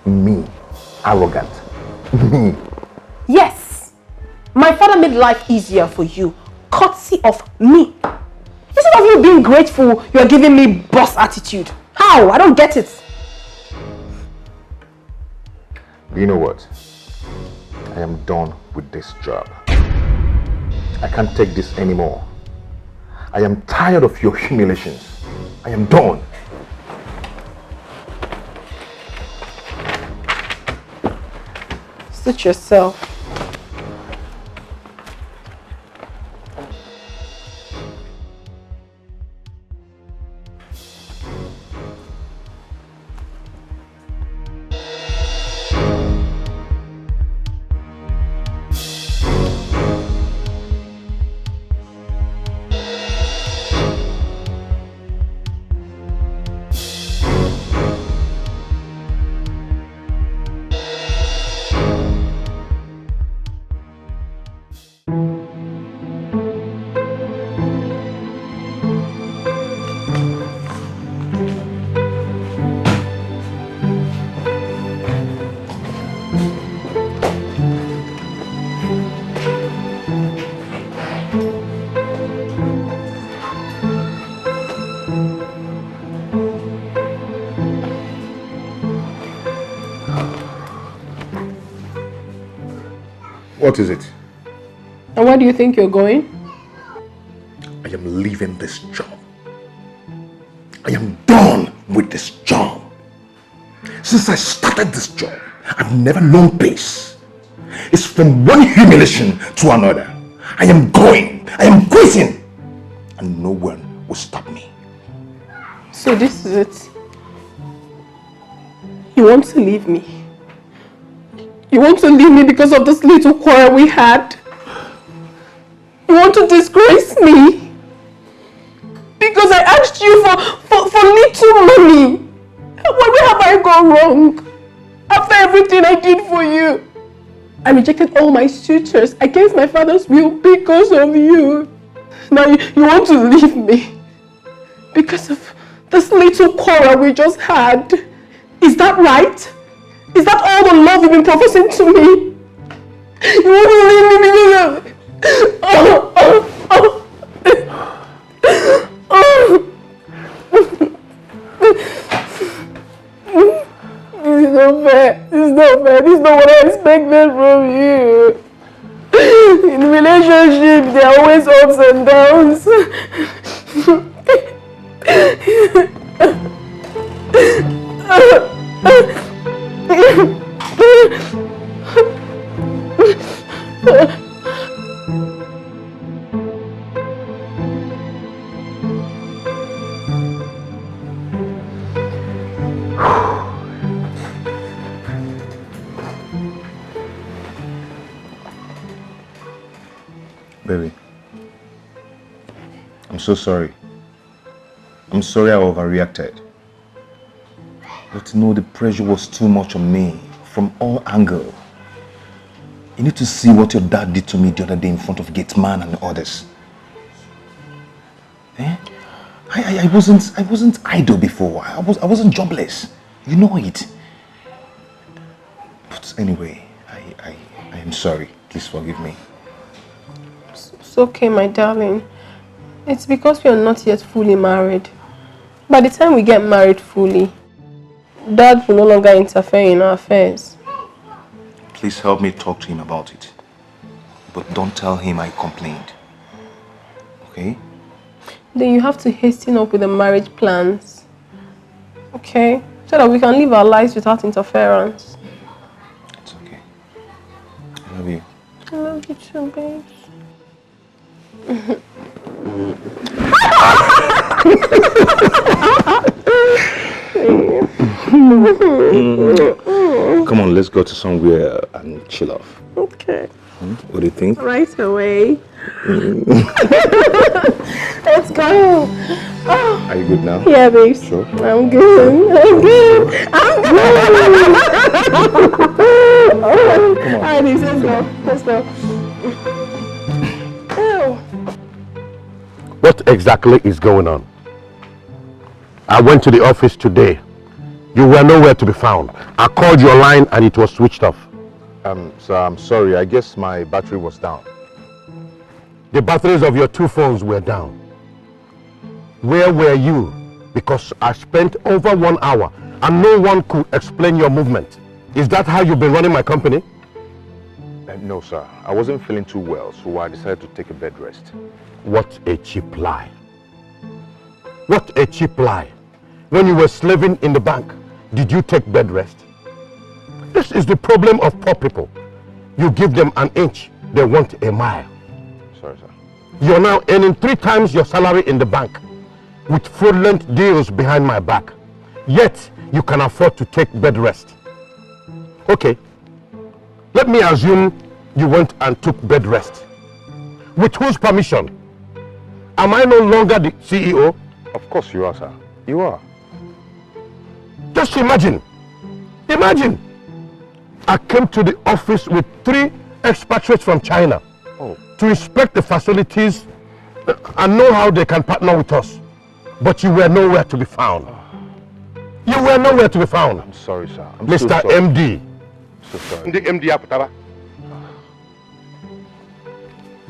S1: Me? Arrogant? Me?
S2: Yes. My father made life easier for you, courtesy of me. Instead of you being grateful, you are giving me boss attitude. How? I don't get it.
S1: Do you know what? I am done with this job. I can't take this anymore. I am tired of your humiliations. I am done.
S2: Suit yourself.
S4: What is it?
S2: And where do you think you're going?
S4: I am leaving this job. I am done with this job. Since I started this job, I've never known peace. It's from one humiliation to another. I am going. I am quitting. And no one will stop me.
S2: So this is it. You want to leave me? You want to leave me because of this little quarrel we had? You want to disgrace me? Because I asked you for little money. Where have I gone wrong? After everything I did for you. I rejected all my suitors against my father's will because of you. Now you want to leave me because of this little quarrel we just had. Is that right? Is that all the love you've been professing to me? You want to leave me because of... This is not fair. This is not fair. This is not what I expected from you. In relationships, there are always ups and downs.
S4: Baby, I'm so sorry. I'm sorry I overreacted. But you know, the pressure was too much on me from all angles. You need to see what your dad did to me the other day in front of gate man and others. Eh? I wasn't idle before. I wasn't jobless. You know it. But anyway, I am sorry. Please forgive me.
S2: It's okay, my darling. It's because we are not yet fully married. By the time we get married fully, Dad will no longer interfere in our affairs.
S4: Please help me talk to him about it. But don't tell him I complained. Okay?
S2: Then you have to hasten up with the marriage plans. Okay? So that we can live our lives without interference.
S4: It's okay. I love you.
S2: I love you too, babe.
S4: Come on, let's go to somewhere and chill off.
S2: Okay.
S4: What do you think?
S2: Right away. Let's go. Oh.
S4: Are you good now?
S2: Yeah, babe.
S4: Sure.
S2: I'm good. I'm good. I'm good.
S4: Come on.
S2: Alright, let's go. Let's go. Ew.
S1: What exactly is going on? I went to the office today. You were nowhere to be found. I called your line and it was switched off.
S4: Sir, I'm sorry. I guess my battery was down.
S1: The batteries of your two phones were down. Where were you? Because I spent over 1 hour and no one could explain your movement. Is that how you've been running my company?
S4: No, sir. I wasn't feeling too well, so I decided to take a bed rest.
S1: What a cheap lie. What a cheap lie. When you were slaving in the bank, did you take bed rest? This is the problem of poor people. You give them an inch, they want a mile.
S4: Sorry, sir.
S1: You're now earning 3 times your salary in the bank with fraudulent deals behind my back. Yet, you can afford to take bed rest. Okay, let me assume you went and took bed rest. With whose permission? Am I no longer the CEO?
S4: Of course you are, sir. You are.
S1: Just imagine. Imagine. I came to the office with 3 expatriates from China to inspect the facilities and know how they can partner with us. But you were nowhere to be found. You were nowhere to be found.
S4: I'm sorry, sir. I'm
S1: Mr.
S4: so sorry.
S1: MD.
S4: So sorry.
S1: The MD Aputaba.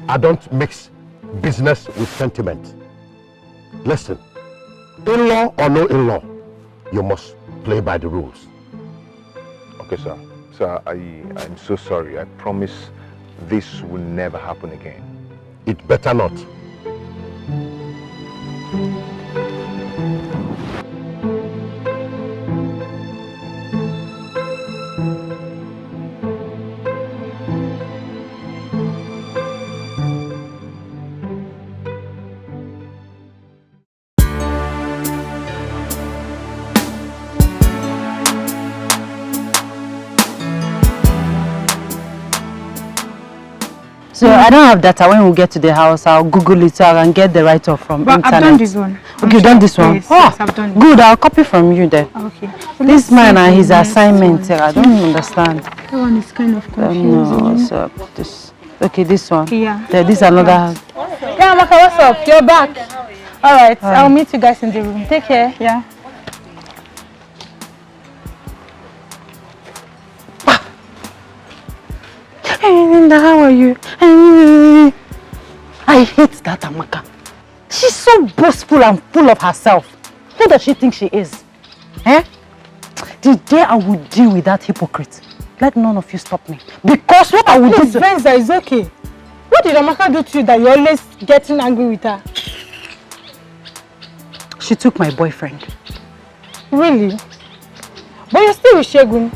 S1: I don't mix business with sentiment. Listen, in-law or no in-law, you must play by the rules.
S4: Okay, sir. Sir, I'm so sorry. I promise this will never happen again.
S1: It better not.
S11: So I don't have data. When we get to the house, I'll Google it so I can get the write-off from
S5: But
S11: internet.
S5: I've done this one.
S11: Okay, you've done this one?
S5: Yes,
S11: Oh,
S5: yes, I've done it.
S11: good. I'll copy from you then.
S5: Okay.
S11: This man and his assignment,
S5: one.
S11: I don't understand.
S5: That one is kind of confusing.
S11: No, so this. Okay, this one.
S5: Yeah.
S11: This is another.
S5: Yeah, Maka, what's up? You're back. All right. I'll meet you guys in the room. Take care. Yeah.
S11: Hey, Linda, how are you? I hate that Amaka. She's so boastful and full of herself. Who does she think she is? Eh? The day I will deal with that hypocrite, let none of you stop me. Because what I will do...
S5: Venza, it's okay. What did Amaka do to you that you're always getting angry with her?
S11: She took my boyfriend.
S5: Really? But you're still with Shegun.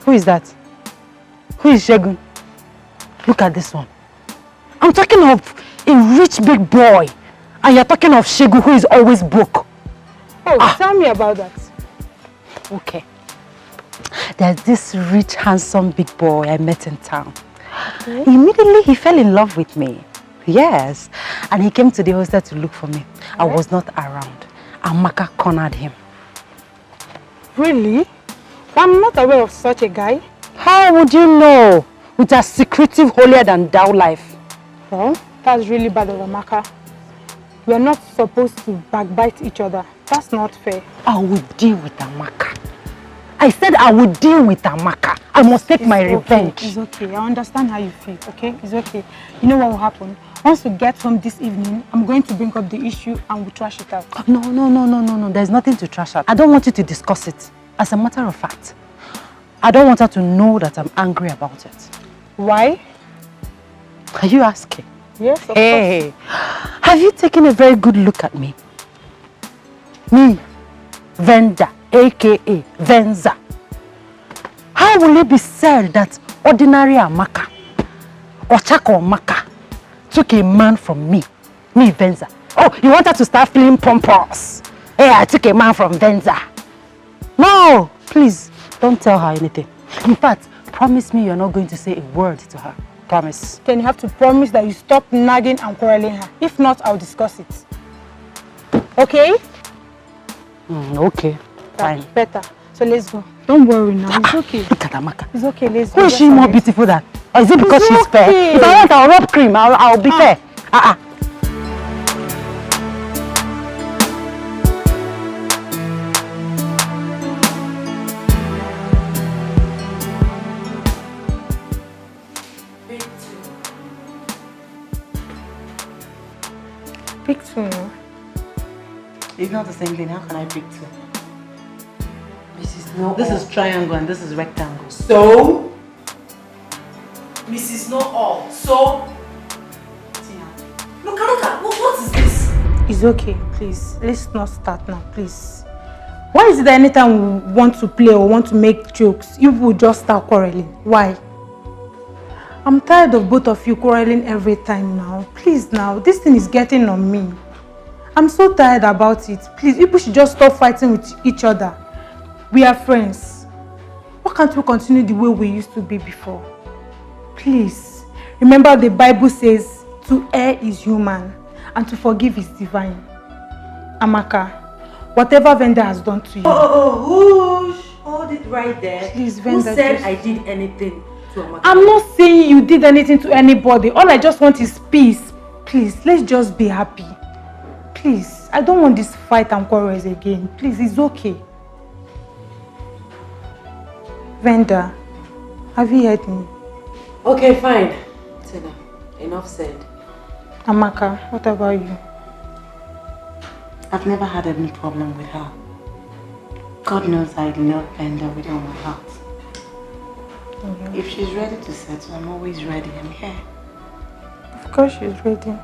S11: Who is that? Who is Shegun? Look at this one. I'm talking of a rich big boy. And you're talking of Shegun who is always broke.
S5: Oh, tell me about that.
S11: Okay. There's this rich, handsome big boy I met in town. Okay. Immediately he fell in love with me. Yes. And he came to the hostel to look for me. I was not around. Amaka cornered him.
S5: Really? I'm not aware of such a guy.
S11: How would you know? With a secretive, holier than thou life.
S5: Well, that's really bad of Amaka. We're not supposed to backbite each other. That's not fair.
S11: I will deal with Amaka. I said I will deal with Amaka. I must take my revenge.
S5: It's okay. I understand how you feel, okay? It's okay. You know what will happen? Once we get home this evening, I'm going to bring up the issue and we'll trash it out.
S11: No. There's nothing to trash out. I don't want you to discuss it. As a matter of fact, I don't want her to know that I'm angry about it.
S5: Why?
S11: Are you asking?
S5: Yes, of
S11: course.
S5: course.
S11: Have you taken a very good look at me? Me, Venda, aka Venza. How will it be said that ordinary Amaka, Ochako Amaka, took a man from me, Venza? Oh, you wanted to start feeling pompous. Hey, I took a man from Venza. No, please, don't tell her anything. In fact, promise me you're not going to say a word to her. Promise.
S5: Then you have to promise that you stop nagging and quarreling her. If not, I'll discuss it. Okay?
S11: Okay, fine.
S5: Better. So let's go. Don't worry now. It's okay.
S11: Look at Amaka.
S5: It's okay. Let's go.
S11: Who is she more beautiful than? Or is it because she's fair? If I want, I'll rub cream. I'll be fair.
S5: Pick two.
S10: It's not the same thing. How can I pick two? This is triangle and this is rectangle.
S20: So? Mrs. Know All. So? Look at, what is this?
S5: It's okay, please. Let's not start now, please. Why is it that anytime we want to play or want to make jokes, you will just start quarreling? Why? I'm tired of both of you quarreling every time now. Please now, this thing is getting on me. I'm so tired about it. Please, people should just stop fighting with each other. We are friends. Why can't we continue the way we used to be before? Please, remember the Bible says, to err is human and to forgive is divine. Amaka, whatever Venda has done to you.
S20: Hold it right there.
S5: Please,
S20: Who
S5: Venda,
S20: said
S5: just...
S20: I did anything to Amaka?
S5: I'm not saying you did anything to anybody. All I just want is peace. Please, let's just be happy. Please, I don't want this fight and quarrels again. Please, it's okay. Venda, have you heard me?
S20: Okay, fine. Tina, enough said.
S5: Amaka, what about you?
S10: I've never had any problem with her. God knows I love Venda with all my heart. If she's ready to settle, I'm always ready. I'm here.
S5: Of course she's ready.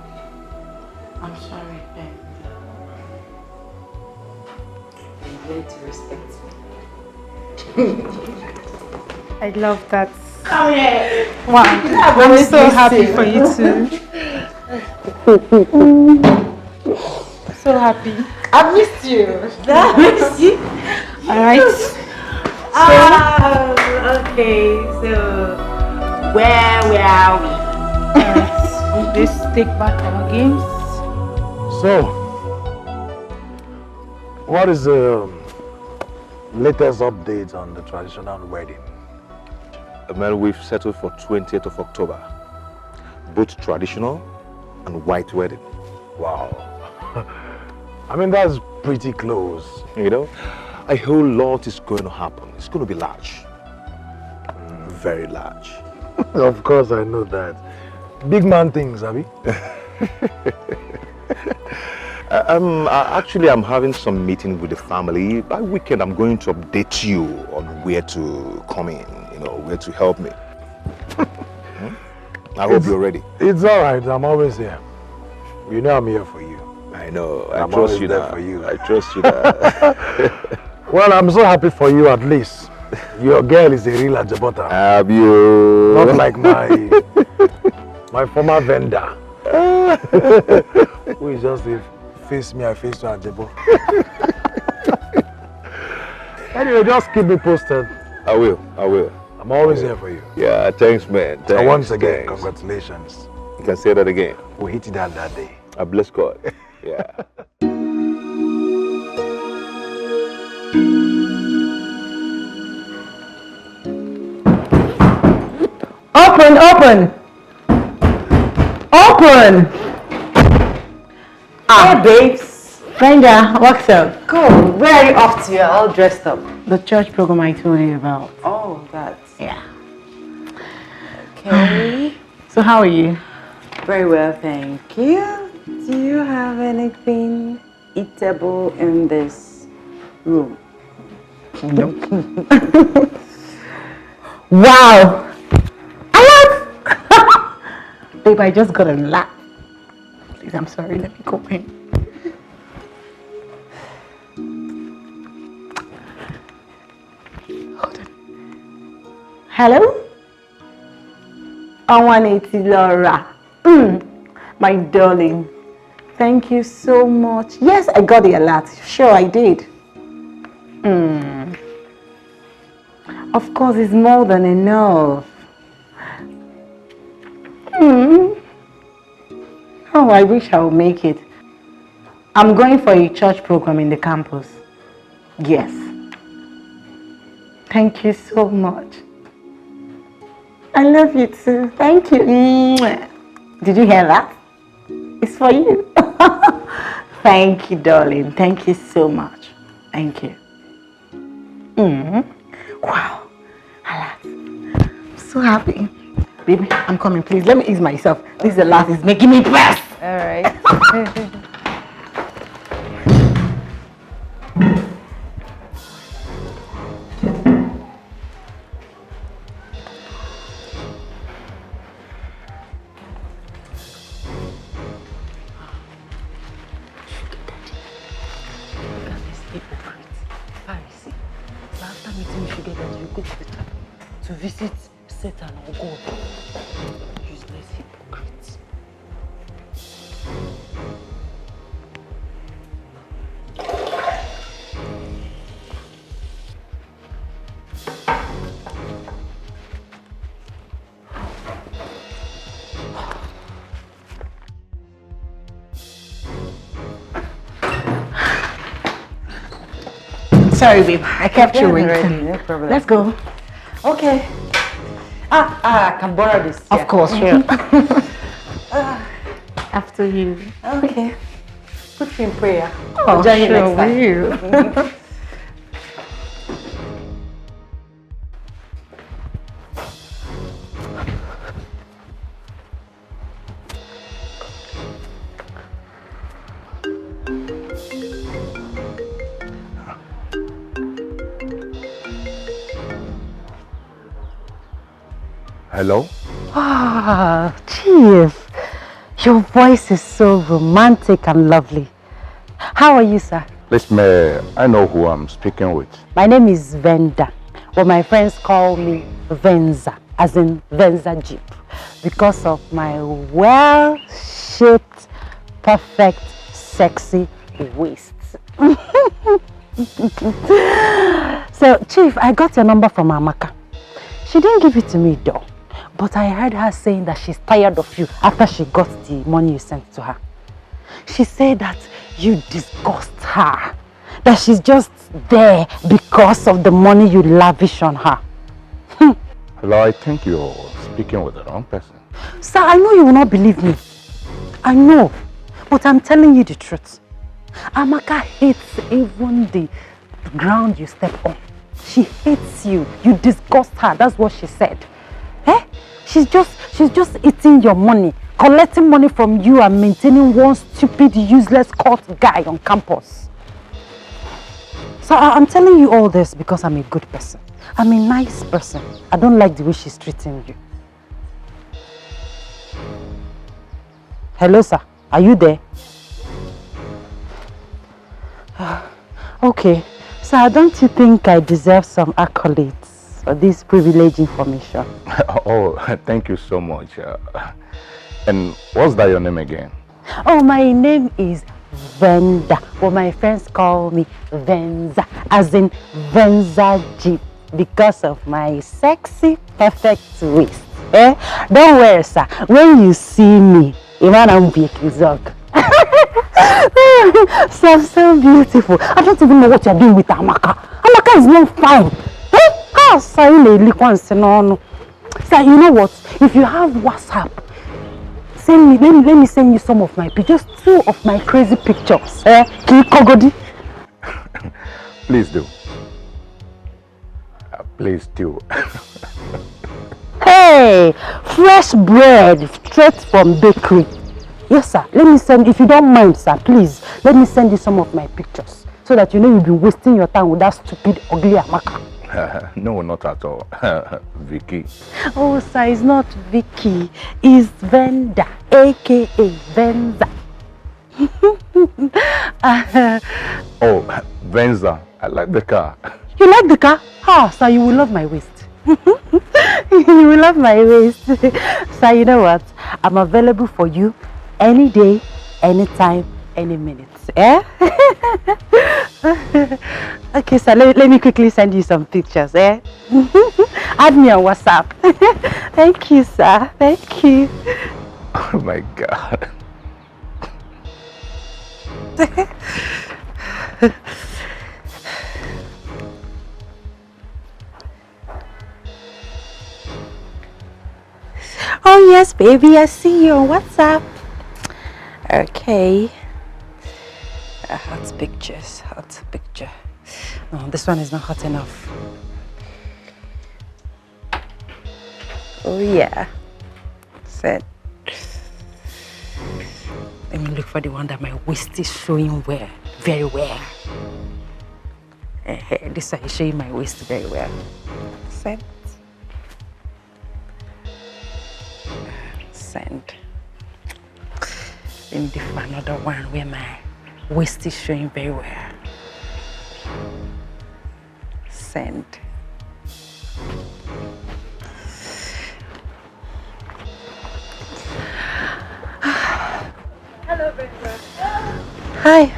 S10: I'm sorry, Ben. You learn to respect me.
S5: I love that.
S10: Come here.
S5: Wow, I'm so happy for you too. So happy.
S10: I missed you. I missed you.
S5: Alright.
S10: Okay, so where are we?
S5: Let's take back our games.
S16: So, what is the latest update on the traditional wedding?
S4: Man, we've settled for 20th of October. Both traditional and white wedding.
S16: Wow. I mean, that's pretty close.
S4: You know, a whole lot is going to happen. It's going to be large. Very large.
S16: Of course, I know that. Big man things, Abby.
S4: Actually, I'm having some meeting with the family. By weekend, I'm going to update you on where to come in, where to help me. I hope you're ready.
S16: It's all right. I'm always here. You know I'm here for you.
S4: I know. I
S16: I'm
S4: trust you
S16: there
S4: now.
S16: for you.
S4: I trust you now.
S16: Well, I'm so happy for you at least. Your girl is a real Ajabota.
S4: Have you?
S16: Not like my former vendor. Who is just a face me, I face to Ajabo. Anyway, just keep me posted.
S4: I will.
S16: I'm always here for you.
S4: Yeah, thanks, man. Thanks,
S16: So once again,
S4: thanks.
S16: congratulations.
S4: You can say that again.
S16: We hit it that day.
S4: I bless God. Yeah.
S10: Open! Hey, babes. Brenda, what's up?
S11: Cool. Where are you off to? You're all dressed up.
S10: The church program I told you about.
S11: Oh, that's...
S10: Yeah.
S11: Okay.
S10: So how are you?
S11: Very well, thank you. Do you have anything eatable in this room?
S10: No. Wow! Babe, I just got a lot. Please, I'm sorry. Let me go in. Hold on. Hello? 180 Laura. My darling. Thank you so much. Yes, I got the alert. Sure, I did. Of course, it's more than enough. Oh, I wish I would make it. I'm going for a church program in the campus. Yes. Thank you so much. I love you too. Thank you. Did you hear that? It's for you. Thank you, darling. Thank you so much. Thank you. Wow. I'm so happy. Baby, I'm coming. Please, let me ease myself. This is the last. It's making me press.
S11: All right.
S10: To visit Satan or God. Useless hypocrites. Sorry, babe. I kept you waiting.
S11: No problem.
S10: Let's go.
S11: Okay. I can borrow this.
S10: Of course, sure. After you.
S11: Okay. Put me in prayer.
S10: Oh,
S11: join you
S10: sure,
S11: next time.
S10: will.
S4: Hello?
S11: Ah, Chief. Your voice is so romantic and lovely. How are you, sir?
S4: Listen, I know who I'm speaking with.
S11: My name is Venda, but my friends call me Venza, as in Venza Jeep, because of my well-shaped, perfect, sexy waist. So, Chief, I got your number from Amaka. She didn't give it to me though, but I heard her saying that she's tired of you after she got the money you sent to her. She said that you disgust her, that she's just there because of the money you lavish on her.
S4: Hello, I think you're speaking with the wrong person.
S11: Sir, I know you will not believe me. I know, but I'm telling you the truth. Amaka hates even the ground you step on. She hates you. You disgust her. That's what she said. Eh? She's just eating your money, collecting money from you and maintaining one stupid, useless court guy on campus. So I'm telling you all this because I'm a good person. I'm a nice person. I don't like the way she's treating you. Hello, sir. Are you there? Okay. Sir, don't you think I deserve some accolades for this privileged information?
S4: Oh, thank you so much. And what's that your name again?
S11: Oh, my name is Venda, but my friends call me Venza, as in Venza Jeep, because of my sexy, perfect waist. Eh? Don't worry, sir. When you see me, I'm so beautiful. I don't even know what you're doing with Amaka. Amaka is not fine. Eh? Sir, you know what? If you have WhatsApp, let me send you some of my pictures, just 2 of my crazy pictures. Eh?
S4: Please do. Please do.
S11: Hey, fresh bread straight from bakery. Yes, sir. Let me send, if you don't mind, sir, please, let me send you some of my pictures so that you know you'll be wasting your time with that stupid, ugly Amaka.
S4: No, not at all. Vicky.
S11: Oh, sir, it's not Vicky. It's Venda, aka Venza.
S4: Oh, Venza, I like the car.
S11: You like the car? Ah, sir, you will love my waist. You will love my waist. Sir, you know what? I'm available for you any day, anytime, any minute. Eh? Okay, sir, let me quickly send you some pictures. Eh? Add me on WhatsApp. Thank you, sir. Thank you.
S4: Oh my God.
S11: Oh yes, baby, I see you on WhatsApp. Okay. Hot pictures, hot picture. No, this one is not hot enough. Oh yeah. Set. Let me look for the one that my waist is showing well, very well. This one is showing my waist very well. Set. Send. Let me do another one where my waist is showing very well. Send.
S2: Hello, Brenda.
S11: Hi.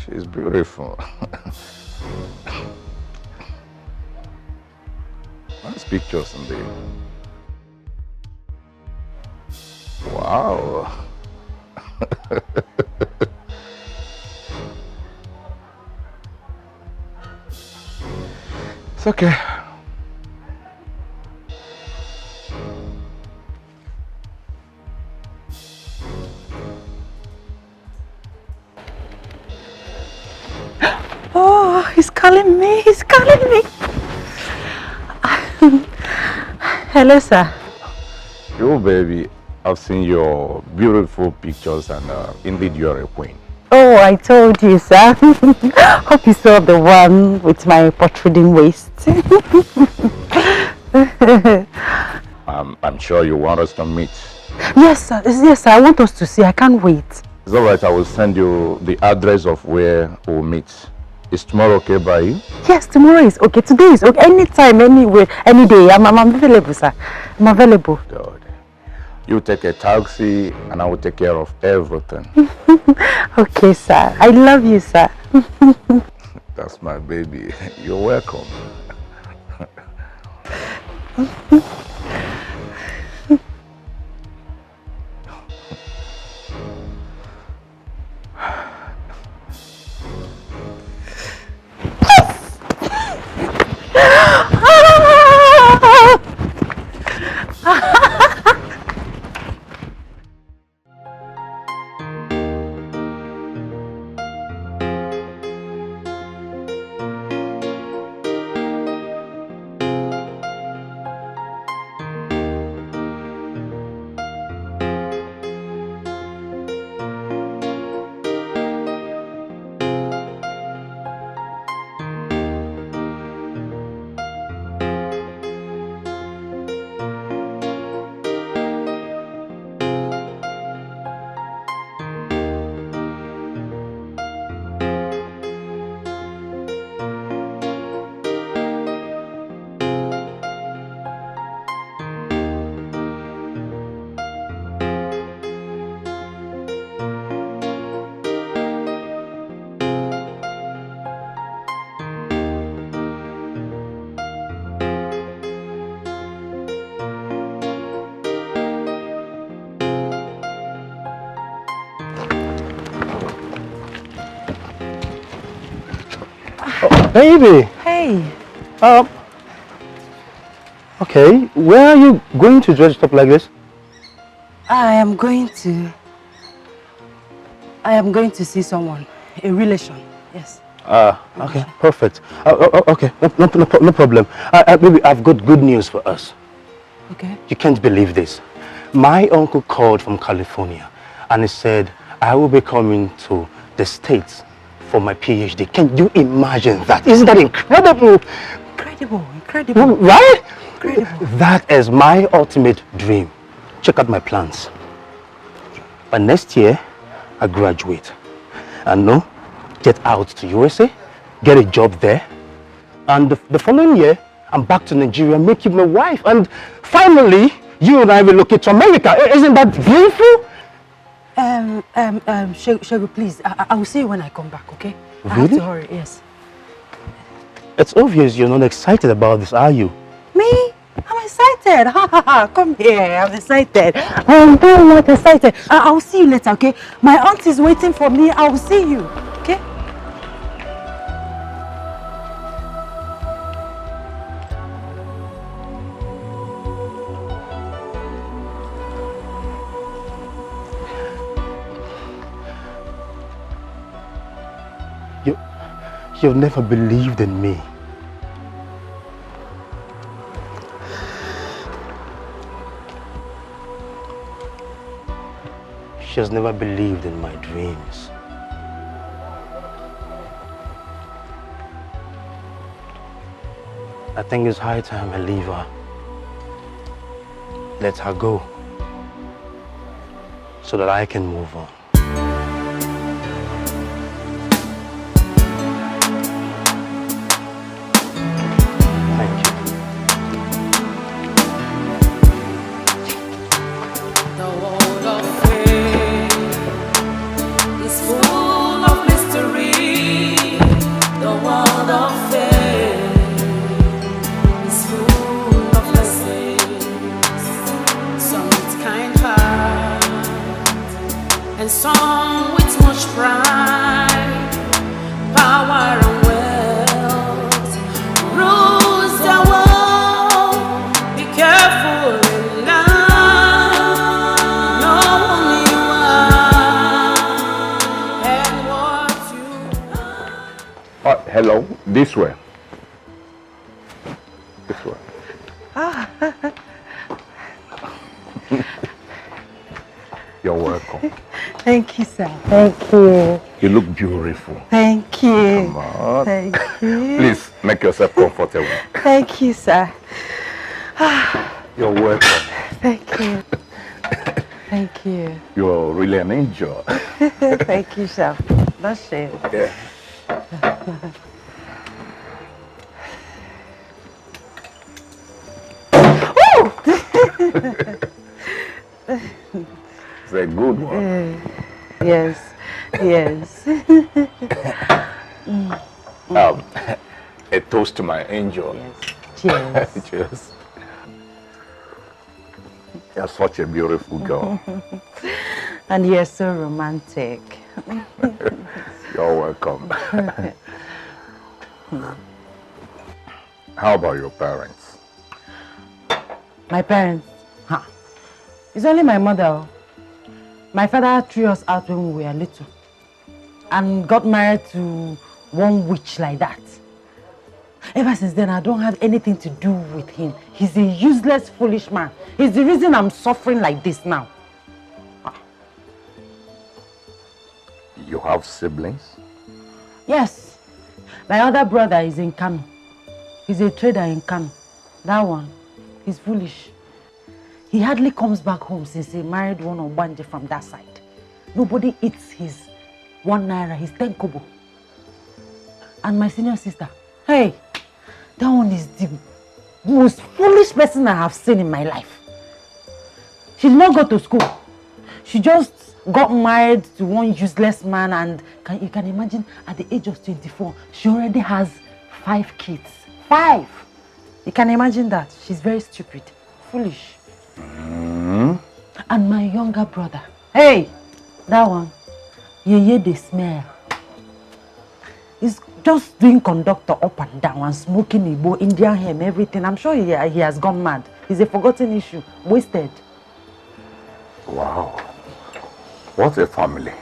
S4: She's beautiful. Nice pictures indeed. Wow. It's okay.
S11: Oh, he's calling me. He's calling me. Hello, sir.
S4: Yo, baby. I've seen your beautiful pictures and indeed you're a queen.
S11: Oh, I told you, sir. Hope you saw the one with my protruding waist.
S4: I'm sure you want us to meet.
S11: Yes, sir. Yes, sir. I want us to see. I can't wait.
S4: It's alright, I will send you the address of where we'll meet. Is tomorrow okay by you?
S11: Yes, tomorrow is okay. Today is okay. Anytime, anywhere, any day. I'm available, sir. I'm available.
S4: Good. You take a taxi and I will take care of everything.
S11: Okay, sir. I love you, sir.
S4: That's my baby. You're welcome.
S19: Baby!
S11: Hey!
S19: Okay, where are you going to dress up like this?
S11: I am going to see someone, a relation, yes.
S19: Okay, perfect. Okay, no problem. Baby, I've got good news for us.
S11: Okay.
S19: You can't believe this. My uncle called from California and he said, I will be coming to the States for my PhD. Can you imagine that? Isn't that incredible?
S11: Incredible.
S19: Right?
S11: Incredible.
S19: That is my ultimate dream. Check out my plans. By next year, I graduate. And no, get out to USA, get a job there. And the following year, I'm back to Nigeria, make you my wife. And finally, you and I will relocate to America. Isn't that beautiful?
S11: Shego, please, I will see you when I come back, okay?
S19: Really?
S11: I have to hurry, yes.
S19: It's obvious you're not excited about this, are you?
S11: Me? I'm excited. Come here, I'm excited. I'm very much excited. I will see you later, okay? My aunt is waiting for me. I will see you, okay?
S19: You've never believed in me. She has never believed in my dreams. I think it's high time I leave her. Let her go. So that I can move on.
S6: And some with much pride, power and wealth rules the world. Be careful in life, know who you are and what you are.
S4: Hello, this way. This way. You're welcome.
S5: Thank you, sir. Thank you.
S4: You look beautiful.
S5: Thank you.
S4: Come on.
S5: Thank you.
S4: Please make yourself comfortable.
S5: Thank you, sir.
S4: You're welcome.
S5: Thank you. Thank you.
S4: You're really an angel.
S5: Thank you, sir. That's it.
S4: Yeah. It's a good one.
S5: Yes. Yes.
S4: A toast to my angel.
S5: Yes. Cheers.
S4: Cheers. You're such a beautiful girl.
S5: And you're so romantic.
S4: You're welcome. How about your parents?
S5: My parents? Huh. It's only my mother. My father threw us out when we were little and got married to one witch like that. Ever since then, I don't have anything to do with him. He's a useless, foolish man. He's the reason I'm suffering like this now.
S4: You have siblings?
S5: Yes. My other brother is in Kano. He's a trader in Kano. That one, he's foolish. He hardly comes back home since he married one Obanje from that side. Nobody eats his 1 naira, his 10 kobo. And my senior sister, hey, that one is the most foolish person I have seen in my life. She did not go to school. She just got married to one useless man, and you can imagine at the age of 24, she already has 5 kids. 5! You can imagine that. She's very stupid, foolish. And my younger brother, hey, that one, they smell. He's just doing conductor up and down and smoking Igbo, Indian hemp, everything. I'm sure he has gone mad. He's a forgotten issue, wasted.
S4: Wow. What a family.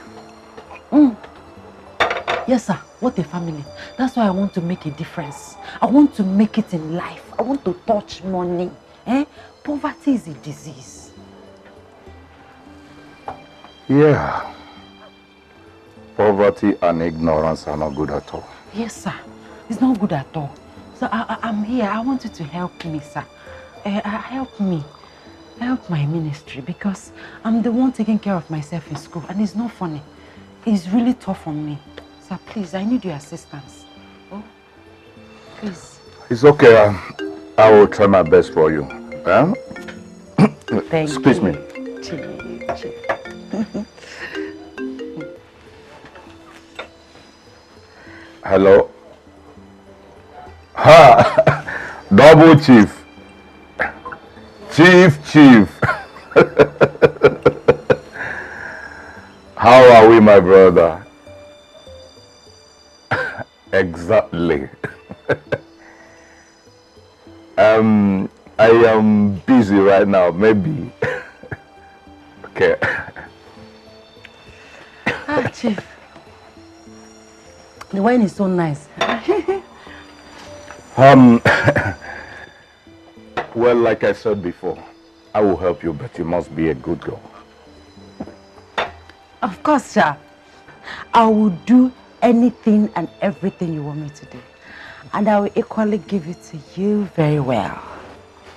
S5: Yes, sir. What a family. That's why I want to make a difference. I want to make it in life. I want to touch money. Poverty is a disease.
S4: Yeah. Poverty and ignorance are not good at all.
S5: Yes, sir. It's not good at all. So I'm here. I want you to help me, sir. Help me. Help my ministry, because I'm the one taking care of myself in school, and it's not funny. It's really tough on me. Sir, please, I need your assistance. Oh, please.
S4: It's okay. I will try my best for you.
S5: Thank
S4: Excuse
S5: you.
S4: me. Hello. Ha! Double chief. Chief. How are we, my brother? Exactly. I am busy right now, maybe. Okay.
S5: Chief. The wine is so nice.
S4: Well, like I said before, I will help you, but you must be a good girl.
S5: Of course, sir. I will do anything and everything you want me to do. And I will equally give it to you very well.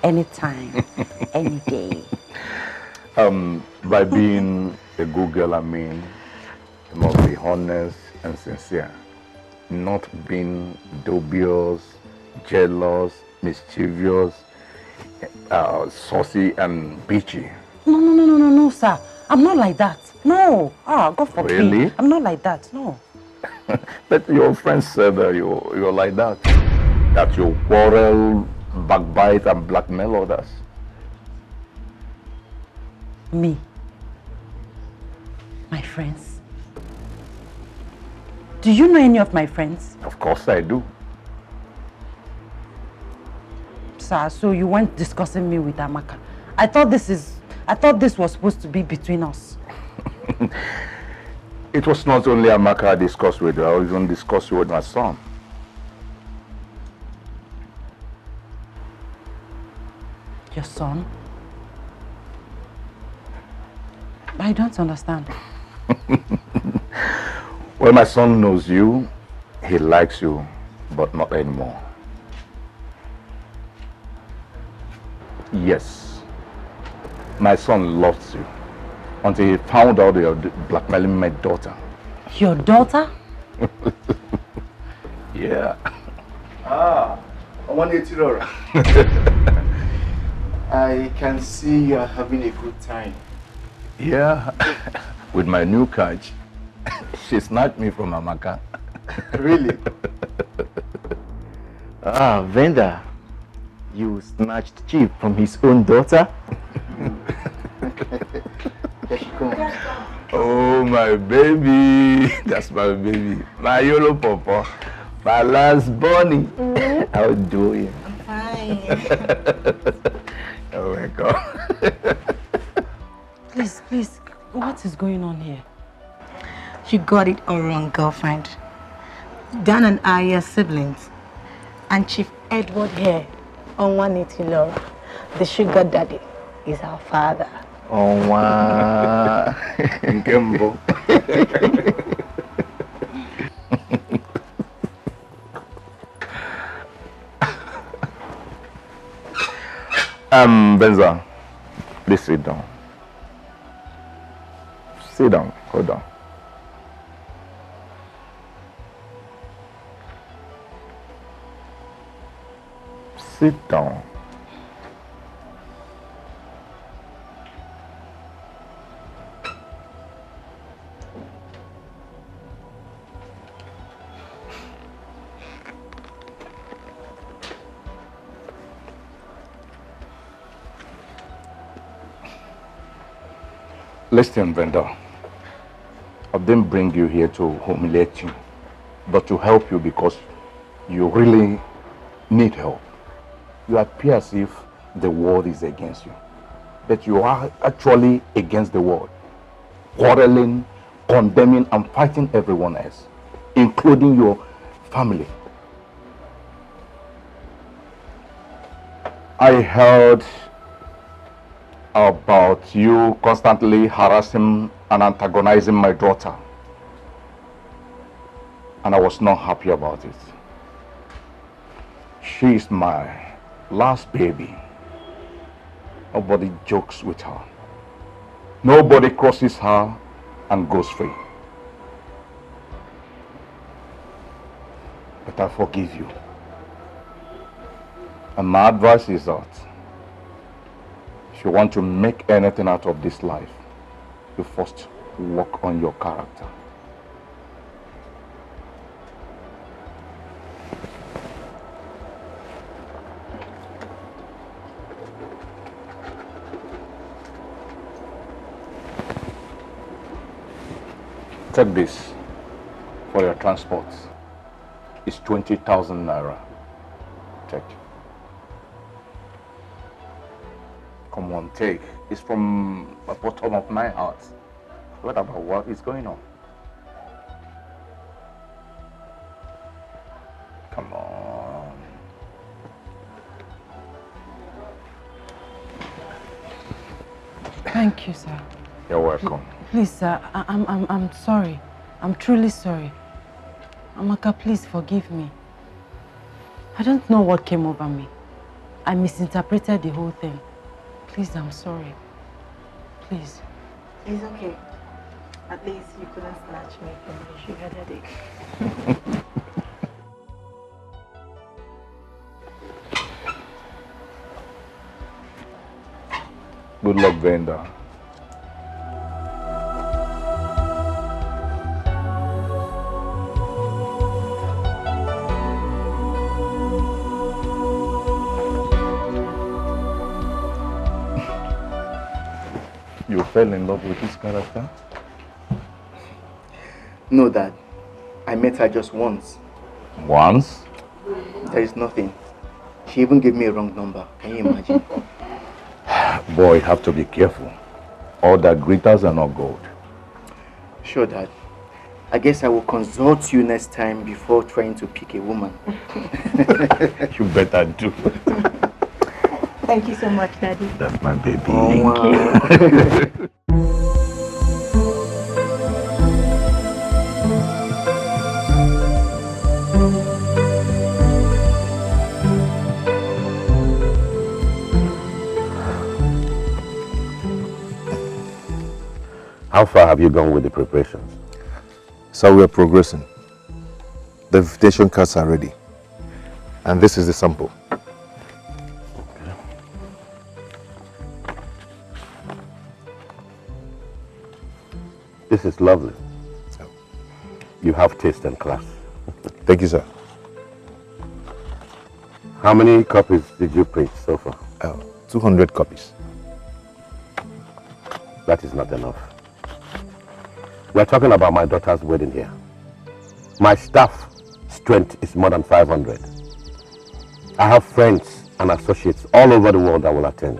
S5: Anytime, any day.
S4: By being a good girl, I mean, you must be honest and sincere. Not being dubious, jealous, mischievous, saucy and bitchy.
S5: No, sir. I'm not like that. No. God forbid.
S4: Really?
S5: I'm not like that. No.
S4: But your friends said that you're like that. That you quarrel, backbite, and blackmail others.
S5: Me? My friends? Do you know any of my friends?
S4: Of course I do.
S5: Sir, so you weren't discussing me with Amaka. I thought this was supposed to be between us.
S4: It was not only Amaka I discussed with you, I even discussed with my son.
S5: Your son?
S11: I don't understand.
S4: Well, my son knows you. He likes you, but not anymore. Yes. My son loves you until he found out you're blackmailing my daughter.
S11: Your daughter?
S4: Yeah.
S21: Ah, I can see you are having a good time.
S4: Yeah. With my new catch. She snatched me from Amaka.
S21: Really? Ah, Venda, you snatched Chief from his own daughter? Here she comes.
S4: Oh, my baby. That's my baby. My yellow papa. My last bunny. How do you?
S10: I'm fine.
S4: Oh my God.
S11: Please, what is going on here?
S10: You got it all wrong, girlfriend. Dan and I are siblings. And Chief Edward here, on 180 Laura, the sugar daddy, is our father.
S21: Oh, wow. Nkembo.
S4: Benza, please sit down. Sit down, hold on. Sit down. Listen, Brenda, I didn't bring you here to humiliate you, but to help you because you really need help. You appear as if the world is against you, but you are actually against the world, quarreling, condemning, and fighting everyone else, including your family. I heard about you constantly harassing and antagonizing my daughter, and I was not happy about it. She is my last baby. Nobody jokes with her. Nobody crosses her and goes free. But I forgive you. And my advice is that if you want to make anything out of this life, you first work on your character. Take this for your transport. It's 20,000 naira. Take. Come on, take. It's from the bottom of my heart. What about what is going on? Come on.
S11: Thank you, sir.
S4: You're welcome.
S11: Please, sir, I'm sorry. I'm truly sorry. Amaka, please forgive me. I don't know what came over me. I misinterpreted the whole thing. Please, I'm sorry. Please.
S10: It's okay. At least you couldn't snatch me from my sugar daddy.
S4: Good luck, Venda. You fell in love with this character?
S21: No, Dad. I met her just once.
S4: Once?
S21: There is nothing. She even gave me a wrong number. Can you imagine?
S4: Boy, you have to be careful. All that glitters are not gold.
S21: Sure, Dad. I guess I will consult you next time before trying to pick a woman.
S4: You better do.
S10: Thank you so much, Daddy.
S4: That's my baby.
S21: Oh, wow.
S1: How far have you gone with the preparations?
S4: So we are progressing. The invitation cards are ready. And this is the sample.
S1: Okay. This is lovely. You have taste and class.
S4: Thank you, sir.
S1: How many copies did you print so far?
S4: 200 copies.
S1: That is not enough. We are talking about my daughter's wedding here. My staff strength is more than 500. I have friends and associates all over the world that will attend.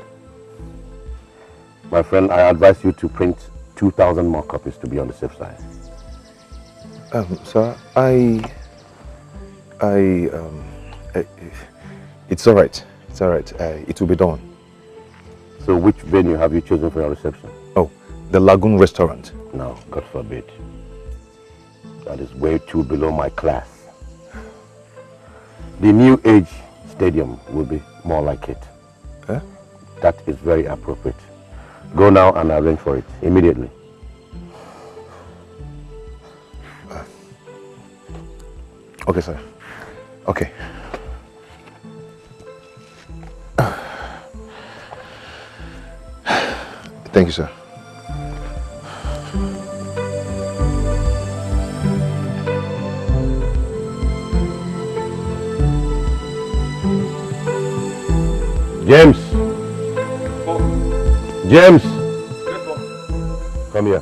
S1: My friend, I advise you to print 2,000 more copies to be on the safe side.
S4: Sir, it's all right. It's all right. It will be done.
S1: So which venue have you chosen for your reception?
S4: Oh, the Lagoon Restaurant.
S1: No, God forbid. That is way too below my class. The New Age Stadium will be more like it.
S4: Huh?
S1: That is very appropriate. Go now and arrange for it immediately.
S4: Okay, sir. Okay. Thank you, sir.
S1: James! James! Come here.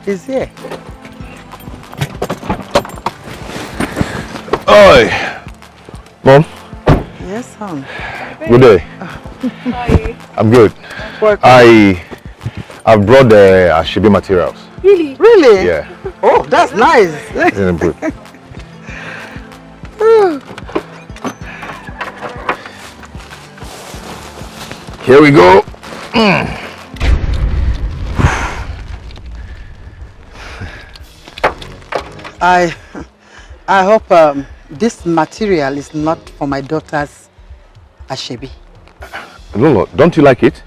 S17: He's here.
S4: Oi! Mom?
S17: Yes, son.
S4: Good day.
S2: Hi.
S4: I'm good. I've brought the Ashibi materials.
S2: Really?
S17: Really?
S4: Yeah.
S17: Oh, that's nice.
S4: Yeah, I'm good. Here we go.
S8: I hope this material is not for my daughter's Ashebi.
S4: No, don't you like it?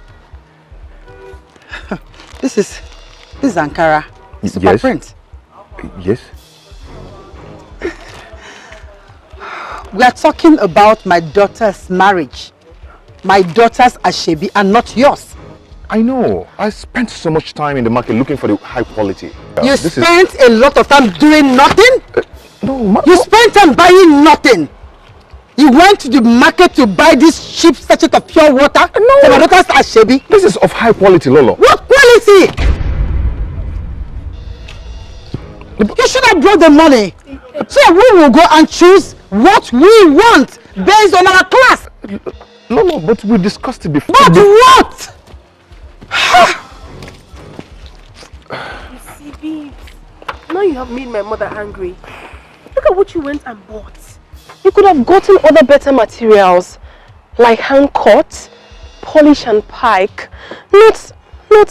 S8: This is Ankara. Super
S4: Yes.
S8: print.
S4: Yes.
S8: We are talking about my daughter's marriage. My daughter's Ashebi and not yours.
S4: I know. I spent so much time in the market looking for the high quality.
S8: You spent a lot of time doing nothing?
S4: No,
S8: you spent time buying nothing. You went to the market to buy this cheap sachet of pure water for my daughter's Ashebi.
S4: This is of high quality, Lolo.
S8: What quality? You should have brought the money. So we will go and choose what we want based on our class.
S4: No, but we discussed it before.
S8: But what?
S2: You see, babes, now you have made my mother angry. Look at what you went and bought. You could have gotten other better materials, like hand cut, polish and pike, not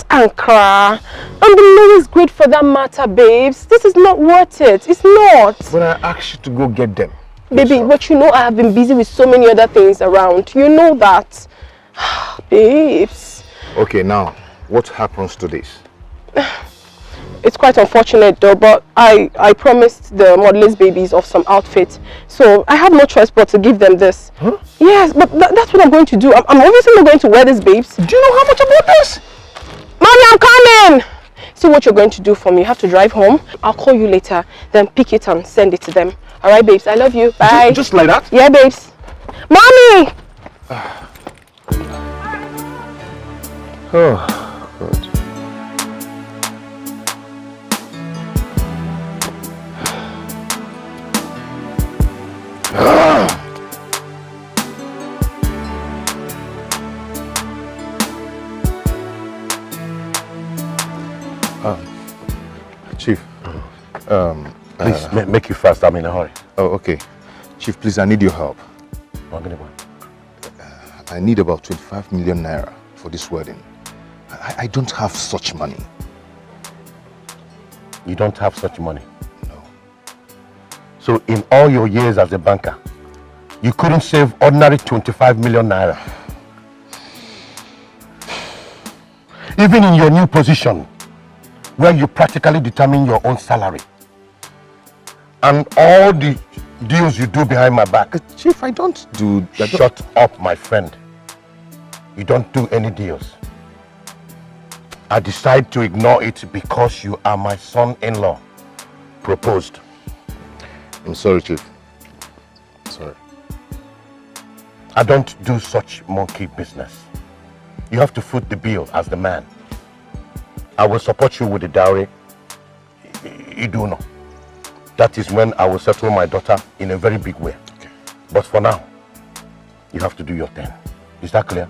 S2: Ankara. And the lowest grade for that matter, babes. This is not worth it. It's not.
S4: But I asked you to go get them.
S2: Baby, but you know I have been busy with so many other things around. You know that. Babes.
S4: Okay, now, what happens to this?
S2: It's quite unfortunate though, but I promised the modelers babies of some outfits. So I have no choice but to give them this.
S4: Huh?
S2: Yes, but that's what I'm going to do. I'm obviously not going to wear this, babes.
S4: Do you know how much I bought this?
S2: Mommy, I'm coming! See what you're going to do for me. You have to drive home. I'll call you later, then pick it and send it to them. Alright, babes, I love you. Bye.
S4: Just like that?
S2: Yeah, babes. Mommy!
S4: Oh, God. Chief,
S1: please make you fast. I'm in a hurry.
S4: Oh, okay. Chief, please, I need your help. I need about 25 million naira for this wedding. I don't have such money.
S1: You don't have such money? No. So in all your years as a banker, you couldn't save ordinary 25 million naira? Even in your new position, where you practically determine your own salary, and all the deals you do behind my back.
S4: Chief, I don't do that.
S1: Shut up, my friend. You don't do any deals. I decide to ignore it because you are my son-in-law. Proposed.
S4: I'm sorry, Chief. Sorry.
S1: I don't do such monkey business. You have to foot the bill as the man. I will support you with the dowry. You do know. That is when I will settle my daughter in a very big way. Okay. But for now, you have to do your thing. Is that clear?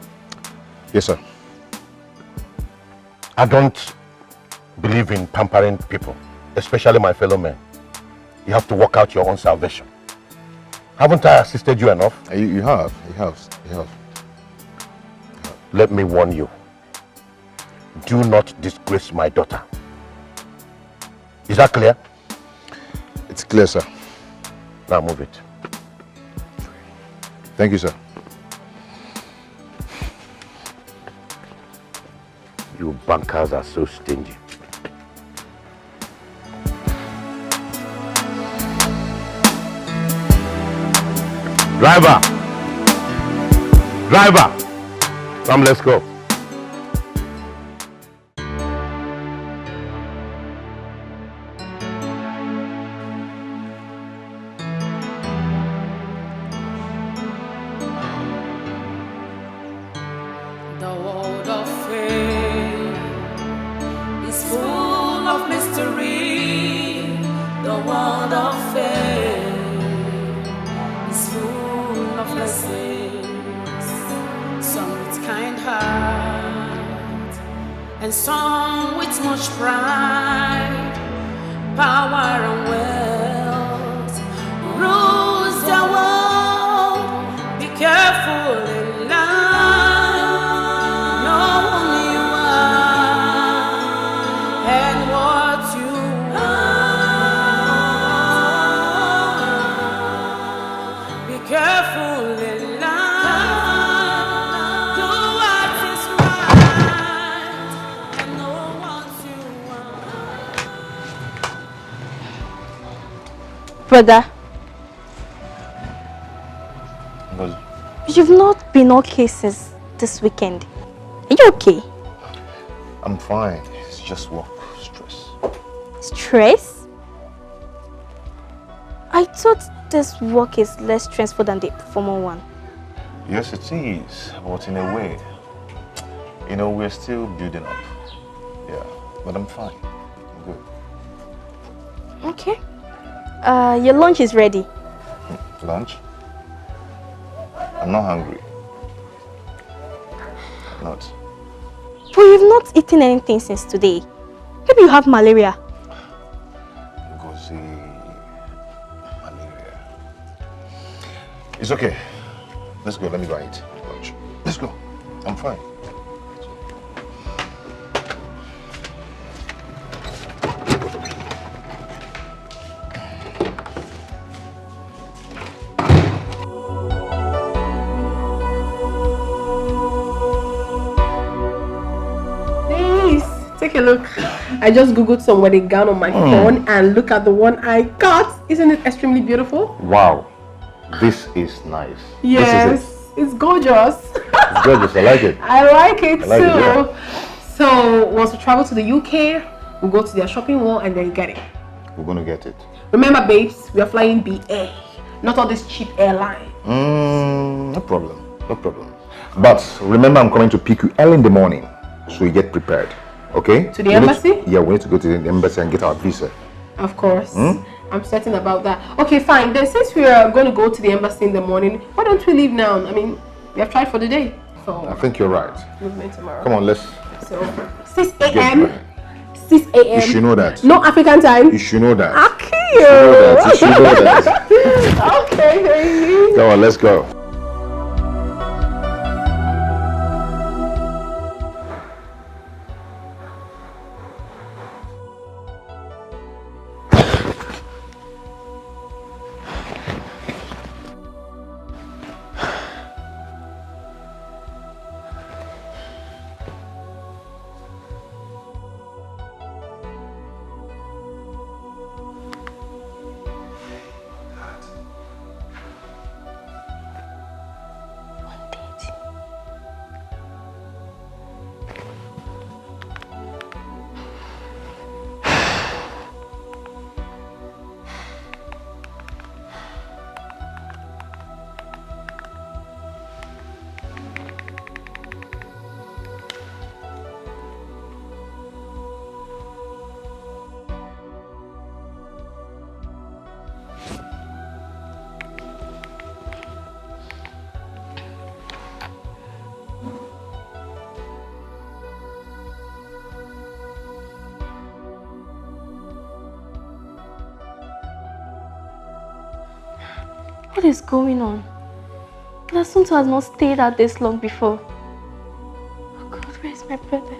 S4: Yes, sir.
S1: I don't believe in pampering people, especially my fellow men. You have to work out your own salvation. Haven't I assisted you enough?
S4: You have.
S1: Let me warn you. Do not disgrace my daughter. Is that clear?
S4: It's clear, sir.
S1: Now move it.
S4: Thank you, sir.
S1: You bankers are so stingy. Driver! Come, let's go.
S6: And some with much pride, power and wealth rules the world. Be careful in life, know who you are and what you want. Be careful in life, do what is right.
S7: Brother, you've not been okay since this weekend. Are you okay?
S4: I'm fine. It's just work stress.
S7: Stress? I thought this work is less stressful than the former one.
S4: Yes, it is, but in a way, you know, we're still building up. Yeah, but I'm fine. I'm good.
S7: Okay. Your lunch is ready.
S4: Lunch? I'm not hungry. Not.
S7: But you've not eaten anything since today. Maybe you have malaria.
S4: Malaria. It's okay. Let's go. Let me go and eat lunch. Let's go. I'm fine.
S2: Take a look. I just googled some wedding gown on my phone and look at the one I got. Isn't it extremely beautiful?
S4: Wow, this is nice.
S2: Yes, it's gorgeous.
S4: It's gorgeous. I like it.
S2: I like it too.
S4: Yeah.
S2: So once we travel to the UK, we'll go to their shopping mall and then get it.
S4: We're gonna get it.
S2: Remember, babes, we are flying BA, not all this cheap airline.
S4: No problem. No problem. But remember, I'm coming to pick you early in the morning, so you get prepared. Okay?
S2: To the embassy?
S4: Yeah, we need to go to the embassy and get our visa.
S2: Of course. I'm certain about that. Okay, fine. Then since we are going to go to the embassy in the morning, why don't we leave now? I mean, we have tried for the day. So
S4: I think you're right.
S2: Movement tomorrow.
S4: Come on, let's...
S2: So, 6 a.m. 6 a.m.
S4: You should know that.
S2: No African time.
S4: You should know that.
S2: Okay.
S4: You should know that.
S2: Okay, thank you.
S4: Come on, let's go.
S14: What is going on? Lasunto has not stayed out this long before. Oh God, where is my brother?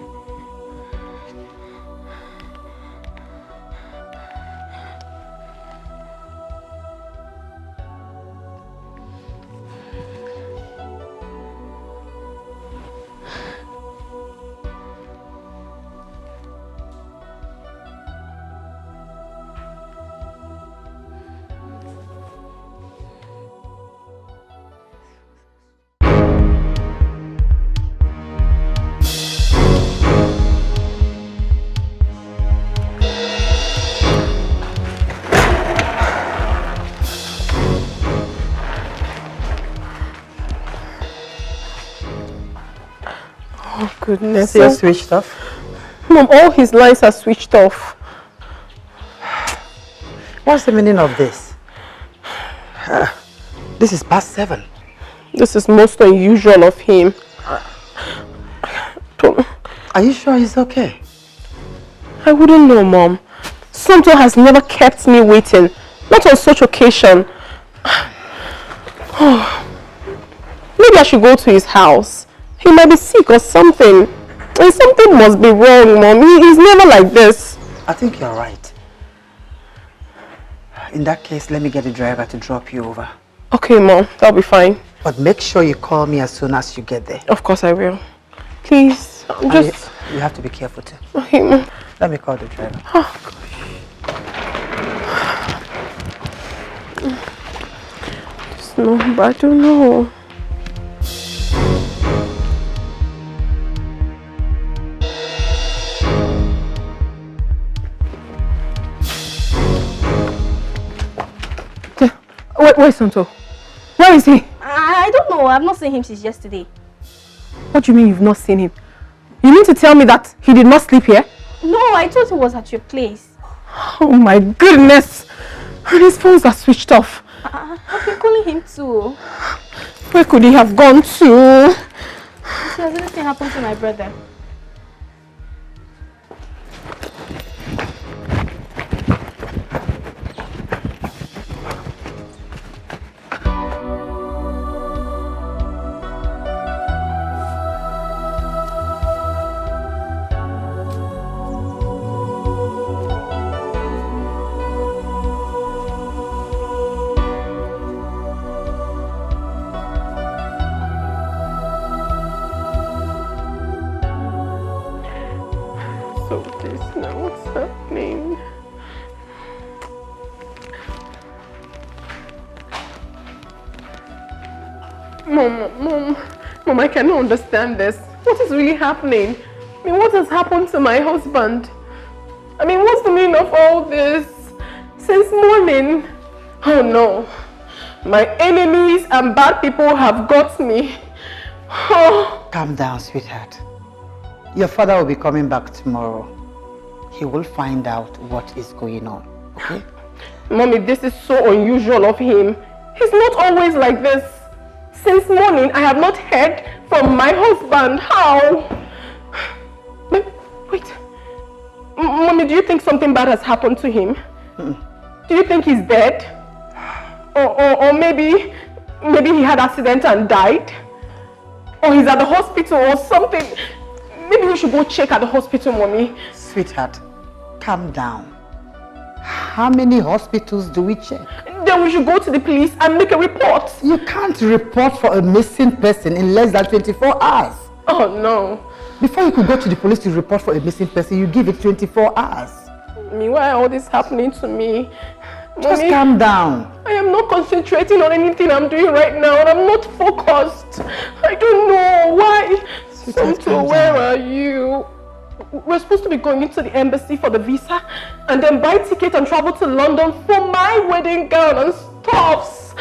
S2: Goodness.
S10: Still switched off?
S2: Mom, all his lines are switched off.
S8: What's the meaning of this? This is past 7.
S2: This is most unusual of him.
S8: Are you sure he's okay?
S2: I wouldn't know, Mom. Santo has never kept me waiting. Not on such occasion. Maybe I should go to his house. He might be sick or something. And something must be wrong, Mom. He's never like this.
S8: I think you're right. In that case, let me get the driver to drop you over.
S2: Okay, Mom. That'll be fine.
S8: But make sure you call me as soon as you get there.
S2: Of course I will. Please, just...
S8: You have to be careful too.
S2: Okay, Mom.
S8: Let me call the driver.
S2: Oh, gosh. No, but I don't know. Where's Santo? Where is he?
S14: I don't know. I've not seen him since yesterday.
S2: What do you mean you've not seen him? You mean to tell me that he did not sleep here?
S14: No, I thought he was at your place.
S2: Oh my goodness! And his phones are switched off.
S14: I've been calling him too.
S2: Where could he have gone to?
S14: So has anything happened to my brother?
S2: Mom, I cannot understand this. What is really happening? I mean, what has happened to my husband? I mean, what's the meaning of all this? Since morning. Oh no. My enemies and bad people have got me. Oh.
S8: Calm down, sweetheart. Your father will be coming back tomorrow. He will find out what is going on, okay?
S2: Mommy, this is so unusual of him. He's not always like this. Since morning, I have not heard from my husband. How? Wait. Mommy, do you think something bad has happened to him? Do you think he's dead? Or maybe he had an accident and died? Or he's at the hospital or something? Maybe we should go check at the hospital, Mommy.
S8: Sweetheart, calm down. How many hospitals do we check?
S2: Then we should go to the police and make a report.
S8: You can't report for a missing person in less than 24 hours.
S2: Oh no.
S8: Before you could go to the police to report for a missing person, you give it 24 hours.
S2: I mean, why all this happening to me?
S8: Just
S2: Mommy,
S8: calm down.
S2: I am not concentrating on anything I'm doing right now, and I'm not focused. I don't know why. Santo, where are you? We're supposed to be going into the embassy for the visa and then buy ticket and travel to London for my wedding gown and stuffs.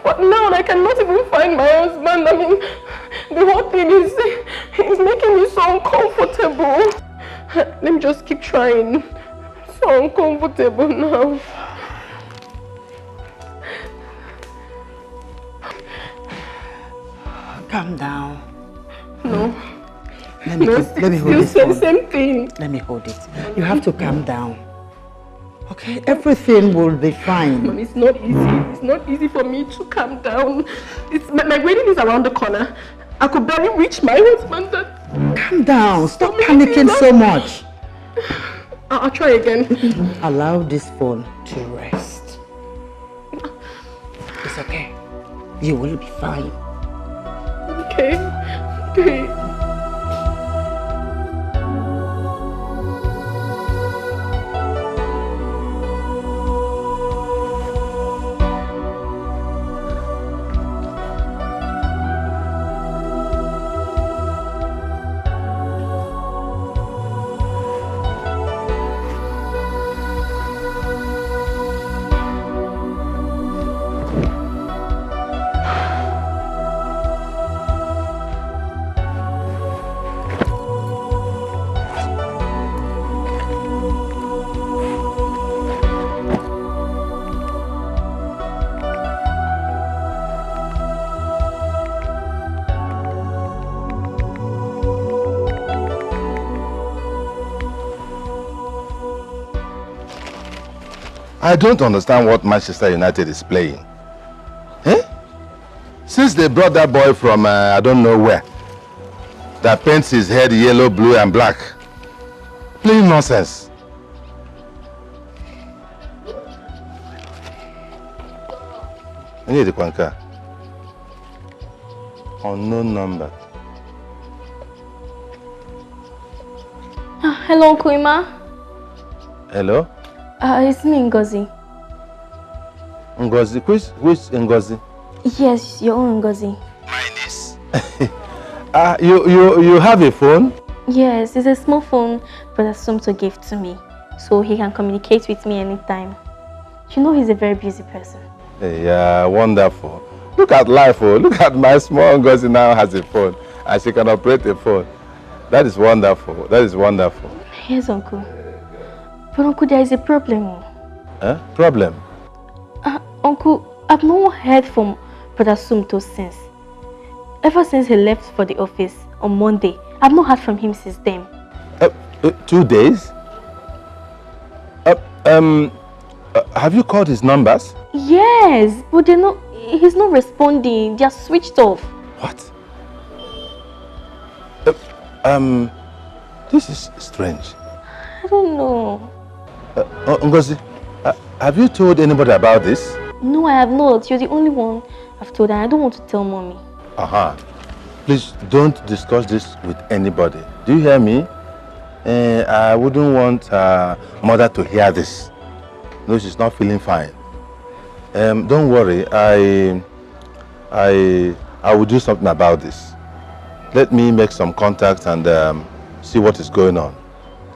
S2: But now I cannot even find my husband. I mean, the whole thing is making me so uncomfortable. Let me just keep trying. So uncomfortable now.
S8: Calm down.
S2: No.
S8: Let me hold this.
S2: Same thing.
S8: Let me hold it. You have to calm down. Okay, everything will be fine.
S13: Mom, it's not easy. It's not easy for me to calm down. My wedding is around the corner. I could barely reach my husband.
S8: Calm down. Stop panicking so much.
S13: I'll try again.
S8: Allow this phone to rest. It's okay. You will be fine.
S13: Okay. Okay.
S1: I don't understand what Manchester United is playing. Eh? Since they brought that boy from I don't know where, that paints his head yellow, blue and black. Playing nonsense. I need the Kwanka. Unknown number.
S14: Hello, Uncle Ima.
S1: Hello?
S14: It's me, Ngozi.
S1: Ngozi? Which Ngozi?
S14: Yes, your own Ngozi.
S1: You have a phone?
S14: Yes, it's a small phone Brother Sumto gave to me, so he can communicate with me anytime. You know he's a very busy person.
S1: Yeah, wonderful. Look at life, oh. Look at my small Ngozi now has a phone, and she can operate a phone. That is wonderful. That is wonderful.
S14: Yes, Uncle. But Uncle, there is a problem.
S1: Huh? Problem?
S14: Uncle, I've not heard from Brother Sumto since. Ever since he left for the office on Monday, I've not heard from him since then.
S1: 2 days? Have you called his numbers?
S14: Yes, but he's not responding. They're switched off.
S1: What? This is strange.
S14: I don't know.
S1: Ngozi, have you told anybody about this?
S14: No, I have not. You're the only one I've told, and I don't want to tell Mommy.
S1: Please don't discuss this with anybody. Do you hear me? I wouldn't want mother to hear this. No, she's not feeling fine. Don't worry. I will do something about this. Let me make some contacts and see what is going on.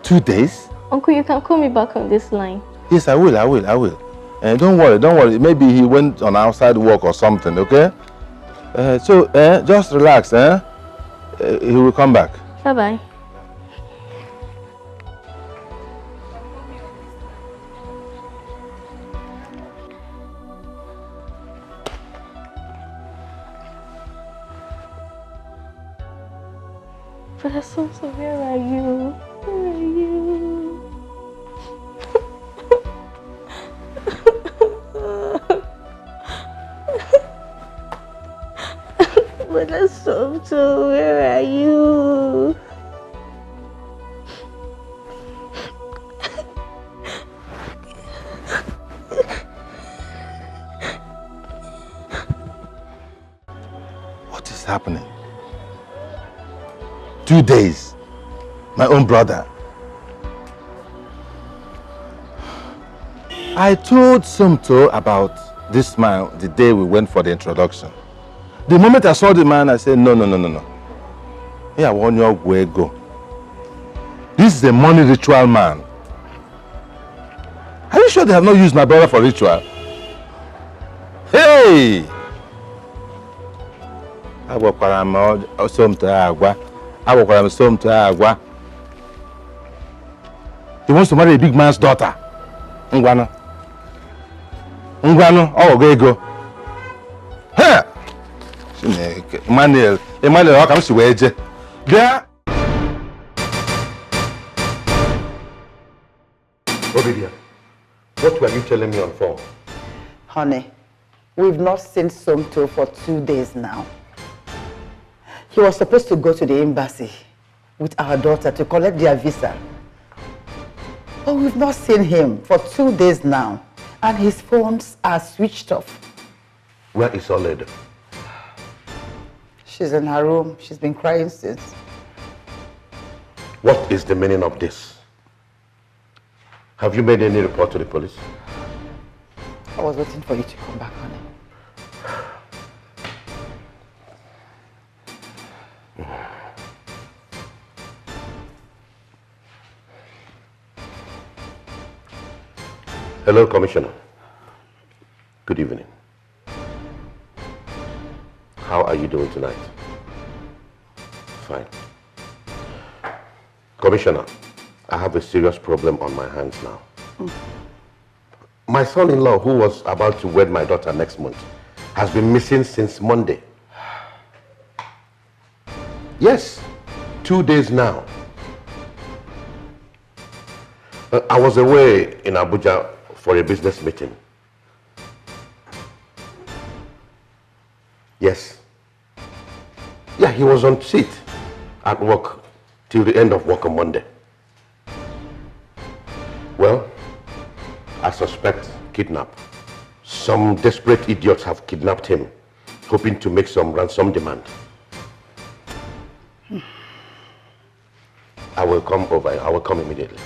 S1: 2 days?
S14: Uncle, you can call me back on this line.
S1: Yes, I will. Don't worry. Maybe he went on outside work or something, okay? Just relax, he will come back.
S14: Bye-bye. Brother Sumto, where are you? Where are you? Brother Sumto, where are you?
S1: What is happening? 2 days. My own brother. I told Sumto about this man the day we went for the introduction. The moment I saw the man, I said, no. Here, I want your way go. This is a money ritual man. Are you sure they have not used my brother for ritual? Hey! He wants to marry a big man's daughter. Ngwano, oh, go. Hey! Emmanuel, how come she wage? Yeah. What were you telling me on phone?
S8: Honey, we've not seen Somto for 2 days now. He was supposed to go to the embassy with our daughter to collect their visa. But we've not seen him for 2 days now, and his phones are switched off.
S1: Where is Oled?
S8: She's in her room. She's been crying since.
S1: What is the meaning of this? Have you made any report to the police?
S8: I was waiting for you to come back, honey.
S1: Hello, Commissioner. Good evening. How are you doing tonight? Fine. Commissioner, I have a serious problem on my hands now. My son-in-law, who was about to wed my daughter next month, has been missing since Monday. Yes, 2 days now. I was away in Abuja for a business meeting. Yes. Yeah, he was on seat at work till the end of work on Monday. Well, I suspect kidnap. Some desperate idiots have kidnapped him, hoping to make some ransom demand. I will come over. I will come immediately.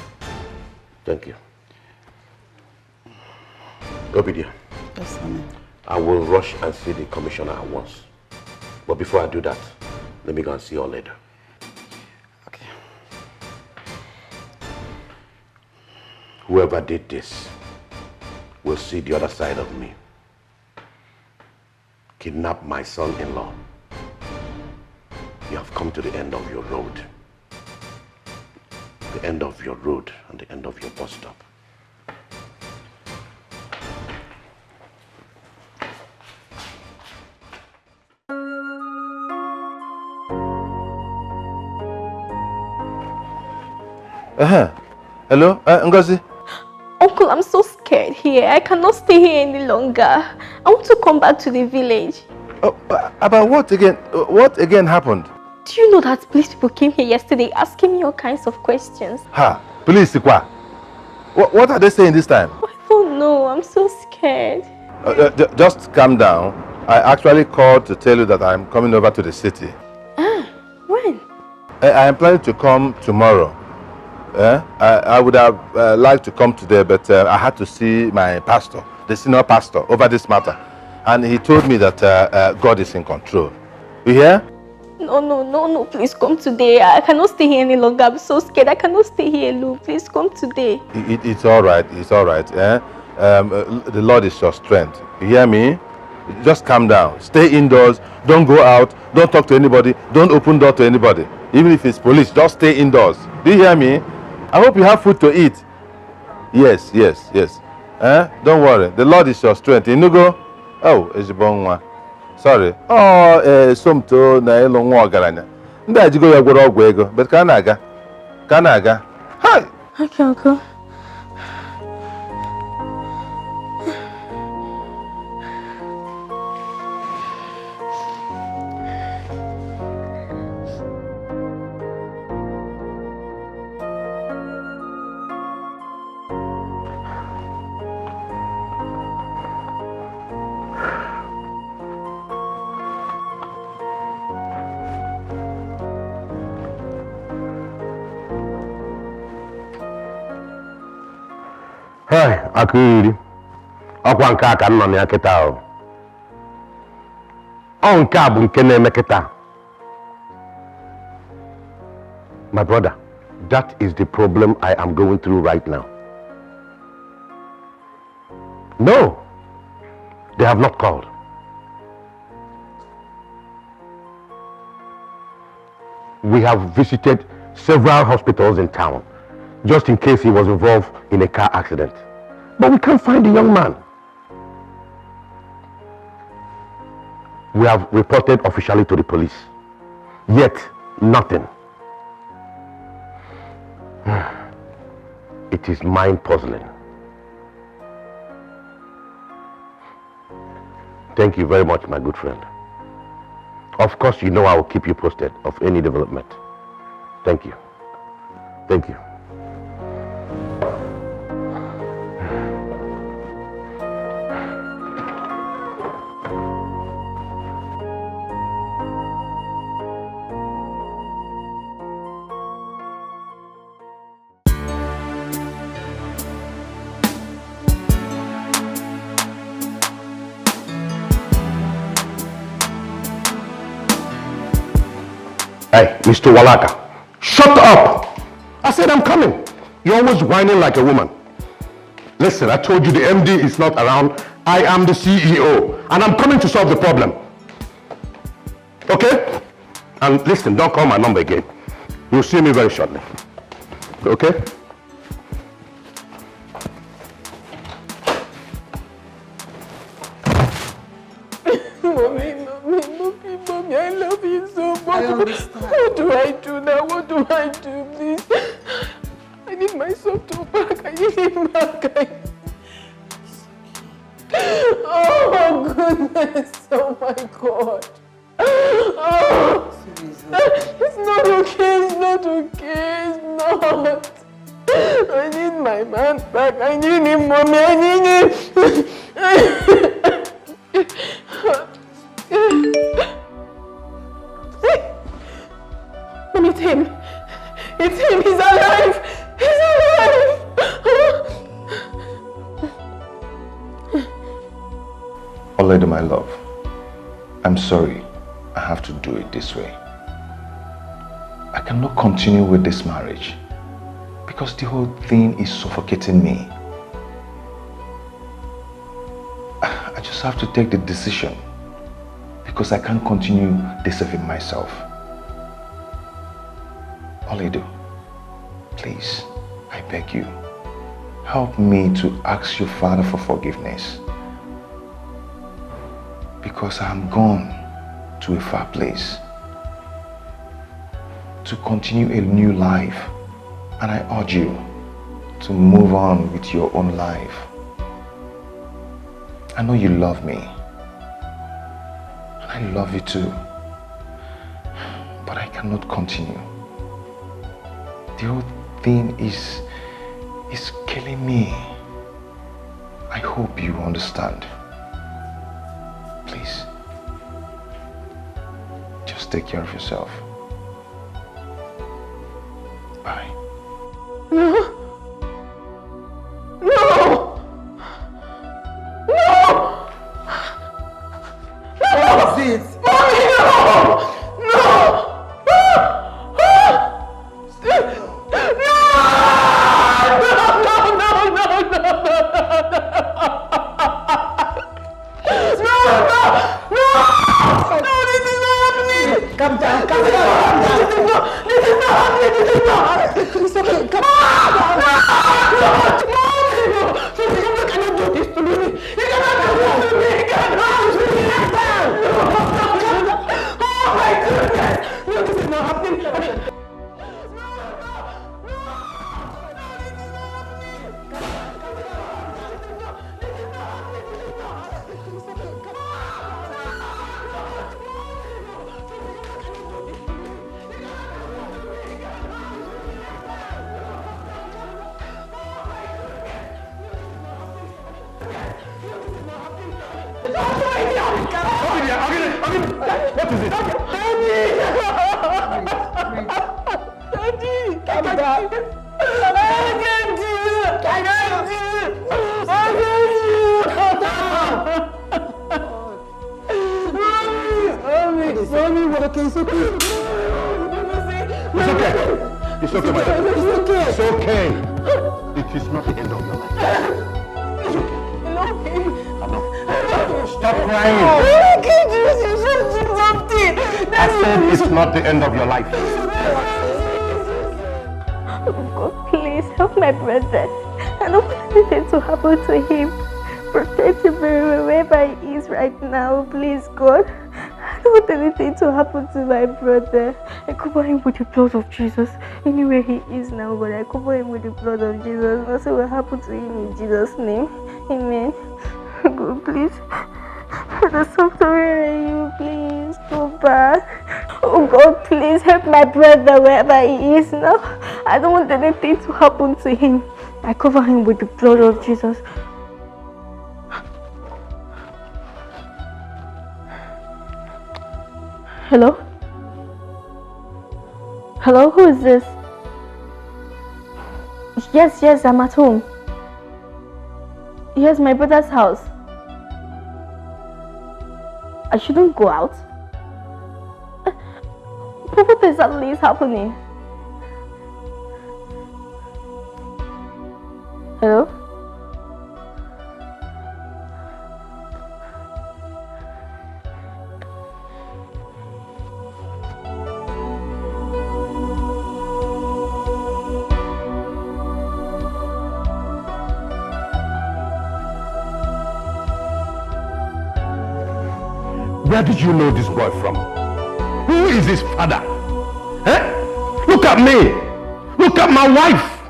S1: Thank you. Obidia.
S8: Yes, honey.
S1: I will rush and see the commissioner at once. But before I do that, let me go and see you later.
S8: Okay.
S1: Whoever did this will see the other side of me. Kidnap my son-in-law. You have come to the end of your road. The end of your road and the end of your bus stop.
S15: Hello, Ngozi?
S14: Uncle, I'm so scared here. I cannot stay here any longer. I want to come back to the village.
S15: Oh, about what again? What again happened?
S14: Do you know that police people came here yesterday asking me all kinds of questions?
S15: Ha! Police, Sikwa. What are they saying this time?
S14: I don't know. I'm so scared.
S15: Just calm down. I actually called to tell you that I'm coming over to the city.
S14: When?
S15: I am planning to come tomorrow. I would have liked to come today, but I had to see my pastor, the senior pastor, over this matter. And he told me that God is in control. You hear?
S14: No, please come today. I cannot stay here any longer. I'm so scared. I cannot stay here alone. Please come today.
S15: It's all right. It's all right. The Lord is your strength. You hear me? Just calm down. Stay indoors. Don't go out. Don't talk to anybody. Don't open door to anybody. Even if it's police, just stay indoors. Do you hear me? I hope you have food to eat. Yes. Don't worry. The Lord is your strength. Inugo? Oh, Ejibonwa. Sorry. Oh, Somto na elo nwa ogaranya. Ndị ajigo ya gwọrọ ọgwụ ego. But ka na-aga. Hi!
S14: Okay, uncle.
S1: Hey, Akiri. Ọkwa nke aka nọ na ya kịta ahụ. Ọ nke a bụ nke na-eme kịta. My brother, that is the problem I am going through right now. No, they have not called. We have visited several hospitals in town, just in case he was involved in a car accident. But we can't find the young man. We have reported officially to the police. Yet, nothing. It is mind-puzzling. Thank you very much, my good friend. Of course, you know I will keep you posted of any development. Thank you. Thank you. Hey, Mr. Walaka, shut up! I said I'm coming. You're always whining like a woman. Listen, I told you the MD is not around. I am the CEO, and I'm coming to solve the problem. Okay? And listen, don't call my number again. You'll see me very shortly. Okay?
S13: Mommy, I love you so much. I understand. What do I do now? What do I do, please? I need my son to back. I need him back. Oh, goodness. Oh, my God. Oh, it's not okay. It's not okay. It's not. I need my man back. I need him, Mommy. I need him. Mommy, it's him. It's him. He's alive. He's alive.
S4: Olede, my love, I'm sorry. I have to do it this way. I cannot continue with this marriage because the whole thing is suffocating me. I just have to take the decision because I can't continue deceiving myself. Olede, please, I beg you, help me to ask your father for forgiveness because I am gone to a far place to continue a new life, and I urge you to move on with your own life. I know you love me, and I love you too, but I cannot continue. The whole thing is killing me. I hope you understand. Please, just take care of yourself. Bye.
S13: No! No! No! What is it? Mommy, no! No! Calm down, calm down. This is not happening. It's okay, come on. No. You cannot do this to me. You cannot do this to me. You cannot do this to me. Oh my goodness. No, this is not happening.
S1: What is it?
S13: Daddy, calm down. Mommy, what okay? It's okay.
S1: It's okay, my dear.
S13: It's okay.
S1: It's okay. It is not the end of your life. It's okay. Stop crying.
S13: I can't do this. You should do something.
S1: I said it's not the end of your life.
S14: Oh God, please help my brother. I don't want anything to happen to him. Protect him wherever he is right now, please, God. I don't want anything to happen to my brother. I cover him with the blood of Jesus. Anywhere he is now, but I cover him with the blood of Jesus. Nothing will happen to him in Jesus' name. Amen. God, please. Brother Sumter, where are you? Please go back. Oh God, please help my brother wherever he is now. I don't want anything to happen to him. I cover him with the blood of Jesus. Hello? Hello, who is this? Yes, I'm at home. Here's my brother's house. I shouldn't go out. But what exactly is happening? Hello?
S1: Where did you know this boy from? Who is his father? Eh? Look at me. Look at my wife.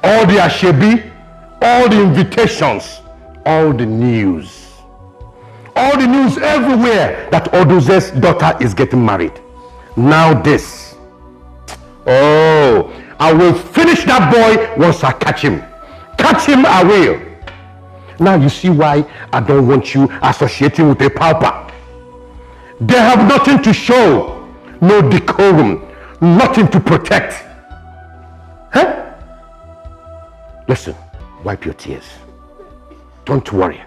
S1: All the ashebi, all the invitations, all the news. All the news everywhere that Oduze's daughter is getting married. Now this. Oh, I will finish that boy once I catch him. Catch him, I will. Now you see why I don't want you associating with a pauper. They have nothing to show, no decorum, nothing to protect. Huh? Listen, wipe your tears. Don't worry.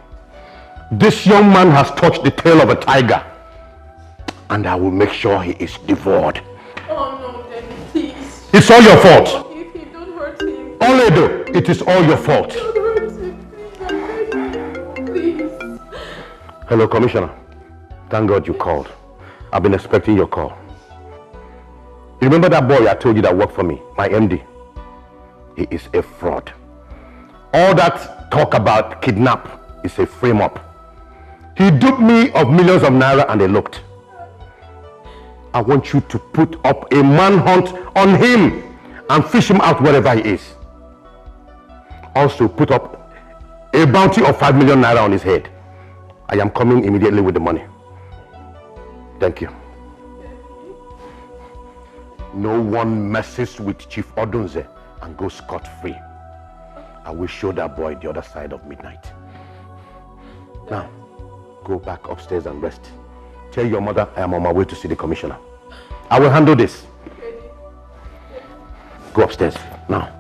S1: This young man has touched the tail of a tiger, and I will make sure he is devoured.
S2: Oh no, Daddy, please.
S1: It's all your fault.
S2: If you don't hurt him.
S1: Oledo, it is all your fault.
S2: Don't hurt him, please.
S1: Hello, Commissioner. Thank God you called. I've been expecting your call. You remember that boy I told you that worked for me, my MD? He is a fraud. All that talk about kidnap is a frame-up. He duped me of millions of naira and eloped. I want you to put up a manhunt on him and fish him out wherever he is. Also put up a bounty of 5 million naira on his head. I am coming immediately with the money. Thank you. No one messes with Chief Odunze and goes scot-free. I will show that boy the other side of midnight. Now, go back upstairs and rest. Tell your mother I am on my way to see the commissioner. I will handle this. Go upstairs now.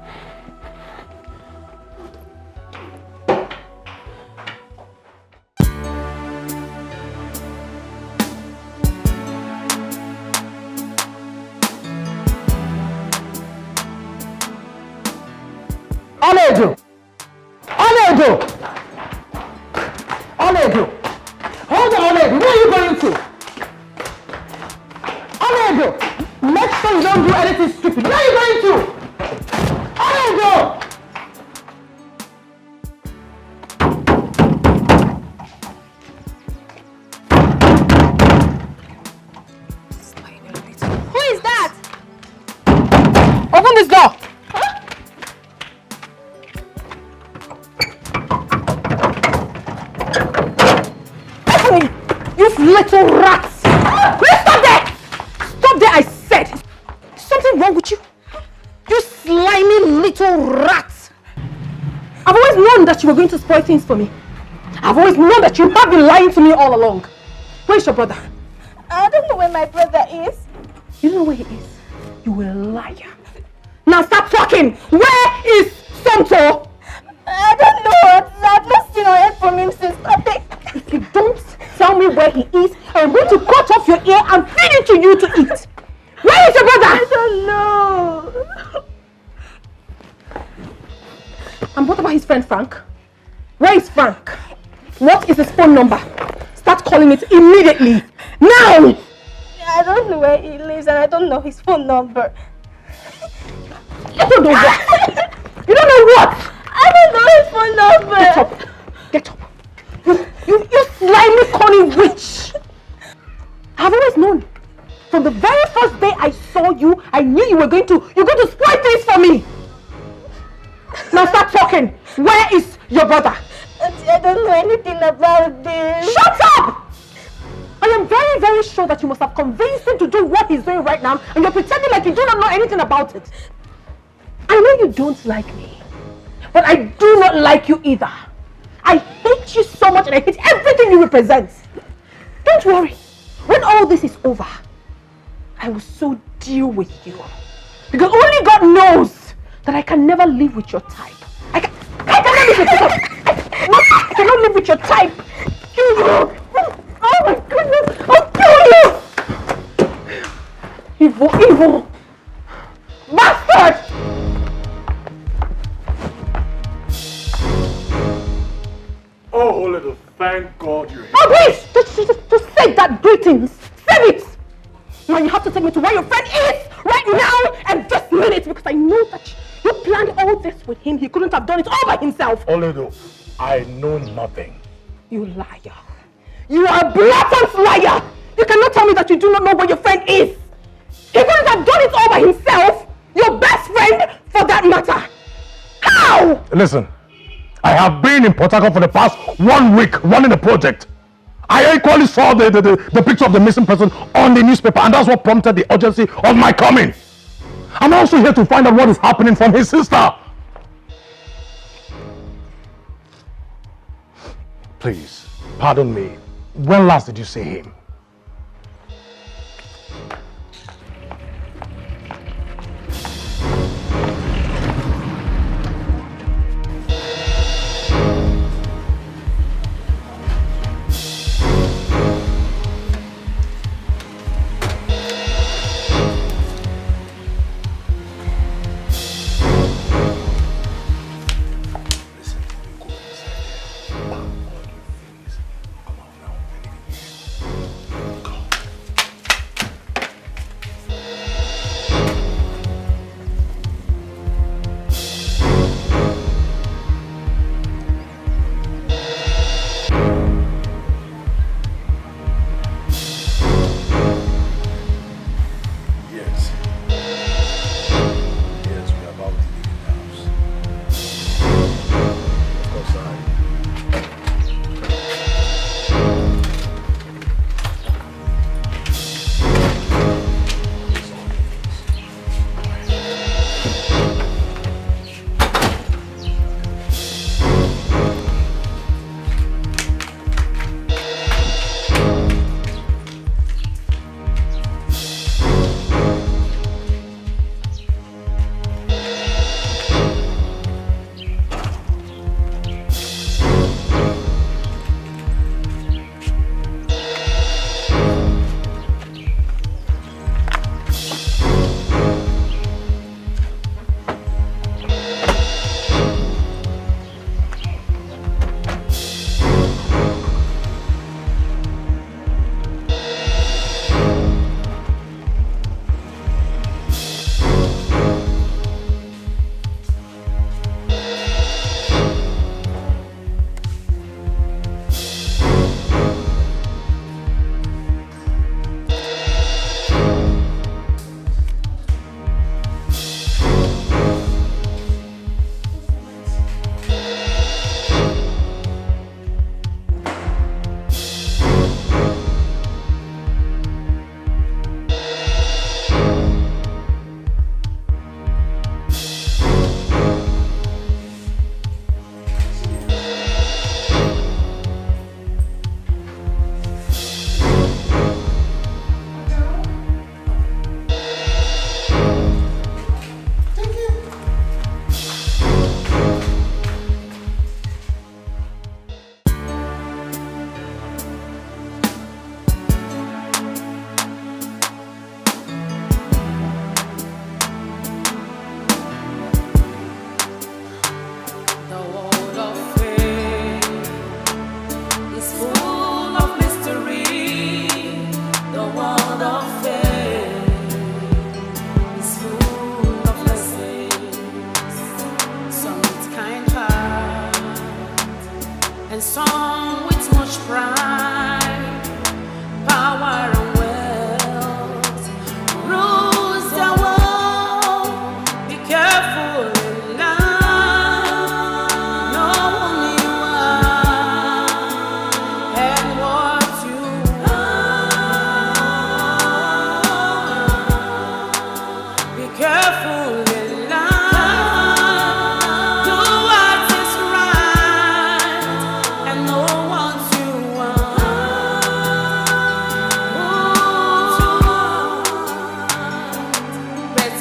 S8: Oledo! Oledo! Oledo! Hold on, Oledo. Where are you going to? Oledo! Make sure you don't do anything stupid. Where are you going to? Oledo!
S5: Who is that? Open this door! Little rats! Stop there! Stop there, I said! Is something wrong with you? You slimy little rats! I've always known that you were going to spoil things for me. I've always known that you have been lying to me all along. Where's your brother?
S14: I don't know where my brother is.
S5: You don't know where he is? You a liar. Now stop talking! Where is Somto?
S14: I don't know. I've not seen or heard from him since nothing.
S5: If you don't tell me where he is, I'm going to cut off your ear and feed it to you to eat. Where is your brother?
S14: I don't know.
S5: And what about his friend Frank? Where is Frank? What is his phone number? Start calling it immediately. Now!
S14: I don't know where he lives and I don't know his phone number.
S5: You don't know what? You don't know what?
S14: I don't know his phone number.
S5: Get up. Get up. You slimy, cunning witch! I've always known. From the very first day I saw you, I knew you're going to spoil things for me. Now start talking. Where is your brother?
S14: I don't know anything about this.
S5: Shut
S10: right now and you're pretending like you do not know anything about it. I know you don't like me, but I do not like you either. I hate you so much and I hate everything you represent. Don't worry. When all this is over, I will so deal with you. Because only God knows that I can never live with your type. I cannot live with your type. I cannot live with your type. Oh my goodness! I'll kill you! Evil, evil! Bastard!
S16: Oh, Oledo, thank God you're here.
S10: Oh please! Just say that greetings! Save it! Now you have to take me to where your friend is! Right now and this minute! Because I know that you planned all this with him. He couldn't have done it all by himself.
S16: Oledo, I know nothing.
S10: You liar. You are a blatant liar! You cannot tell me that you do not know where your friend is! He couldn't have done it all by himself! Your best friend, for that matter! How?
S16: Listen, I have been in Port Harcourt for the past 1 week running a project. I equally saw the picture of the missing person on the newspaper, and that's what prompted the urgency of my coming. I'm also here to find out what is happening from his sister. Please, pardon me. When last did you see him?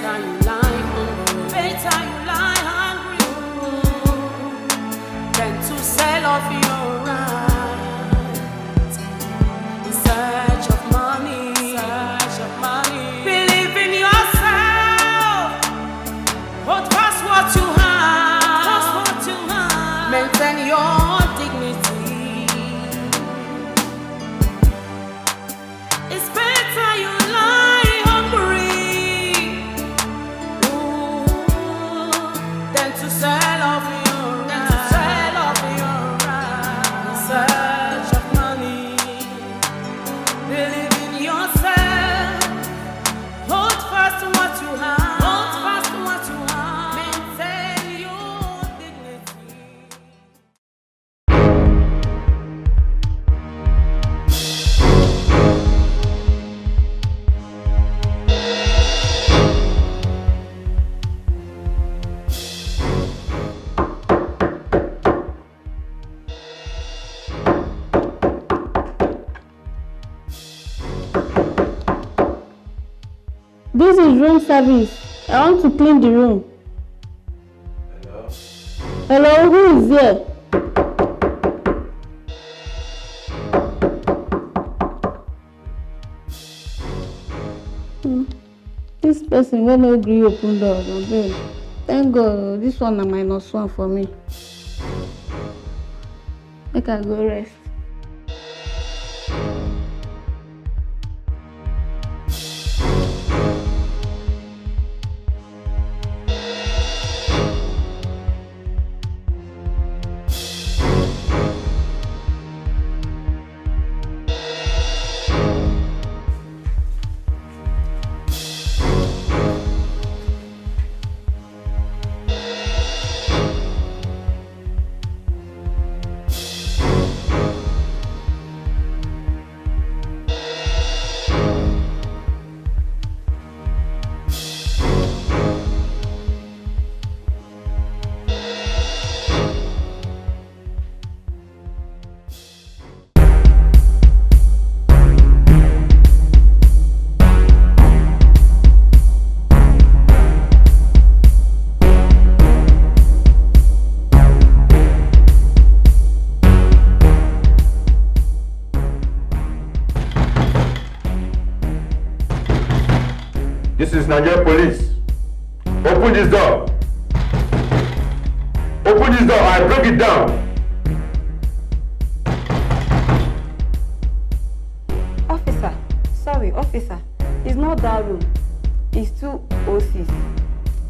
S6: better you lie hungry. Better you lie hungry than to sell off your right in search of money. Believe in yourself. Hold fast what you have. Maintain your dignity. It's better you lie hungry than to sell off your right in search of money. Believe in yourself. Hold fast what you have. Maintain your dignity.
S14: This is room service. I want to clean the room. Hello, who is there? This person will not agree open door. Thank God, this one is -1 for me. Make I go rest.
S15: This is Nigeria Police. Open this door. Open this door, I break it down.
S9: Officer, sorry, officer. It's not that room. It's 2 OCs.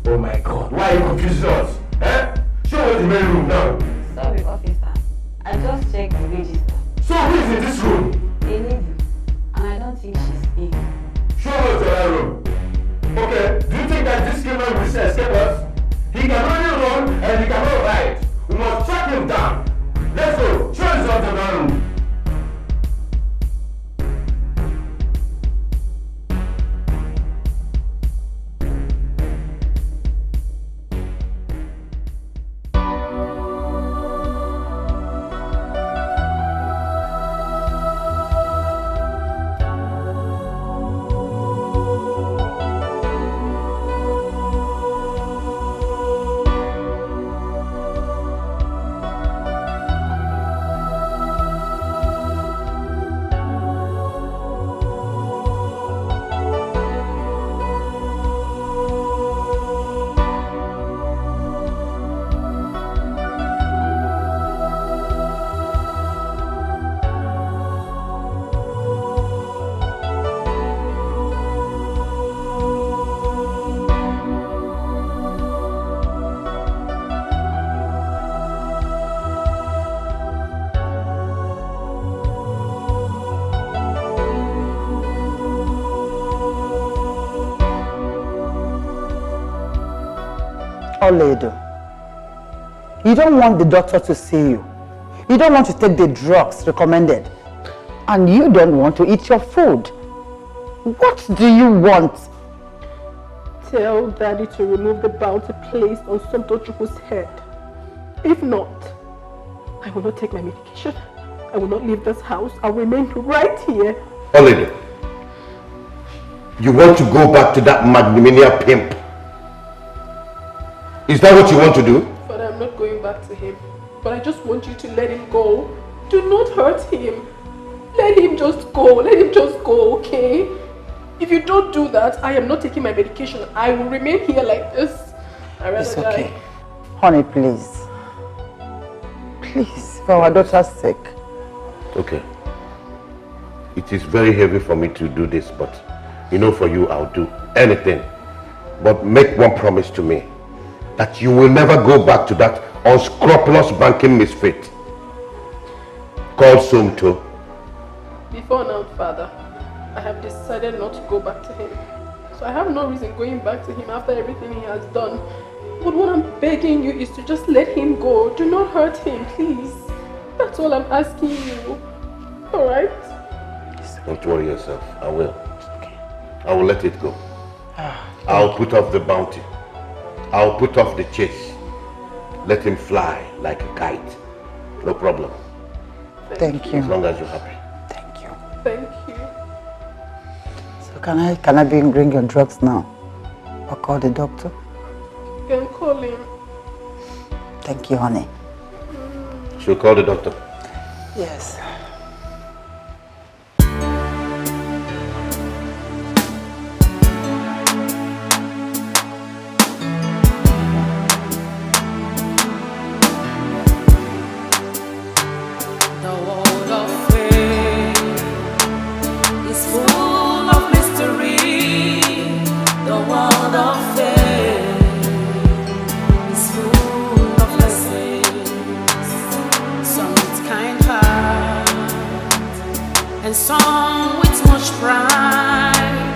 S15: Oh my God, why are you confusing us? Eh? Show us the main room now.
S9: Sorry, officer. I just checked the register.
S15: So who is in this room?
S9: A lady. And I don't think she's in.
S15: Show us the other room. Okay, do you think that this criminal will escape us? He can only run and he cannot hide. We must track him down. Let's go. Show us the other room.
S8: Oledo, you don't want the doctor to see you. You don't want to take the drugs recommended. And you don't want to eat your food. What do you want?
S7: Tell Daddy to remove the bounty placed on Somtochukwu's head. If not, I will not take my medication. I will not leave this house. I'll remain right here.
S1: Oledo, you want to go back to that magnanimous pimp? Is that what you want to do?
S2: Father, I'm not going back to him. But I just want you to let him go. Do not hurt him. Let him just go. Let him just go, okay? If you don't do that, I am not taking my medication. I will remain here like this. I'd rather
S8: It's okay.
S2: die.
S8: Honey, please. Please, for our daughter's sake.
S1: Okay. It is very heavy for me to do this, but you know, for you, I'll do anything. But make one promise to me, that you will never go back to that unscrupulous banking misfit called Sumto.
S2: Before now, Father, I have decided not to go back to him. So I have no reason going back to him after everything he has done. But what I'm begging you is to just let him go. Do not hurt him, please. That's all I'm asking you. Alright?
S1: Don't worry yourself. I will. I will let it go. I'll put off the bounty. I'll put off the chase. Let him fly like a kite. No problem.
S8: Thank you.
S1: As long as you're happy.
S2: Thank you.
S8: So can I bring your drugs now? Or call the doctor?
S2: You can call him.
S8: Thank you, honey.
S1: She'll call the doctor.
S8: Yes.
S6: And some with much pride,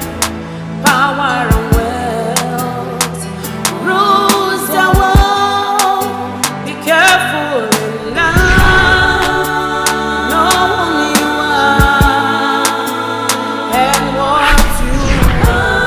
S6: power and wealth rules the world. Be careful in life, know who you are and what you are.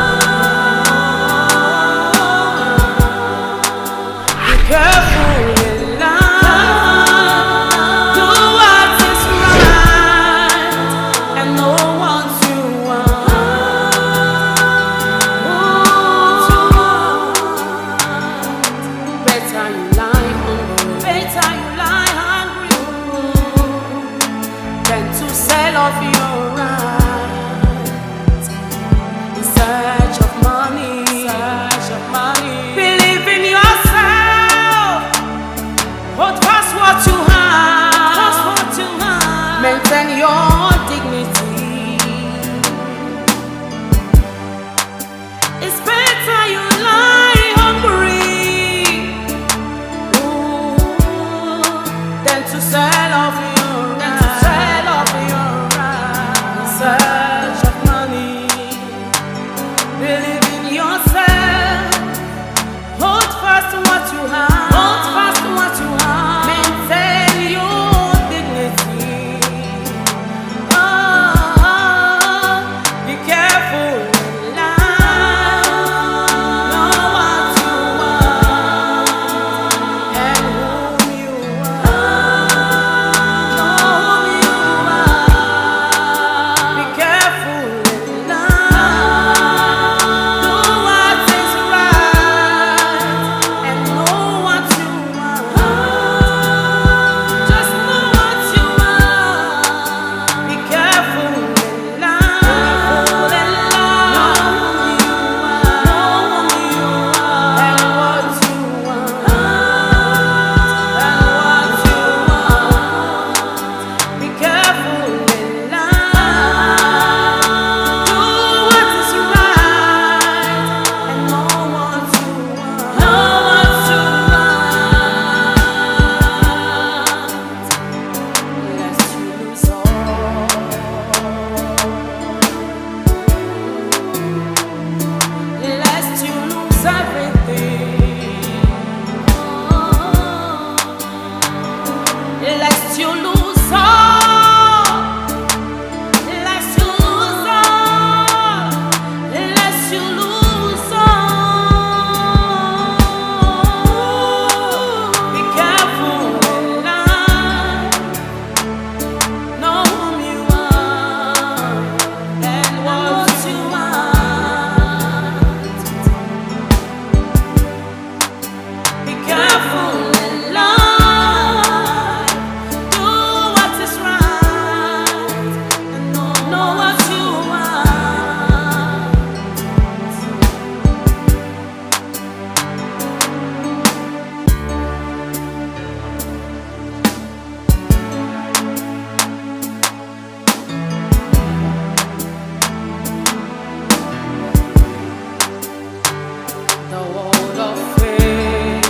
S18: The world of faith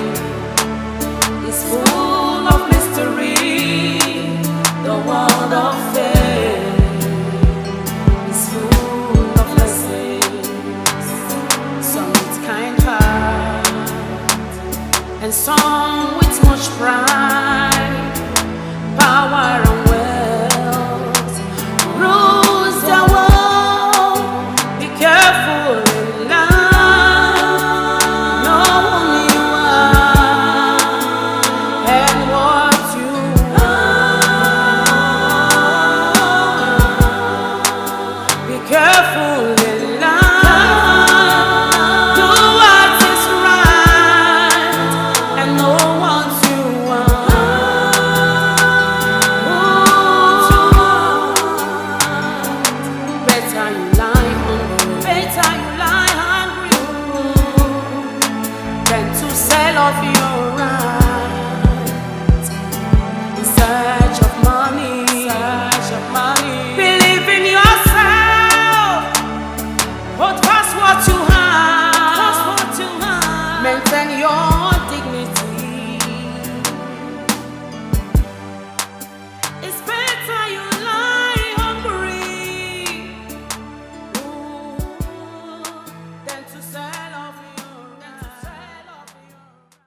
S18: is full of mystery. The world of faith is full of lessons. Some with kind heart and some